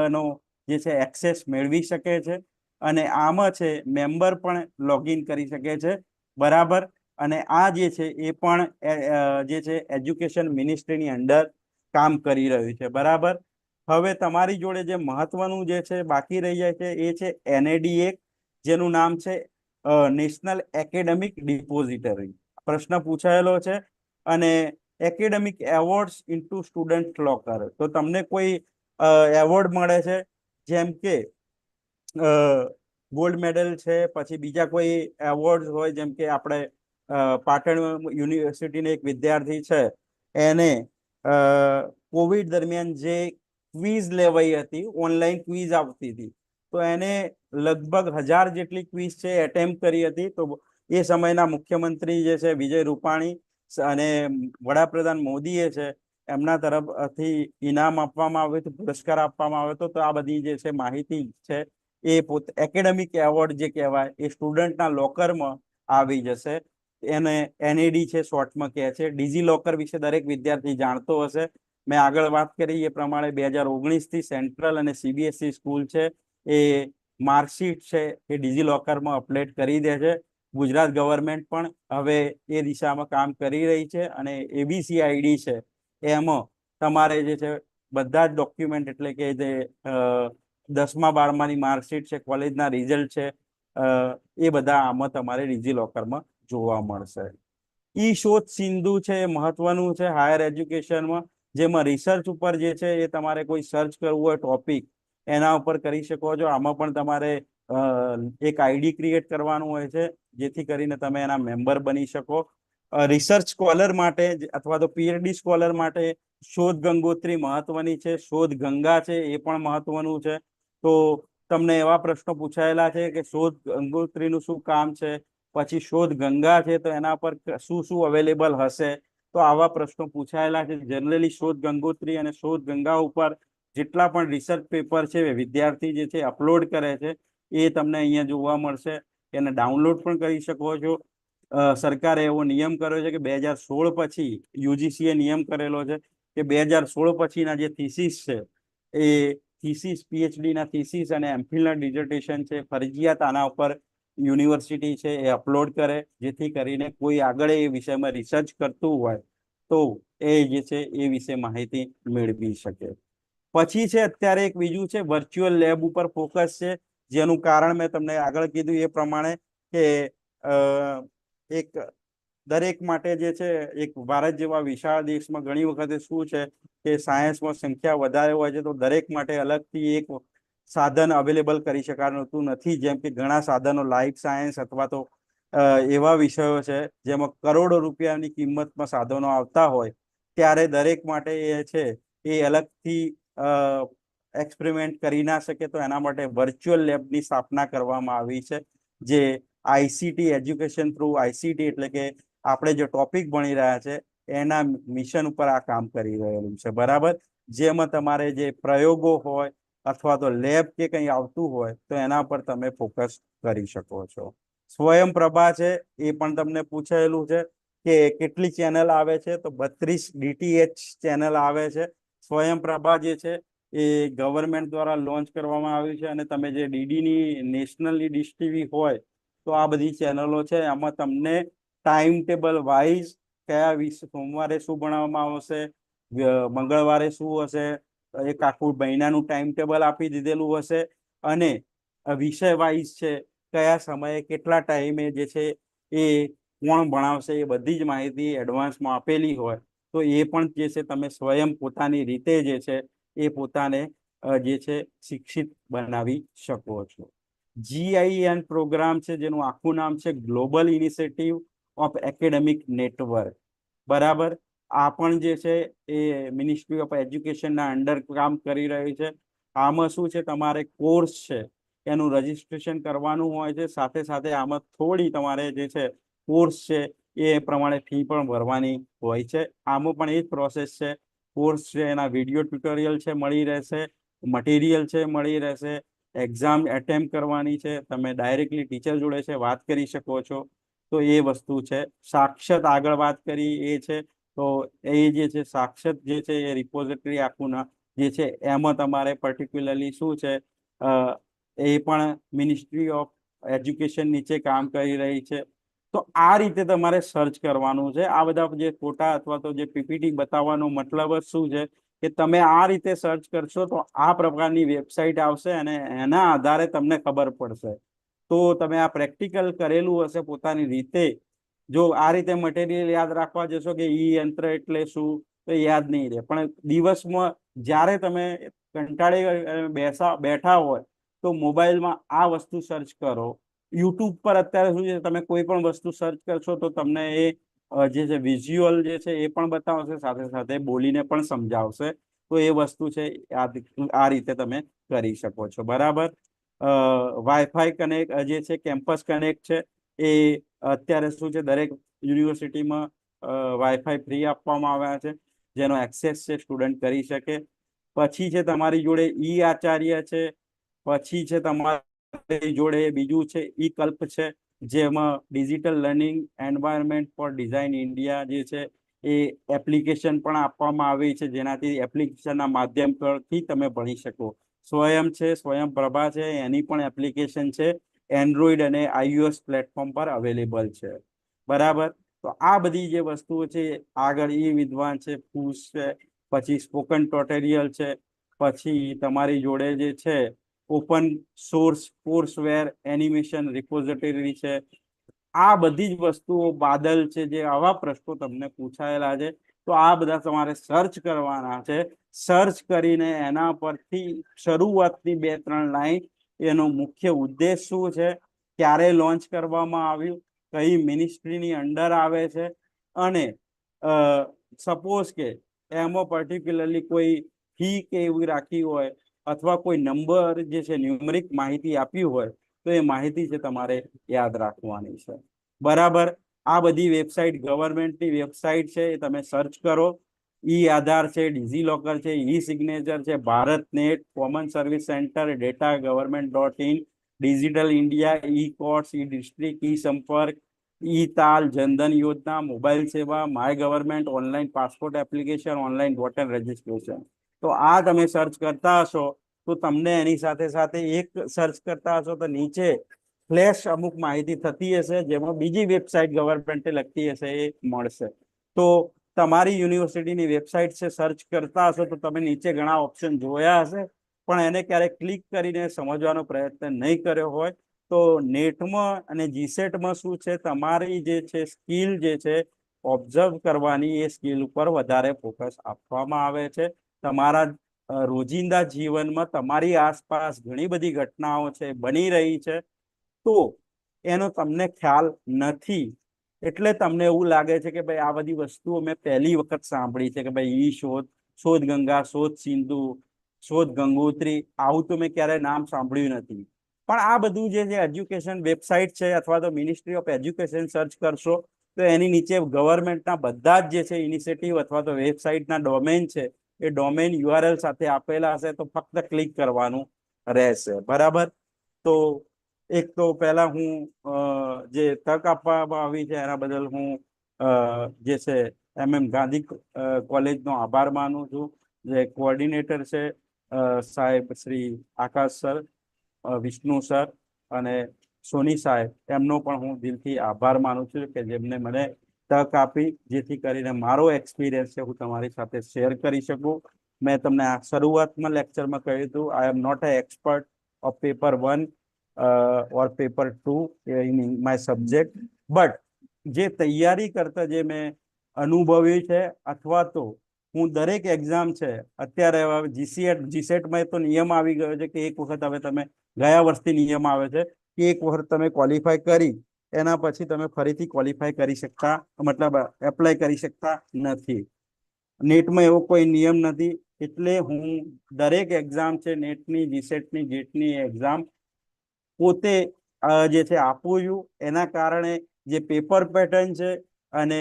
A: નો જે છે એક્સેસ મેળવી શકે છે, અને આમાં છે મેમ્બર પણ લોગિન કરી શકે છે. બરાબર. અને આ જે છે એ પણ જે છે એજ્યુકેશન મિનિસ્ટ્રીની અંડર કામ કરી રહ્યું છે. બરાબર. હવે તમારી જોડે જે મહત્વનું જે છે બાકી રહી જાય છે એ છે NADA, જેનું નામ છે નેશનલ એકેડેમિક ડિપોઝિટરી. પ્રશ્ન પૂછાયેલો છે. અને academic awards into student locker, તો તમને કોઈ એવોર્ડ મળે છે, જેમ કે ગોલ્ડ મેડલ છે, પછી બીજા કોઈ એવોર્ડ હોય, જેમ કે આપણે પાટણ યુનિવર્સિટીનો એક વિદ્યાર્થી છે, એને કોવિડ દરમિયાન જે ક્વિઝ લેવાઈ હતી, ઓનલાઈન ક્વિઝ આવતી હતી, તો એને લગભગ 1000 જેટલી ક્વિઝ છે એટેમ્પ કરી હતી. તો એ સમયના મુખ્યમંત્રી જે છે વિજય રૂપાણી અને વડાપ્રધાન મોદીએ છે એમના તરફથી ઇનામ આપવામાં આવ્યું હતું, પુરસ્કાર આપવામાં આવ્યો હતો. તો આ બધી જે છે માહિતી છે એ એકેડેમિક એવોર્ડ જે કહેવાય એ સ્ટુડન્ટના લોકરમાં આવી જશે. એને NAD છે શોર્ટમાં કહે છે. ડિજી લોકર વિશે દરેક વિદ્યાર્થી જાણતો હશે. મેં આગળ વાત કરી એ પ્રમાણે 2019 થી સેન્ટ્રલ અને CBSE સ્કૂલ છે એ માર્કશીટ છે એ ડિજી લોકરમાં અપડેટ કરી દે છે. ગુજરાત ગવર્મેન્ટ પણ હવે એ દિશામાં કામ કરી રહી છે. અને ABCID છે એમાં તમારે જે છે બધા જ ડોક્યુમેન્ટ, એટલે કે જે 10મા 12માની માર્કશીટ છે, કોલેજના રિઝલ્ટ છે, એ બધા આમાં તમારે ડિજી લોકરમાં જોવા મળશે. શોધ સિંધુ છે એ મહત્વનું છે હાયર એજ્યુકેશનમાં, જેમાં રિસર્ચ ઉપર જે છે એ તમારે કોઈ સર્ચ કરવું હોય ટોપિક, એના ઉપર કરી શકો છો. આમાં પણ તમારે એક ID ક્રિએટ કરવાનું હોય છે, જેથી કરીને તમે એના મેમ્બર બની શકો. રિસર્ચ સ્કોલર માટે અથવા તો PhD સ્કોલર માટે શોધ ગંગોત્રી મહત્વની છે. શોધ ગંગા છે એ પણ મહત્વનું છે. તો તમને એવા પ્રશ્નો પૂછાયેલા છે કે શોધ ગંગોત્રીનું શું કામ છે, પછી શોધ ગંગા છે તો એના પર શું શું અવેલેબલ હશે. તો આવા પ્રશ્નો પૂછાયેલા છે. જનરલી શોધ ગંગોત્રી અને શોધ ગંગા ઉપર જેટલા પણ રિસર્ચ પેપર છે વિદ્યાર્થી જે છે અપલોડ કરે છે એ તમને અહીંયા જોવા મળશે. એને ડાઉનલોડ પણ કરી શકો છો. સરકારે એવો નિયમ કર્યો છે કે 2016 પછી UGC એ નિયમ કરેલો છે કે 2016 પછીના જે થીસીસ છે એ થીસીસ, PhD ના થીસીસ અને MPhil ના ડિઝર્ટેશન છે, ફરજિયાત આના ઉપર યુનિવર્સિટી છે એ અપલોડ કરે, જેથી કરીને કોઈ આગળ એ વિષયમાં રિસર્ચ કરતું હોય તો એ જે છે એ વિશે માહિતી મેળવી શકે. પછી છે અત્યારે એક બીજું છે વર્ચ્યુઅલ લેબ ઉપર ફોકસ છે, જેનું કારણ મેં તમને આગળ કીધું એ પ્રમાણે કે એક દરેક માટે જે છે એક ભારત જેવા વિશાળ દેશમાં ઘણી વખતે શું છે કે સાયન્સમાં સંખ્યા વધારે હોય છે, તો દરેક માટે અલગથી એક સાધન અવેલેબલ કરી શકાતું નથી. જેમ કે ઘણા સાધનો લાઈફ સાયન્સ અથવા તો એવા વિષયો છે જેમાં કરોડો રૂપિયાની કિંમતમાં સાધનો આવતા હોય, ત્યારે દરેક માટે એ છે એ અલગથી એક્સપેરિમેન્ટ કરી ના શકે. તો એના માટે વર્ચ્યુઅલ લેબની સ્થાપના કરવામાં આવી છે, જે ICT એજ્યુકેશન થ્રુ ICT, એટલે કે આપણે જે ટોપિક ભણી રહ્યા છે એના મિશન ઉપર આ કામ કરી રહેલું છે. બરાબર. જેમાં તમારે જે પ્રયોગો હોય અથવા તો લેબ કે કંઈ આવતું હોય તો એના પર તમે ફોકસ કરી શકો છો. સ્વયંપ્રભા છે એ પણ તમને પૂછાયેલું છે કે કેટલી ચેનલ આવે છે, તો 32 DTH ચેનલ આવે છે. સ્વયંપ્રભા જે છે એ ગવર્મેન્ટ દ્વારા લોન્ચ કરવામાં આવ્યું છે. અને તમે જે DDની નેશનલની ડીશ TV હોય તો આ બધી ચેનલો છે, આમાં તમને ટાઈમ ટેબલ વાઇઝ કયા વિષય, સોમવારે શું ભણાવવામાં આવશે, મંગળવારે શું હશે, એક આખું મહિનાનું ટાઈમ ટેબલ આપી દીધેલું હશે. અને વિષય વાઇઝ છે કયા સમયે કેટલા ટાઈમે જે છે એ કોણ ભણાવશે, એ બધી જ માહિતી એડવાન્સમાં આપેલી હોય. તો એ પણ જે છે તમે સ્વયં પોતાની રીતે જે છે એ પોતાને જે છે શિક્ષિત બનાવી શકો છો. GIN પ્રોગ્રામ છે, જેનું આખું નામ છે global initiative of academic network. બરાબર. આ પણ જે છે એ મિનિસ્ટ્રી ઓફ એજ્યુકેશનના અંડર કામ કરી રહ્યું છે. આમાં શું છે, તમારે કોર્સ છે એનું રજીસ્ટ્રેશન કરવાનું હોય છે. સાથે સાથે આમાં થોડી તમારે જે છે કોર્સ છે એ પ્રમાણે ફી પણ ભરવાની હોય છે. આમાં પણ એ જ પ્રોસેસ છે. કોર્સ છે એના વિડીયો ટ્યુટોરિયલ છે મળી રહેશે, મટીરિયલ છે મળી રહેશે, એક્ઝામ એટેમ્પ કરવાની છે, તમે ડાયરેક્ટલી ટીચર જોડે છે વાત કરી શકો છો. તો એ વસ્તુ છે. સાક્ષાત આગળ વાત કરી એ છે. તો એ જે છે સાક્ષાત જે છે એ રિપોઝિટરી આખું જે છે એમાં તમારે પર્ટિક્યુલરલી શું છે, એ પણ મિનિસ્ટ્રી ઓફ એજ્યુકેશન નીચે કામ કરી રહી છે. તો આ રીતે તમારે સર્ચ કરવાનું છે. આ બધા જે ફોટા અથવા તો જે પીપીટી બતાવવાનો મતલબ જ શું છે કે તમે આ રીતે સર્ચ કરશો તો આ પ્રકારની વેબસાઇટ આવશે અને એના આધારે તમને ખબર પડશે. તો તમે આ પ્રેક્ટિકલ કરેલું હશે પોતાની રીતે. જો આ રીતે મટીરિયલ યાદ રાખવા જશો કે ઈ યંત્ર એટલે શું, તો યાદ નહીં રહે. પણ દિવસમાં જ્યારે તમે કંટાળી બેઠા હોય તો મોબાઈલમાં આ વસ્તુ સર્ચ કરો. યુટ્યુબ પર અત્યારે શું છે, તમે કોઈ પણ વસ્તુ સર્ચ કરશો તો તમને એ જે છે વિઝ્યુઅલ જે છે એ પણ બતાવશે, સાથે સાથે બોલીને પણ સમજાવશે. તો એ વસ્તુ છે આ રીતે તમે કરી શકો છો. બરાબર. વાઈફાઈ કનેક્ટ જે છે કેમ્પસ કનેક્ટ છે એ અત્યારે શું છે દરેક યુનિવર્સિટીમાં વાઈફાઈ ફ્રી આપવામાં આવ્યા છે, જેનો એક્સેસ છે સ્ટુડન્ટ કરી શકે. પછી છે તમારી જોડે ઈ આચાર્ય છે. પછી છે તમારી જોડે બીજું છે ઈ કલ્પ છે, જેમાં digital learning environment for design India જે છે એ એપ્લિકેશન પણ આપવામાં આવી છે, જેનાથી એપ્લિકેશનના માધ્યમથી તમે ભણી શકો. સ્વયં છે, સ્વયં પ્રભા છે, એની પણ એપ્લિકેશન છે, એન્ડ્રોઈડ અને iOS પ્લેટફોર્મ પર અવેલેબલ છે. બરાબર. તો આ બધી જે વસ્તુઓ છે, આગળ ઈ વિદ્વાન છે, ફૂસ છે, પછી સ્પોકન ટ્યુટોરિયલ છે, પછી તમારી જોડે જે છે ઓપન સોર્સ કોર્સવેર એનિમેશન રિપોઝિટરી છે. આ બધી જ વસ્તુઓ બાદલ છે, જે આવા પ્રશ્નો તમને પૂછાયેલા છે. તો આ બધા તમારે સર્ચ કરવાના છે. સર્ચ કરીને એના પરથી શરૂઆતની 2-3 લાઈન, એનો મુખ્ય ઉદ્દેશ શું છે, ક્યારે લોન્ચ કરવામાં આવ્યું, કઈ મિનિસ્ટ્રીની અંડર આવે છે, અને સપોઝ કે એમાં પર્ટિક્યુલરલી કોઈ ફી કે એવી રાખી હોય અથવા કોઈ નંબર જે છે ન્યુમરિક માહિતી આપી હોય તો એ માહિતી છે તમારે યાદ રાખવાની છે. બરાબર. આ બધી વેબસાઇટ ગવર્મેન્ટની વેબસાઇટ છે, એ તમે સર્ચ કરો. ઈ આધાર છે, ડિજીલોકર છે, ઈ સિગ્નેચર છે, Bharat net, common service centre, data.government.in, digital India, e courts, e district, e Sampark, e Taal, Jan Dhan Yojana, mobile Seva, my government, online passport application, online voter registration. તો આ તમે સર્ચ કરતા હશો તો તમને એની સાથે સાથે એક સર્ચ કરતા હશો તો નીચે ફ્લેશ અમુક માહિતી થતી હશે, જેમાં બીજી વેબસાઇટ ગવર્મેન્ટે લગતી હશે એ મળશે. તો તમારી યુનિવર્સિટીની વેબસાઇટ છે, સર્ચ કરતા હશો તો તમે નીચે ઘણા ઓપ્શન જોયા હશે, પણ એને ક્યારેક ક્લિક કરીને સમજવાનો પ્રયત્ન નહીં કર્યો હોય તો નેટમાં અને જીસેટમાં શું છે, તમારી જે છે સ્કિલ જે છે ઓબ્ઝર્વ કરવાની, એ સ્કિલ ઉપર વધારે ફોકસ આપવામાં આવે છે. તમારા રોજિંદા જીવનમાં તમારી આસપાસ ઘણી બધી ઘટનાઓ છે બની રહી છે, તો એનો તમને ખ્યાલ નથી. એટલે તમને એવું લાગે છે કે ભાઈ આ બધી વસ્તુઓ મેં પહેલી વખત સાંભળી છે કે ભાઈ ઈ શોધ, શોધ ગંગા, શોધ સિંધુ, શોધ ગંગોત્રી, આવું તો મેં ક્યારે નામ સાંભળ્યું નથી. પણ આ બધું જે છે એજ્યુકેશન વેબસાઇટ છે અથવા તો મિનિસ્ટ્રી ઓફ એજ્યુકેશન સર્ચ કરશો તો એની નીચે ગવર્મેન્ટના બધા જ જે છે ઇનિશિયેટિવ અથવા તો વેબસાઇટના ડોમેન છે, એ ડોમેન યુઆરએલ સાથે આપેલા હશે, તો ફક્ત ક્લિક કરવાનું રહેશે. બરાબર. તો એક તો પહેલા હું જે તક આપવામાં આવી છે એના બદલ હું જે છે ગાંધી કોલેજનો આભાર માનું છું. જે કોઓર્ડિનેટર છે સાહેબ શ્રી આકાશ સર, વિષ્ણુ સર અને સોની સાહેબ, એમનો પણ હું દિલથી આભાર માનું છું કે જેમને મને તક આપી, જેથી કરીને મારો એક્સપિરિયન્સ છે હું તમારી સાથે શેર કરી શકું. મેં તમને આ શરૂઆતમાં લેક્ચરમાં કહ્યું હતું, I am not a expert of paper 1 or paper 2 in my subject, but જે તૈયારી કરતા જે મેં અનુભવ્યું છે, અથવા તો હું દરેક એક્ઝામ છે અત્યારે જીસેટમાં તો નિયમ આવી ગયો છે કે એક વખત હવે તમે ગયા વર્ષથી નિયમ આવે છે કે એક વખત તમે ક્વોલિફાય કરી એના પછી તમે ફરીથી ક્વોલિફાય કરી શકતા, મતલબ એપ્લાય કરી શકતા નથી. નેટમાં એવો કોઈ નિયમ નથી. એટલે હું દરેક એક્ઝામ છે, નેટની, જીસેટની, ગેટની એક્ઝામ પોતે જે છે આપું છું. એના કારણે જે પેપર પેટર્ન છે અને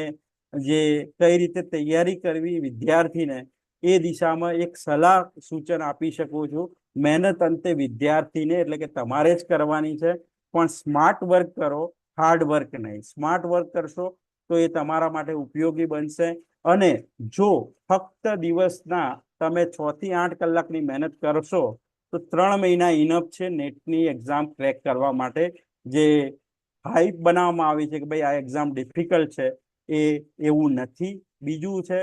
A: જે કઈ રીતે તૈયારી કરવી વિદ્યાર્થીને એ દિશામાં એક સલાહ સૂચન આપી શકું છું. મહેનત અંતે વિદ્યાર્થીને એટલે કે તમારે જ કરવાની છે, પણ સ્માર્ટ વર્ક કરો, હાર્ડ વર્ક નહીં. સ્માર્ટ વર્ક કરશો તો એ તમારા માટે ઉપયોગી બનશે. અને જો ફક્ત દિવસના તમે 6 થી 8 કલાકની મહેનત કરશો તો 3 મહિના ઇનફ છે નેટની એક્ઝામ ક્રેક કરવા માટે. જે હાઈપ બનાવવામાં આવી છે કે ભાઈ આ એક્ઝામ ડિફિકલ્ટ છે, એ એવું નથી. બીજું છે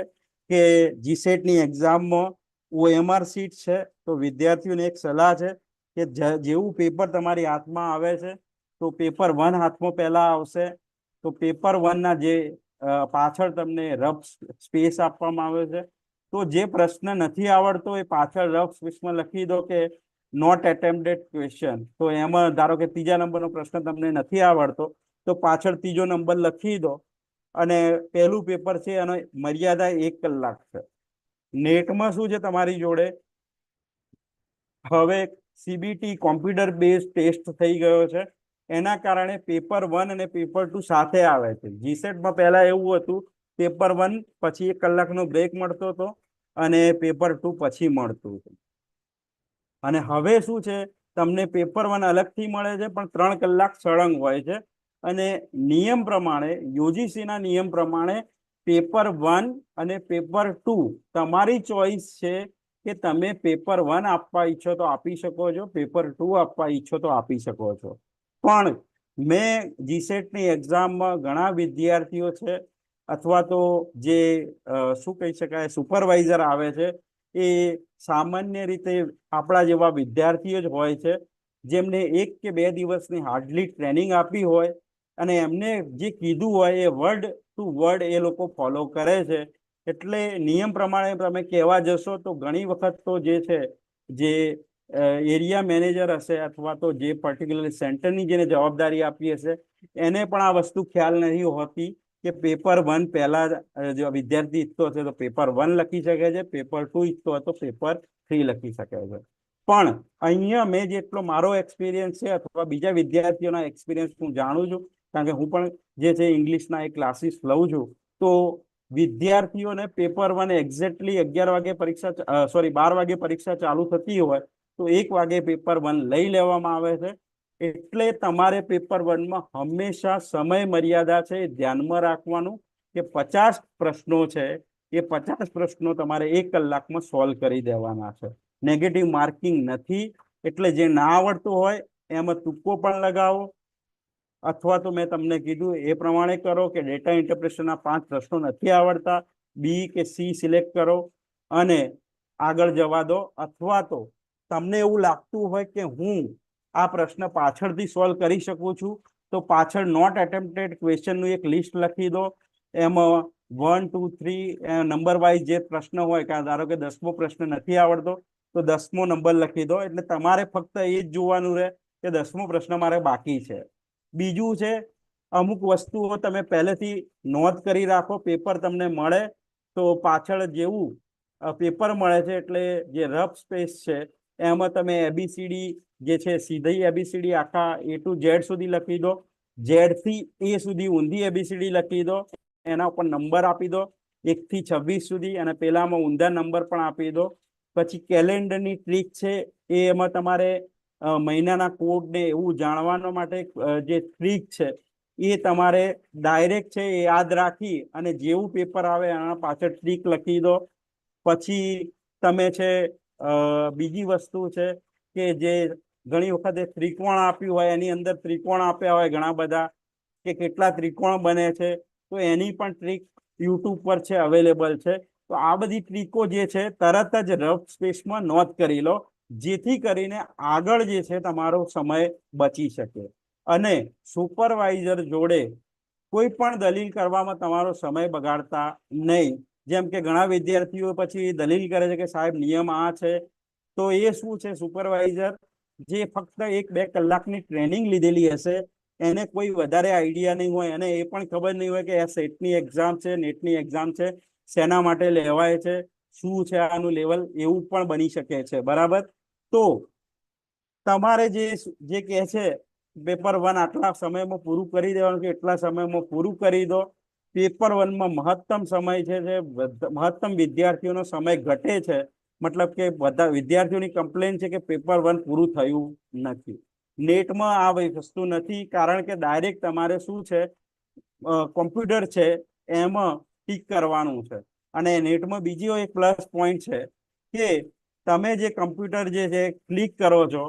A: કે જીસેટની એક્ઝામમાં OMR સીટ છે, તો વિદ્યાર્થીઓને એક સલાહ છે કે જેવું પેપર તમારી હાથમાં આવે છે તો પેપર 1 હાથમાં પહેલા આવશે, તો પેપર 1 ના જે પાછળ તમને રફ સ્પેસ આપવામાં આવે છે, તો જે પ્રશ્ન નથી આવડતો એ પાછળ રફ સ્પેસમાં લખી દો કે નોટ એટેમ્પ્ટેડ ક્વેશ્ચન. તો એમાં ધારો કે 3જા નંબરનો પ્રશ્ન તમને નથી આવડતો તો પાછળ 3જો નંબર લખી દો. અને પહેલું પેપર છે અને મર્યાદા 1 કલાક છે. નેટમાં શું છે તમારી જોડે હવે CBT કોમ્પ્યુટર બેઝ ટેસ્ટ થઈ ગયો છે, એના કારણે પેપર 1 અને પેપર 2 સાથે આવે છે. જીસેટમાં પહેલા એવું હતું પેપર 1 પછી 1 કલાકનો બ્રેક મળતો હતો અને પેપર 2 પછી મળતું હતું. અને હવે શું છે તમને પેપર 1 અલગથી મળે છે પણ 3 કલાક સળંગ હોય છે. અને નિયમ પ્રમાણે UGCના નિયમ પ્રમાણે પેપર 1 અને પેપર 2 તમારી ચોઈસ છે કે તમે પેપર 1 આપવા ઈચ્છો તો આપી શકો છો, પેપર 2 આપવા ઈચ્છો તો આપી શકો છો. પણ મેં જીસેટની એક્ઝામમાં ઘણા વિદ્યાર્થીઓ છે અથવા તો જે શું કહી શકાય સુપરવાઇઝર આવે છે, એ સામાન્ય રીતે આપણા જેવા વિદ્યાર્થીઓ જ હોય છે જેમને 1 કે 2 દિવસની હાર્ડલી ટ્રેનિંગ આપી હોય અને એમને જે કીધું હોય એ વર્ડ ટુ વર્ડ એ લોકો ફોલો કરે છે. એટલે નિયમ પ્રમાણે તમે કહેવા જશો તો ઘણી વખત તો જે છે જે એરિયા મેનેજર હશે અથવા તો જે પર્ટિક્યુલર સેન્ટરની જેને જવાબદારી આપી હશે એને પણ આ વસ્તુ ખ્યાલ નથી હોતી કે પેપર 1 પહેલા જો વિદ્યાર્થી ઈચ્છતો હશે તો પેપર 1 લખી શકે છે, પેપર 2 ઈચ્છતો હોય તો પેપર 3 લખી શકે છે. પણ અહીંયા મેં જેટલો મારો એક્સપિરિયન્સ છે અથવા બીજા વિદ્યાર્થીઓના એક્સપિરિયન્સ હું જાણું છું, કારણ કે હું પણ જે છે ઇંગ્લિશના એક ક્લાસીસ લઉં છું, તો વિદ્યાર્થીઓને પેપર 1 એક્ઝેક્ટલી 11 વાગે પરીક્ષા 12 વાગે પરીક્ષા ચાલુ થતી હોય તો 1 વાગે પેપર 1 લઈ લેવામાં આવે છે. એટલે તમારે પેપર 1માં હંમેશા સમય મર્યાદા છે ધ્યાનમાં રાખવાનું કે 50 પ્રશ્નો છે, એ 50 પ્રશ્નો તમારે 1 કલાકમાં સોલ્વ કરી દેવાના છે. નેગેટિવ માર્કિંગ નથી. એટલે જે ના આવડતું હોય એમાં તુક્કો પણ લગાવો અથવા તો મેં તમને કીધું એ પ્રમાણે કરો કે ડેટા ઇન્ટરપ્રિટેશનના 5 પ્રશ્નો નથી આવડતા, બી કે સી સિલેક્ટ કરો અને આગળ જવા દો. અથવા તો તમને એવું લાગતું હોય કે હું આ પ્રશ્ન પાછળથી સોલ્વ કરી શકું છું તો પાછળ નોટ એટેમ્પ્ટેડ ક્વેશ્ચનનું એક લિસ્ટ લખી દો. એમાં 1 2 3 નંબર વાઇઝ જે પ્રશ્ન હોય, કે ધારો કે 10મો પ્રશ્ન નથી આવડતો તો 10મો નંબર લખી દો. એટલે તમારે ફક્ત એ જ જોવાનું રહે કે 10મો પ્રશ્ન મારે બાકી છે. બીજું છે અમુક વસ્તુઓ તમે પહેલેથી નોંધ કરી રાખો. પેપર તમને મળે તો પાછળ જેવું પેપર મળે છે એટલે જે રફ સ્પેસ છે એમાં તમે ABCD જે છે સીધી ABCD આખા A to Z સુધી લખી દો, Z થી A સુધી ઊંધી ABCD લખી દો, એના ઉપર નંબર આપી દો 1 થી 26 સુધી, અને પેલામાં ઊંધા નંબર પણ આપી દો. પછી કેલેન્ડરની ટ્રીક છે એ એમાં તમારે મહિનાના કોડ ને એવું જાણવા માટે જે ટ્રીક છે એ તમારે ડાયરેક્ટ છે એ યાદ રાખી અને જેવું પેપર આવે એના પાછળ ટ્રીક લખી દો. પછી તમે છે બીજી વસ્તુ છે કે જે ઘણી વખતે ત્રિકોણ આપ્યું હોય એની અંદર ત્રિકોણ આપ્યા હોય ઘણા બધા કે કેટલા ત્રિકોણ બને છે, તો એની પણ ટ્રીક યુટ્યુબ પર છે, અવેલેબલ છે. તો આ બધી ટ્રીકો જે છે તરત જ રફ સ્પેસમાં નોંધ કરી લો, જેથી કરીને આગળ જે છે તમારો સમય બચી શકે. અને સુપરવાઇઝર જોડે કોઈ પણ દલીલ કરવામાં તમારો સમય બગાડતા નહીં. જેમ કે ઘણા વિદ્યાર્થીઓ પછી દલીલ કરે છે કે સાહેબ નિયમ આ છે, તો એ શું છે સુપરવાઇઝર જે ફક્ત 1-2 કલાકની ટ્રેનિંગ લીધેલી હશે એને કોઈ વધારે આઈડિયા નહીં હોય અને એ પણ ખબર નહીં હોય કે આ સેટની એક્ઝામ છે, નેટની એક્ઝામ છે, શેના માટે લેવાય છે, શું છે આનું લેવલ, એવું પણ બની શકે છે. બરાબર. તો તમારે જે કહે છે પેપર 1 આટલા સમયમાં પૂરું કરી દેવાનું કે એટલા સમયમાં પૂરું કરી દો. પેપર વનમાં મહત્તમ સમય છે જે મહત્તમ વિદ્યાર્થીઓનો સમય ઘટે છે, મતલબ કે બધા વિદ્યાર્થીઓની કમ્પ્લેન છે કે પેપર વન પૂરું થયું નથી. નેટમાં આ વસ્તુ નથી, કારણ કે ડાયરેક્ટ તમારે શું છે, કોમ્પ્યુટર છે એમાં ટીક કરવાનું છે. અને નેટમાં બીજો એક પ્લસ પોઈન્ટ છે કે તમે જે કમ્પ્યુટર જે છે ક્લિક કરો છો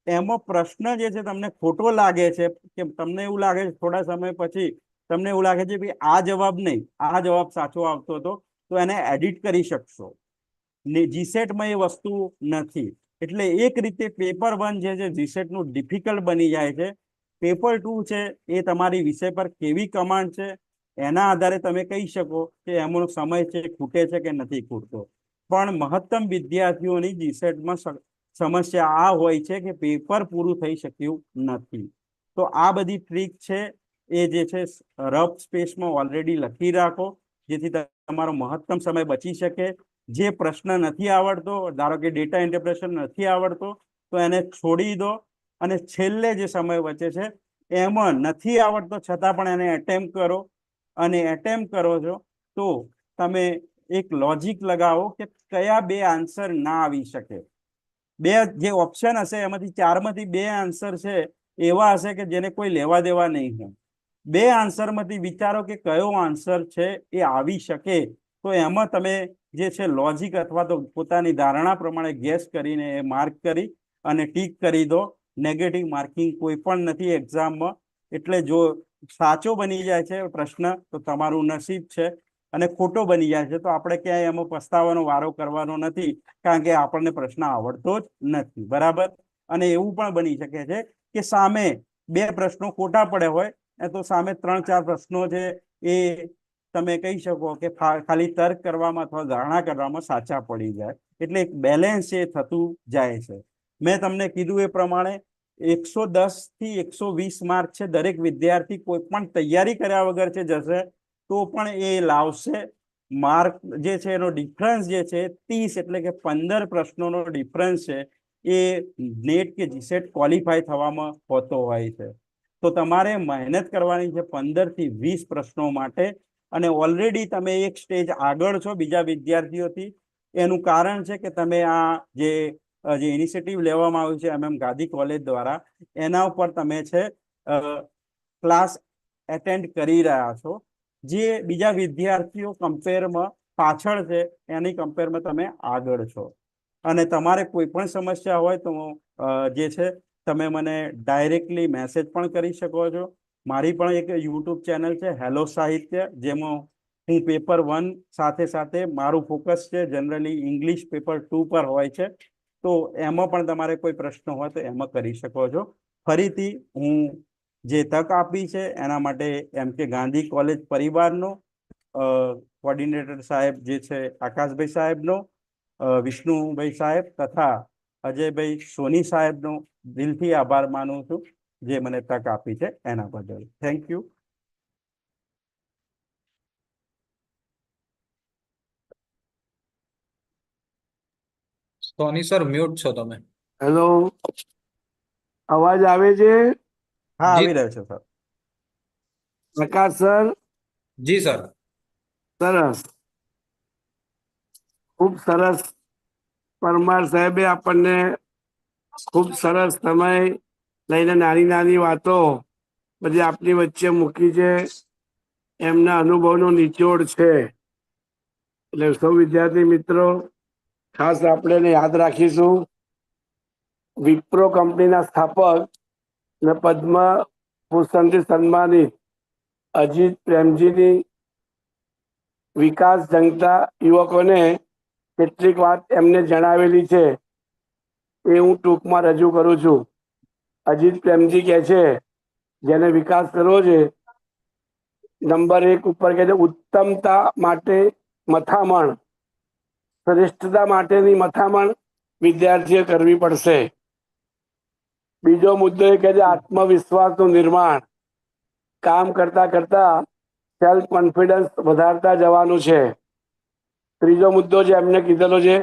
A: એમાં પ્રશ્ન જે છે તમને ખોટો લાગે છે, કે તમને એવું લાગે છે થોડા સમય પછી તમને એવું લાગે છે કે આ જવાબ નહીં, આ જવાબ સાચો આવતો હતો, તો એને એડિટ કરી શકશો. જીસેટમાં એ વસ્તુ નથી. એટલે એક રીતે પેપર વન જે છે જીસેટ નું ડિફિકલ્ટ બની જાય છે. પેપર ટુ છે એ તમારી વિષય પર કેવી કમાન્ડ છે એના આધારે તમે કહી શકો કે એમનો સમય છે ખૂટે છે કે નથી ખૂટતો. પણ મહત્તમ વિદ્યાર્થીઓની જીસેટમાં સમસ્યા આ હોય છે કે પેપર પૂરું થઈ શક્યું નથી. તો આ બધી ટ્રીક છે એ જે છે રફ સ્પેસમાં ઓલરેડી લખી રાખો, જેથી તમારો મહત્તમ સમય બચી શકે. જે પ્રશ્ન નથી આવડતો, ધારો કે ડેટા ઇન્ટરપ્રેશન નથી આવડતો, તો એને છોડી દો અને છેલ્લે જે સમય બચે છે એમાં નથી આવડતો છતાં પણ એને એટેમ્પ કરો. અને એટેમ્પ કરો છો તો તમે એક લોજિક લગાવો કે કયા બે આન્સર ના આવી શકે. બે જે ઓપ્શન હશે એમાંથી ચારમાંથી બે આન્સર છે એવા હશે કે જેને કોઈ લેવા દેવા નહીં હોય. બે આન્સરમાંથી વિચારો કે કયો આન્સર છે એ આવી શકે, તો એમાં તમે જે છે લોજિક અથવા તો પોતાની ધારણા પ્રમાણે ગેસ કરીને એ માર્ક કરી અને ટીક કરી દો. નેગેટિવ માર્કિંગ કોઈ પણ નથી એક્ઝામમાં. એટલે જો સાચો બની જાય છે પ્રશ્ન તો તમારું નસીબ છે, અને ખોટો બની જાય છે તો આપણે ક્યાંય એમાં પસ્તાવાનો વારો કરવાનો નથી, કારણ કે આપણને પ્રશ્ન આવડતો જ નથી. બરાબર. અને એવું પણ બની શકે છે કે સામે બે પ્રશ્નો ખોટા પડે હોય તો સામે 3-4 પ્રશ્નો છે એ તમે કહી શકો કે ખાલી તર્ક કરવામાં અથવા ધારણા કરવામાં સાચા પડી જાય. એટલે એક બેલેન્સ એ થતું જાય છે. મેં તમને કીધું એ પ્રમાણે 110 થી 120 માર્ક છે દરેક વિદ્યાર્થી કોઈ પણ તૈયારી કર્યા વગર છે જશે તો પણ એ લાવશે. માર્ક જે છે એનો ડિફરન્સ જે છે 30, એટલે કે 15 પ્રશ્નોનો ડિફરન્સ છે એ નેટ કે જીસેટ ક્વોલિફાય થવામાં હોતો હોય છે. તો તમારે મહેનત કરવાની છે 15 થી 20 પ્રશ્નો માટે. અને ઓલરેડી તમે એક સ્ટેજ આગળ છો બીજા વિદ્યાર્થીઓથી. એનું કારણ છે કે તમે આ જે ઇનિશિયેટિવ લેવામાં આવ્યું છે ગાંધી કોલેજ દ્વારા, એના ઉપર તમે છે ક્લાસ એટેન્ડ કરી રહ્યા છો. જે બીજા વિદ્યાર્થીઓ કમ્પેરમાં પાછળ છે એની કમ્પેરમાં તમે આગળ છો. અને તમારે કોઈ પણ સમસ્યા હોય તો જે છે તમે મને ડાયરેક્ટલી મેસેજ પણ કરી શકો છો. મારી પણ એક યુટ્યુબ ચેનલ છે હેલો સાહિત્ય, જેમાં હું પેપર 1 સાથે સાથે મારું ફોકસ છે જનરલી ઇંગ્લિશ પેપર 2 પર હોય છે. તો એમાં પણ તમારે કોઈ પ્રશ્ન હોય તો એમાં કરી શકો છો. ફરીથી હું જે તક આપી છે એના માટે ગાંધી કોલેજ પરિવારનો, કોઓર્ડિનેટર સાહેબ જે છે આકાશભાઈ સાહેબનો, વિષ્ણુભાઈ સાહેબ તથા અજયભાઈ સોની સાહેબનો દિલથી આભાર માનું છું, જે મને તક આપી છે એના બદલ. Thank you.
B: Soni sir mute છો તમે.
C: હેલો, અવાજ આવે છે?
A: હા,
B: જી
A: આવી રહ્યો છે સર.
C: પ્રકાશ સર?
B: જી સર.
C: સરસ, ખૂબ સરસ. પરમાર સાહેબે આપણને ખૂબ સરસ સમય લઈને નાની નાની વાતો બધી આપની વચ્ચે મૂકી છે. એમના અનુભવનો નિચોડ છે. એટલે સૌ વિદ્યાર્થી મિત્રો ખાસ આપણે એને યાદ રાખીશું. વિપ્રો કંપનીના સ્થાપક અને પદ્મ ભૂષણથી સન્માનિત અજીત પ્રેમજીની વિકાસ જંગતા યુવકોને કેટલીક વાત એમને જણાવેલી છે એ હું ટૂંકમાં રજૂ કરું છું. અજીત પ્રેમજી કહે છે જેને વિકાસ કરવો છે, નંબર 1 ઉપર કહે છે ઉત્તમતા માટે મથામણ, શ્રેષ્ઠતા માટેની મથામણ વિદ્યાર્થીએ કરવી પડશે. બીજો મુદ્દો એ કહે છે આત્મવિશ્વાસનું નિર્માણ, કામ કરતા કરતા સેલ્ફ કોન્ફિડન્સ વધારતા જવાનું છે. ત્રીજો મુદ્દો જે એમને કીધેલો છે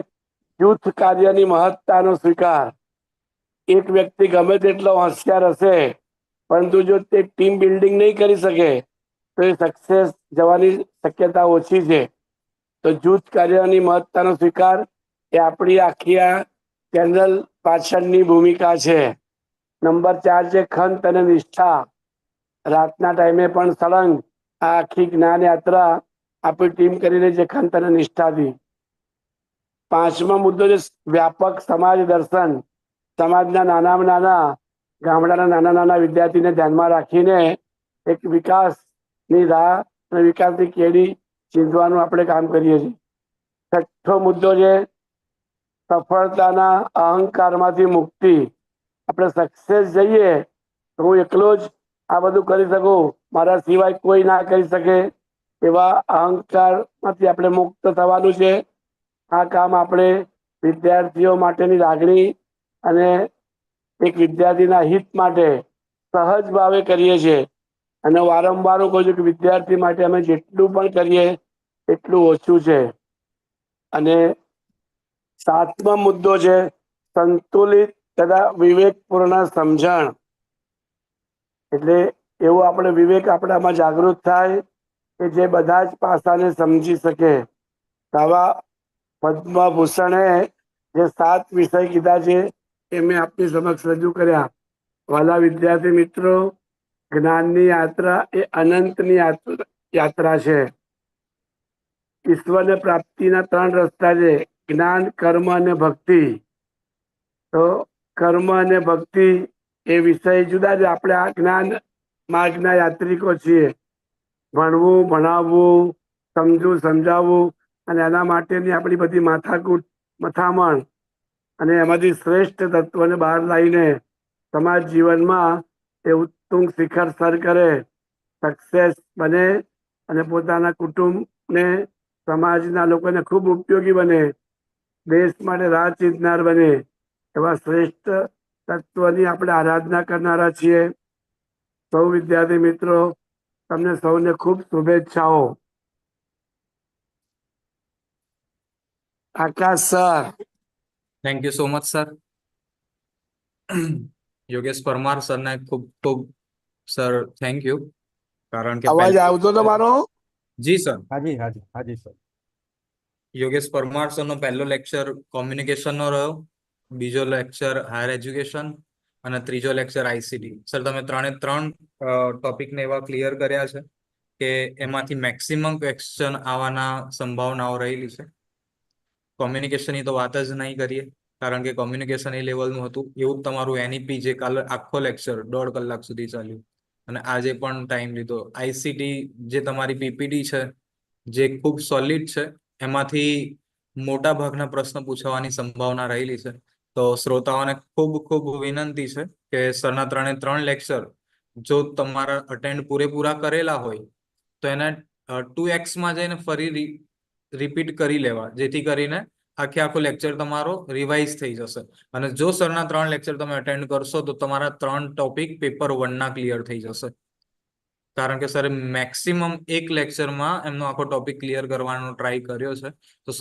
C: જૂથ કાર્યની મહત્તાનો સ્વીકાર. એક વ્યક્તિ ગમે તેટલો હોશિયાર હશે પરંતુ જો તે ટીમ બિલ્ડિંગ નહીં કરી શકે તો એ સક્સેસ જવાની શક્યતા ઓછી છે. તો જૂથ કાર્યની મહત્તાનો સ્વીકાર એ આપણી આખી આ ચેનલ પાછળની ભૂમિકા છે. નંબર 4 છે ખંત અને નિષ્ઠા. રાતના ટાઈમે પણ સળંગ આ આખી જ્ઞાન યાત્રા આપણી ટીમ કરી રહી છે ખંત અને નિષ્ઠાથી. 5મો મુદ્દો છે વ્યાપક સમાજ દર્શન. સમાજના નાનામાં નાના, ગામડાના નાના નાના વિદ્યાર્થીને ધ્યાનમાં રાખીને એક વિકાસની રાહ અને વિકાસની કેડી ચીંધવાનું આપણે કામ કરીએ છીએ. 6થો મુદ્દો છે સફળતાના અહંકારમાંથી મુક્તિ. આપણે સક્સેસ જઈએ તો હું એકલો જ આ બધું કરી શકું, મારા સિવાય કોઈ ના કરી શકે એવા અહંકારમાંથી આપણે મુક્ત થવાનું છે. આ કામ આપણે વિદ્યાર્થીઓ માટેની લાગણી અને એક વિદ્યાર્થીના હિત માટે સહજ ભાવે કરીએ છીએ. અને વારંવાર હું કહું છું કે વિદ્યાર્થી માટે અમે જેટલું પણ કરીએ એટલું ઓછું છે. અને 7મો મુદ્દો છે સંતુલિત તથા વિવેકપૂર્ણ સમજણ. એટલે એવો આપણે વિવેક આપણામાં જાગૃત થાય કે જે બધા જ પાસાને સમજી શકે. આવા પદ્મભૂષણે જે 7 વિષય કીધા છે એ મેં આપની સમક્ષ રજૂ કર્યા. વાલા વિદ્યાર્થી મિત્રો, જ્ઞાનની યાત્રા એ અનંતની યાત્રા છે. ઈશ્વરને પ્રાપ્તિના 3 રસ્તા છે, જ્ઞાન, કર્મ અને ભક્તિ. તો કર્મ અને ભક્તિ એ વિષય જુદા છે. આપણે આ જ્ઞાન માર્ગના યાત્રિકો છીએ. ભણવું, ભણાવવું, સમજવું, સમજાવવું અને એના માટેની આપણી બધી માથાકૂટ, મથામણ અને એમાંથી શ્રેષ્ઠ તત્વને બહાર લાવીને સમાજ જીવનમાં એ ઉત્તુંગ શિખર સર કરે, સક્સેસ બને અને પોતાના કુટુંબને, સમાજના લોકોને ખૂબ ઉપયોગી બને, દેશ માટે રાહ ચીંધનાર બને એવા શ્રેષ્ઠ તત્વની આપણે આરાધના કરનારા છીએ. સૌ વિદ્યાર્થી મિત્રો, તમને સૌને ખૂબ શુભેચ્છાઓ. Akash sir.
B: Thank you so much sir. Yogesh Parmar સરને ખૂબ ખૂબ સર થેન્ક યુ. કારણ કે
C: અવાજ આવતો તો મારો?
B: જી સર.
A: હાજી હાજી હાજી સર.
B: યોગેશ પરમાર સરનો પહેલો લેક્ચર કોમ્યુનિકેશનનો રહ્યો, બીજો લેક્ચર હાયર એજ્યુકેશન અને ત્રીજો લેક્ચર આઈસીટી. સર તમે 3 ટોપિકને એવા ક્લિયર કર્યા છે કે એમાંથી મેક્સિમમ ક્વેશ્ચન આવવાના સંભાવનાઓ રહેલી છે. કોમ્યુનિકેશનની તો વાત જ નહીં કરીએ, કારણ કે કોમ્યુનિકેશન એ લેવલનું હતું. એવું જ તમારું એનઈપી જે કાલે આખો લેક્ચર 1.5 કલાક સુધી ચાલ્યું અને આજે પણ ટાઈમ લીધો. આઈસીટી જે તમારી પીપીટી છે જે ખૂબ સોલિડ છે, એમાંથી મોટા ભાગના પ્રશ્ન પૂછવાની સંભાવના રહેલી છે. તો શ્રોતાઓને ખૂબ ખૂબ વિનંતી છે કે સરના 3 લેક્ચર જો તમારા અટેન્ડ પૂરેપૂરા કરેલા હોય તો એને 2x જઈને ફરી રિપીટ કરી લેવા, જેથી કરીને આખો લેક્ચર તમારો રિવાઇઝ થઈ જશે. અને જો સરના 3 લેક્ચર તમે અટેન્ડ કરશો તો તમારા 3 ટોપિક પેપર 1ના ક્લિયર થઈ જશે. કારણ કે સર મેક્સિમમ એક લેક્ચરમાં એમનો આખો ટોપિક ક્લિયર કરવાનો ટ્રાય કર્યો છે. તો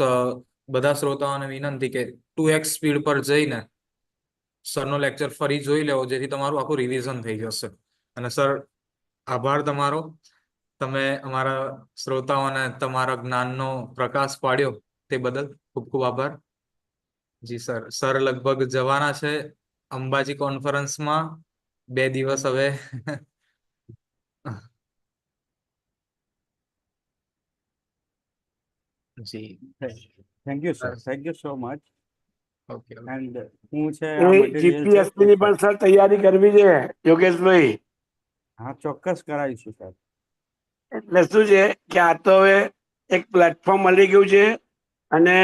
B: બધા શ્રોતાઓને વિનંતી કે 2x સ્પીડ પર જઈને સરનો લેક્ચર ફરી જોઈ લેવો, જેથી તમારું આખું રિવિઝન થઈ જશે. અને સર આભાર તમારો, તમે અમારા શ્રોતાઓને તમારા જ્ઞાનનો પ્રકાશ પાડ્યો તે બદલ ખૂબ ખૂબ આભાર. જી સર. સર લગભગ જવાના છે અંબાજી કોન્ફરન્સમાં 2 દિવસ હવે. જી
A: thank you sir, thank you so much.
B: Okay.
A: And હું છે આ મટીરિયલ
C: જીપીએસસી ની પણ સર તૈયારી કરવી છે યોગેશભાઈ.
A: હા ચોક્કસ કરાવીશું સર.
C: એટલે શું છે કે આ તો હવે એક પ્લેટફોર્મ મળી ગયું છે અને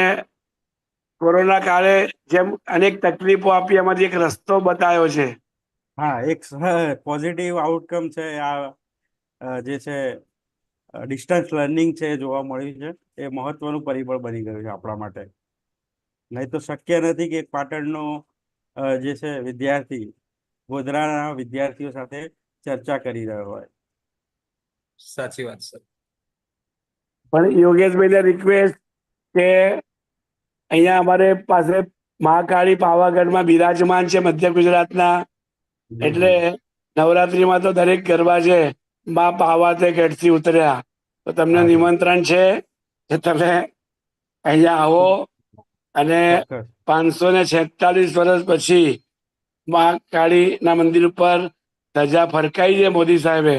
C: કોરોના કાળે જેમ અનેક તકલીફો આપી એમાંથી એક રસ્તો બતાવ્યો છે.
A: હા, એક પોઝિટિવ આઉટકમ છે આ જે છે ડિસ્ટન્સ લર્નિંગ છે એ જોવા મળ્યું છે. એ મહત્વનું પરિબળ બની ગયું છે આપણા માટે. નહીં તો શક્ય નથી કે પાટણનો જે છે વિદ્યાર્થી ગોધરાના વિદ્યાર્થીઓ સાથે ચર્ચા કરી રહ્યો હોય.
B: સાચી વાત સર.
C: પણ યોગેશભાઈને રિક્વેસ્ટ કે અહીંયા અમારે પાસે મહાકાળી પાવાગઢમાં બિરાજમાન છે મધ્ય ગુજરાતના. એટલે નવરાત્રીમાં તો દરેક ગરબા છે, માં પાવા તે ગઢથી ઉતર્યા. તો તમને
A: હા, જી.
C: નિમંત્રણ છે કે તમે અહીંયા આવો અને
A: ચોક્કસ
C: 546 વર્ષ પછી મહાકાળી ના મંદિર ઉપર ધજા ફરકાઈ છે મોદી સાહેબે,